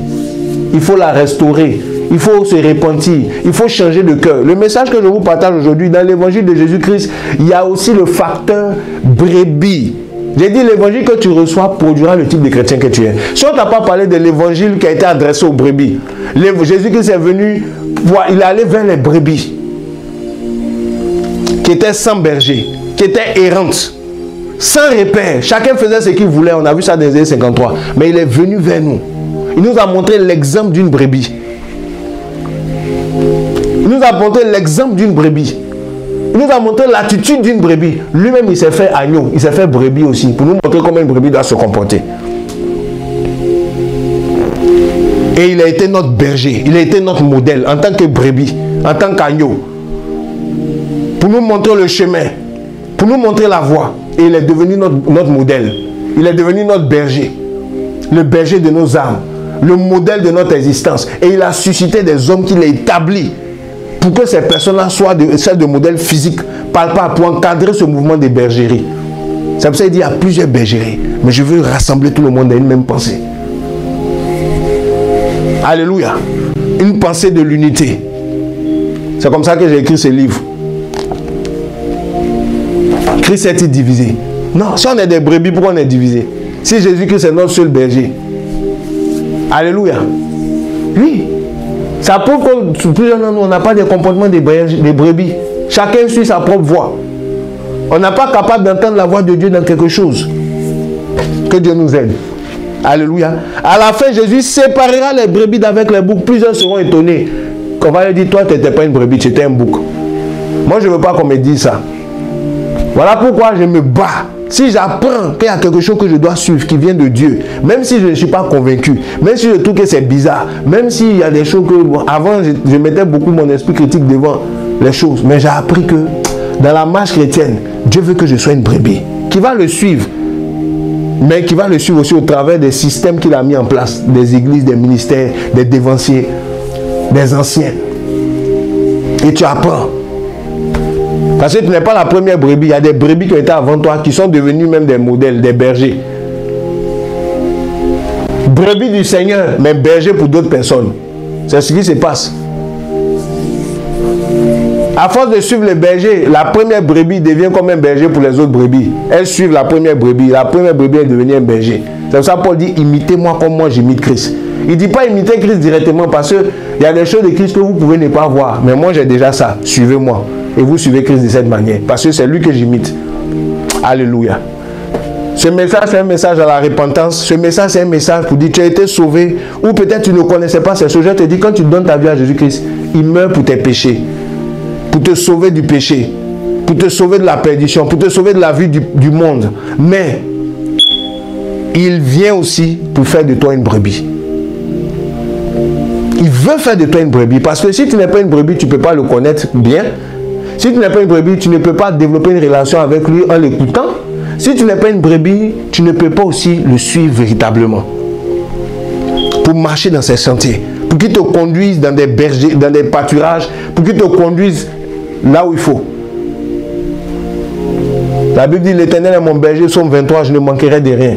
Il faut la restaurer. Il faut se repentir. Il faut changer de cœur. Le message que je vous partage aujourd'hui, dans l'évangile de Jésus-Christ, il y a aussi le facteur brebis. J'ai dit l'évangile que tu reçois produira le type de chrétien que tu es. Si on ne t'a pas parlé de l'évangile qui a été adressé aux brebis, Jésus-Christ est venu, il est allé vers les brebis qui étaient sans berger, qui étaient errantes, sans repère. Chacun faisait ce qu'il voulait. On a vu ça dans les années 53. Mais il est venu vers nous. Il nous a montré l'exemple d'une brebis. Il nous a montré l'exemple d'une brebis. Il nous a montré l'attitude d'une brebis. Lui-même, il s'est fait agneau. Il s'est fait brebis aussi. Pour nous montrer comment une brebis doit se comporter. Et il a été notre berger. Il a été notre modèle en tant que brebis, en tant qu'agneau. Pour nous montrer le chemin. Pour nous montrer la voie. Et il est devenu notre modèle. Il est devenu notre berger. Le berger de nos âmes. Le modèle de notre existence. Et il a suscité des hommes qu'il a établis pour que ces personnes-là soient celles de modèles physiques palpables pour encadrer ce mouvement de bergerie. C'est pour ça qu'il dit il y a plusieurs bergeries. Mais je veux rassembler tout le monde à une même pensée. Alléluia. Une pensée de l'unité. C'est comme ça que j'ai écrit ce livre. Christ est-il divisé? Non, si on est des brebis, pourquoi on est divisé? Si Jésus-Christ est notre seul berger. Alléluia. Oui. Ça prouve que plusieurs d'entre nous, on n'a pas de comportement des brebis. Chacun suit sa propre voie. On n'est pas capable d'entendre la voix de Dieu dans quelque chose. Que Dieu nous aide. Alléluia. À la fin, Jésus séparera les brebis d'avec les boucs. Plusieurs seront étonnés. Qu'on va leur dire, toi, tu n'étais pas une brebis, tu étais un bouc. Moi, je ne veux pas qu'on me dise ça. Voilà pourquoi je me bats. Si j'apprends qu'il y a quelque chose que je dois suivre qui vient de Dieu, même si je ne suis pas convaincu, même si je trouve que c'est bizarre, même s'il y a des choses que... Bon, avant, je mettais beaucoup mon esprit critique devant les choses. Mais j'ai appris que dans la marche chrétienne, Dieu veut que je sois une brebis qui va le suivre. Mais qui va le suivre aussi au travers des systèmes qu'il a mis en place. Des églises, des ministères, des dévanciers, des anciens. Et tu apprends. Parce que tu n'es pas la première brebis. Il y a des brebis qui ont été avant toi, qui sont devenus même des modèles, des bergers. Brebis du Seigneur, mais berger pour d'autres personnes. C'est ce qui se passe. À force de suivre les bergers, la première brebis devient comme un berger pour les autres brebis. Elles suivent la première brebis. La première brebis est devenue un berger. C'est pour ça que Paul dit, imitez-moi comme moi j'imite Christ. Il ne dit pas imiter Christ directement parce qu'il y a des choses de Christ que vous pouvez ne pas voir. Mais moi j'ai déjà ça. Suivez-moi. Et vous suivez Christ de cette manière. Parce que c'est lui que j'imite. Alléluia. Ce message, c'est un message à la repentance. Ce message, c'est un message pour dire tu as été sauvé. Ou peut-être tu ne connaissais pas ces choses. Je te dis, quand tu donnes ta vie à Jésus-Christ, il meurt pour tes péchés. Pour te sauver du péché. Pour te sauver de la perdition. Pour te sauver de la vie du monde. Mais, il vient aussi pour faire de toi une brebis. Il veut faire de toi une brebis. Parce que si tu n'es pas une brebis, tu ne peux pas le connaître bien. Si tu n'es pas une brebis, tu ne peux pas développer une relation avec lui en l'écoutant. Si tu n'es pas une brebis, tu ne peux pas aussi le suivre véritablement. Pour marcher dans ses sentiers. Pour qu'il te conduise dans des bergers, dans des pâturages. Pour qu'il te conduise là où il faut. La Bible dit, l'Éternel est mon berger, Psaume 23, je ne manquerai de rien.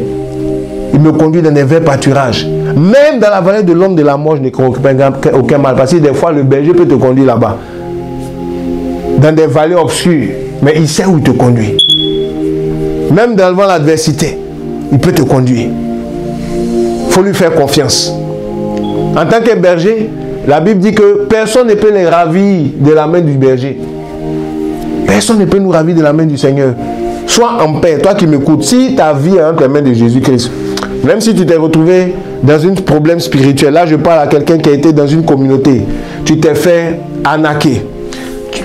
Il me conduit dans des verts pâturages. Même dans la vallée de l'homme de la mort, je ne crains aucun mal. Parce que des fois, le berger peut te conduire là-bas. Dans des vallées obscures. Mais il sait où il te conduit. Même devant l'adversité, il peut te conduire. Il faut lui faire confiance. En tant que berger, la Bible dit que personne ne peut les ravir de la main du berger. Personne ne peut nous ravir de la main du Seigneur. Sois en paix, toi qui m'écoutes. Si ta vie est entre les mains de Jésus-Christ, même si tu t'es retrouvé dans un problème spirituel, là je parle à quelqu'un qui a été dans une communauté, tu t'es fait arnaquer.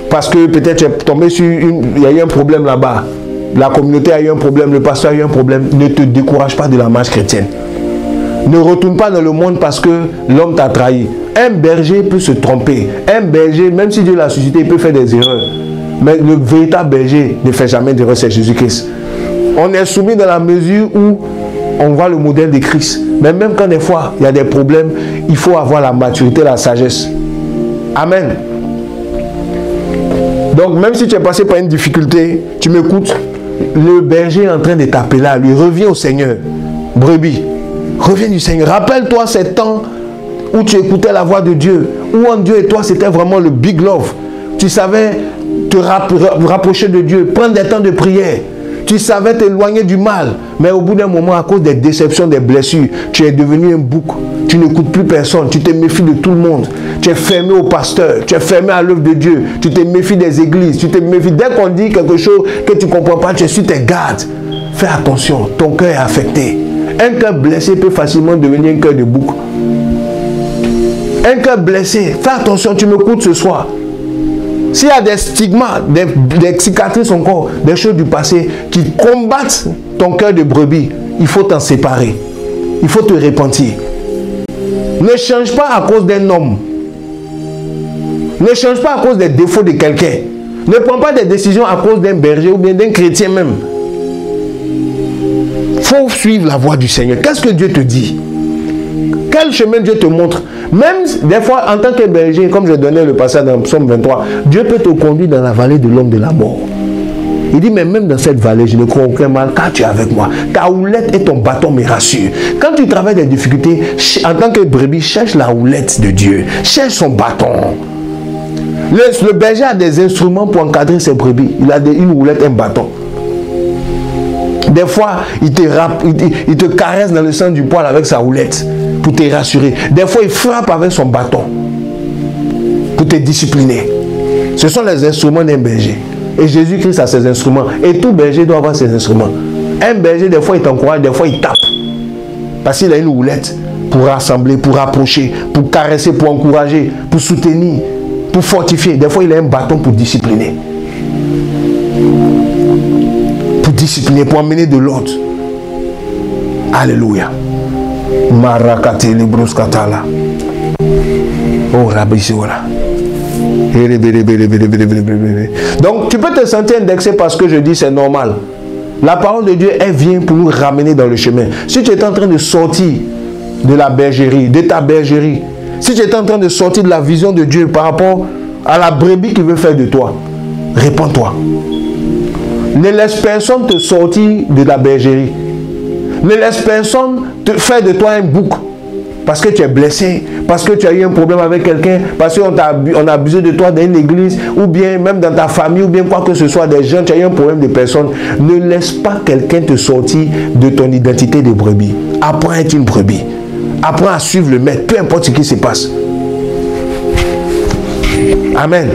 Parce que peut-être tu es tombé sur il y a eu un problème là-bas. La communauté a eu un problème, le pasteur a eu un problème. Ne te décourage pas de la marche chrétienne. Ne retourne pas dans le monde parce que l'homme t'a trahi. Un berger peut se tromper. Un berger, même si Dieu l'a suscité, il peut faire des erreurs. Mais le véritable berger ne fait jamais d'erreur, c'est Jésus-Christ. On est soumis dans la mesure où on voit le modèle de Christ. Mais même quand des fois, il y a des problèmes, il faut avoir la maturité, la sagesse. Amen. Donc, même si tu es passé par une difficulté, tu m'écoutes, le berger est en train de t'appeler là, lui, reviens au Seigneur. Brebis, reviens du Seigneur. Rappelle-toi ces temps où tu écoutais la voix de Dieu, où en Dieu et toi, c'était vraiment le big love. Tu savais te rapprocher de Dieu, prendre des temps de prière. Tu savais t'éloigner du mal. Mais au bout d'un moment, à cause des déceptions, des blessures, tu es devenu un bouc. Tu n'écoutes plus personne. Tu te méfies de tout le monde. Tu es fermé au pasteur. Tu es fermé à l'œuvre de Dieu. Tu te méfies des églises. Tu te méfies. Dès qu'on dit quelque chose que tu ne comprends pas, tu es sur tes gardes. Fais attention. Ton cœur est affecté. Un cœur blessé peut facilement devenir un cœur de bouc. Un cœur blessé. Fais attention. Tu m'écoutes ce soir. S'il y a des stigmates, des cicatrices encore, des choses du passé qui combattent ton cœur de brebis, il faut t'en séparer. Il faut te repentir. Ne change pas à cause d'un homme. Ne change pas à cause des défauts de quelqu'un. Ne prends pas des décisions à cause d'un berger ou bien d'un chrétien même. Il faut suivre la voie du Seigneur. Qu'est-ce que Dieu te dit? Quel chemin Dieu te montre? Même des fois, en tant que berger, comme je donnais le passage dans Psaume 23, Dieu peut te conduire dans la vallée de l'homme de la mort. Il dit, mais même dans cette vallée, je ne crois aucun mal car tu es avec moi. Ta houlette et ton bâton me rassurent. Quand tu travailles des difficultés, en tant que brebis, cherche la houlette de Dieu. Cherche son bâton. Le berger a des instruments pour encadrer ses brebis. Il a une houlette, un bâton. Des fois, il te caresse dans le sang du poil avec sa houlette pour te rassurer. Des fois, il frappe avec son bâton pour te discipliner. Ce sont les instruments d'un berger. Et Jésus-Christ a ses instruments. Et tout berger doit avoir ses instruments. Un berger, des fois, il t'encourage, des fois, il tape. Parce qu'il a une houlette pour rassembler, pour rapprocher, pour caresser, pour encourager, pour soutenir, pour fortifier. Des fois, il a un bâton pour discipliner. Pour discipliner, pour emmener de l'ordre. Alléluia. Marakate libruskatala. Oh Rabbisola. Donc tu peux te sentir indexé parce que je dis c'est normal. La parole de Dieu, elle vient pour nous ramener dans le chemin. Si tu es en train de sortir de la bergerie, de ta bergerie, si tu es en train de sortir de la vision de Dieu par rapport à la brebis qu'il veut faire de toi, répands-toi. Ne laisse personne te sortir de la bergerie. Ne laisse personne te faire de toi un bouc. Parce que tu es blessé, parce que tu as eu un problème avec quelqu'un, parce qu'on a abusé de toi dans une église, ou bien même dans ta famille, ou bien quoi que ce soit, des gens, tu as eu un problème de personne. Ne laisse pas quelqu'un te sortir de ton identité de brebis. Apprends à être une brebis. Apprends à suivre le maître, peu importe ce qui se passe. Amen.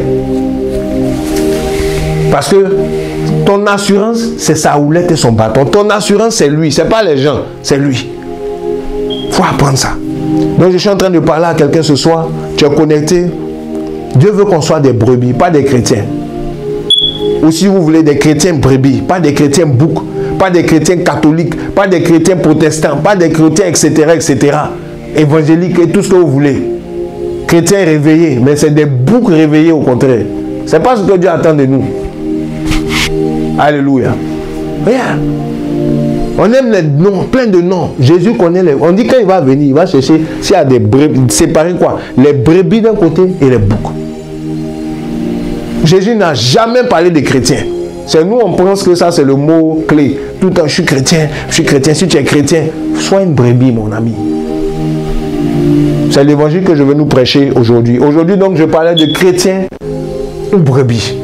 Parce que ton assurance, c'est sa houlette et son bâton. Ton assurance, c'est lui. Ce n'est pas les gens, c'est lui. Il faut apprendre ça. Donc, je suis en train de parler à quelqu'un ce soir. Tu es connecté. Dieu veut qu'on soit des brebis, pas des chrétiens. Ou si vous voulez, des chrétiens brebis, pas des chrétiens boucs, pas des chrétiens catholiques, pas des chrétiens protestants, pas des chrétiens, etc., etc. Évangéliques et tout ce que vous voulez. Chrétiens réveillés, mais c'est des boucs réveillés au contraire. Ce n'est pas ce que Dieu attend de nous. Alléluia. Regarde. On aime les noms, plein de noms. Jésus connaît les... On dit quand il va venir, il va chercher s'il y a des brebis, séparer quoi? Les brebis d'un côté et les boucs. Jésus n'a jamais parlé des chrétiens. C'est nous, on pense que ça c'est le mot clé. Tout le temps, je suis chrétien, je suis chrétien. Si tu es chrétien, sois une brebis, mon ami. C'est l'évangile que je veux nous prêcher aujourd'hui. Aujourd'hui, donc, je parlais de chrétiens ou brebis.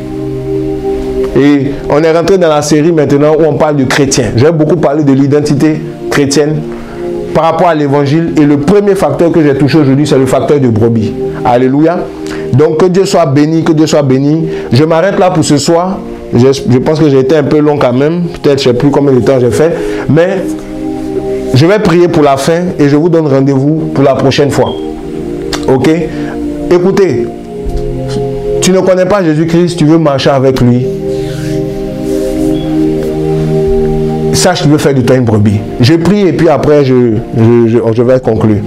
Et on est rentré dans la série maintenant où on parle de chrétiens. J'ai beaucoup parlé de l'identité chrétienne par rapport à l'évangile. Et le premier facteur que j'ai touché aujourd'hui, c'est le facteur de brebis. Alléluia. Donc que Dieu soit béni, que Dieu soit béni. Je m'arrête là pour ce soir. Je pense que j'ai été un peu long quand même. Peut-être je ne sais plus combien de temps j'ai fait. Mais je vais prier pour la fin et je vous donne rendez-vous pour la prochaine fois. Ok? Écoutez, tu ne connais pas Jésus-Christ, tu veux marcher avec lui. Sache qu'il veut faire de toi une brebis. Je prie et puis après je vais conclure.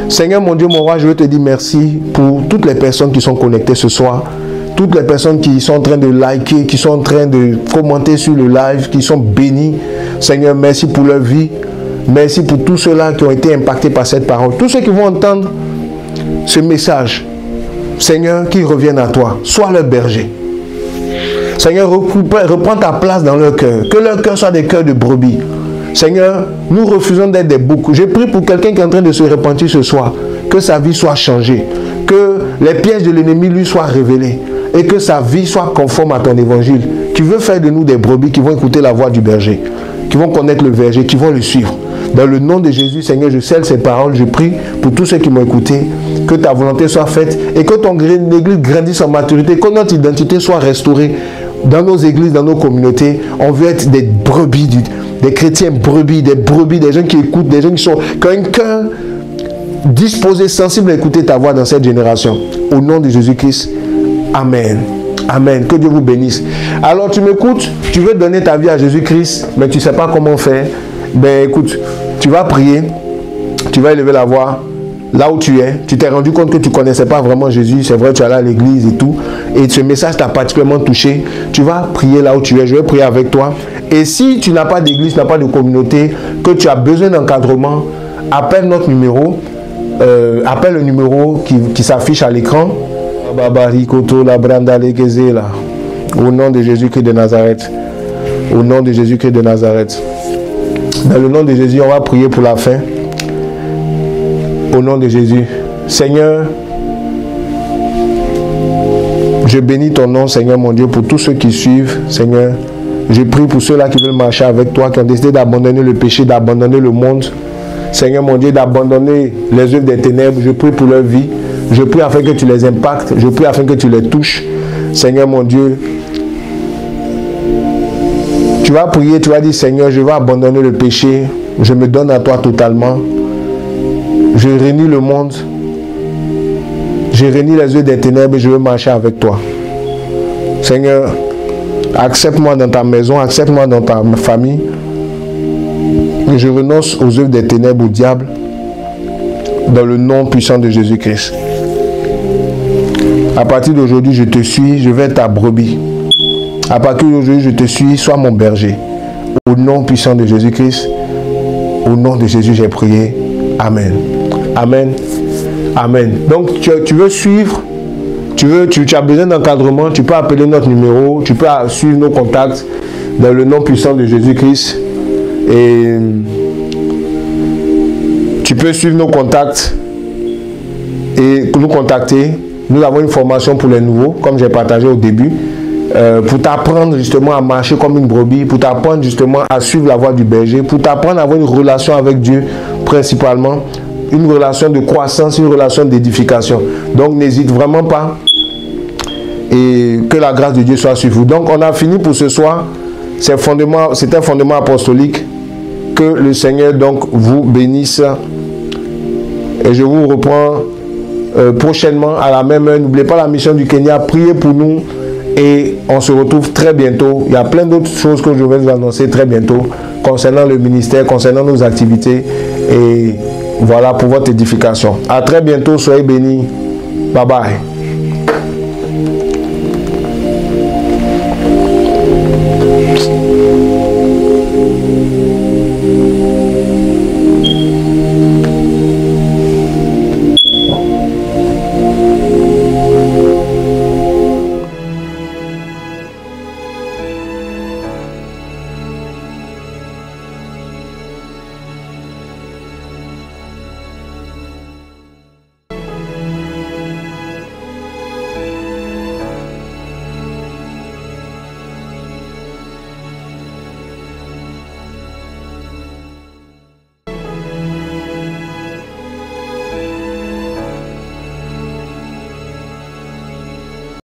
Seigneur mon Dieu, mon roi, je veux te dire merci pour toutes les personnes qui sont connectées ce soir. Toutes les personnes qui sont en train de liker, qui sont en train de commenter sur le live, qui sont bénies. Seigneur, merci pour leur vie. Merci pour tous ceux-là qui ont été impactés par cette parole. Tous ceux qui vont entendre ce message, Seigneur, qu'ils reviennent à toi. Sois leur berger. Seigneur, reprends ta place dans leur cœur. Que leur cœur soit des cœurs de brebis. Seigneur, nous refusons d'être des boucs. Je prie pour quelqu'un qui est en train de se repentir ce soir. Que sa vie soit changée. Que les pièges de l'ennemi lui soient révélés. Et que sa vie soit conforme à ton évangile. Qui veut faire de nous des brebis qui vont écouter la voix du berger. Qui vont connaître le berger, qui vont le suivre. Dans le nom de Jésus, Seigneur, je scelle ces paroles. Je prie pour tous ceux qui m'ont écouté. Que ta volonté soit faite. Et que ton église grandisse en maturité. Que notre identité soit restaurée. Dans nos églises, dans nos communautés, on veut être des brebis, des chrétiens brebis, des gens qui écoutent, des gens qui ont un cœur disposé, sensible à écouter ta voix dans cette génération. Au nom de Jésus-Christ, Amen. Amen. Que Dieu vous bénisse. Alors tu m'écoutes, tu veux donner ta vie à Jésus-Christ, mais tu ne sais pas comment faire. Ben écoute, tu vas prier, tu vas élever la voix. Là où tu es, tu t'es rendu compte que tu ne connaissais pas vraiment Jésus, c'est vrai, tu es allé à l'église et tout, et ce message t'a particulièrement touché, tu vas prier là où tu es, je vais prier avec toi. Et si tu n'as pas d'église, tu n'as pas de communauté, que tu as besoin d'encadrement, appelle notre numéro, appelle le numéro qui s'affiche à l'écran. Au nom de Jésus-Christ de Nazareth. Au nom de Jésus-Christ de Nazareth. Dans le nom de Jésus, on va prier pour la fin. Au nom de Jésus. Seigneur, je bénis ton nom, Seigneur mon Dieu, pour tous ceux qui suivent, Seigneur. Je prie pour ceux-là qui veulent marcher avec toi, qui ont décidé d'abandonner le péché, d'abandonner le monde. Seigneur mon Dieu, d'abandonner les œuvres des ténèbres. Je prie pour leur vie. Je prie afin que tu les impactes. Je prie afin que tu les touches. Seigneur mon Dieu, tu vas prier, tu vas dire, Seigneur, je vais abandonner le péché. Je me donne à toi totalement. Je réunis le monde. Je réunis les œuvres des ténèbres et je veux marcher avec toi. Seigneur, accepte-moi dans ta maison, accepte-moi dans ta famille. Et je renonce aux œuvres des ténèbres, au diable, dans le nom puissant de Jésus-Christ. À partir d'aujourd'hui, je te suis, je vais être ta brebis. À partir d'aujourd'hui, je te suis, sois mon berger. Au nom puissant de Jésus-Christ, au nom de Jésus, j'ai prié. Amen. Amen. Amen. Donc, tu veux suivre, tu as besoin d'encadrement, tu peux appeler notre numéro, tu peux suivre nos contacts dans le nom puissant de Jésus-Christ. Et tu peux suivre nos contacts et nous contacter. Nous avons une formation pour les nouveaux, comme j'ai partagé au début, pour t'apprendre justement à marcher comme une brebis, pour t'apprendre justement à suivre la voie du berger, pour t'apprendre à avoir une relation avec Dieu principalement, une relation de croissance, une relation d'édification. Donc n'hésite vraiment pas et que la grâce de Dieu soit sur vous. Donc on a fini pour ce soir. C'est un fondement apostolique. Que le Seigneur donc vous bénisse. Et je vous reprends prochainement à la même heure. N'oubliez pas la mission du Kenya. Priez pour nous. Et on se retrouve très bientôt. Il y a plein d'autres choses que je vais vous annoncer très bientôt concernant le ministère, concernant nos activités. Et voilà pour votre édification. À très bientôt. Soyez bénis. Bye bye.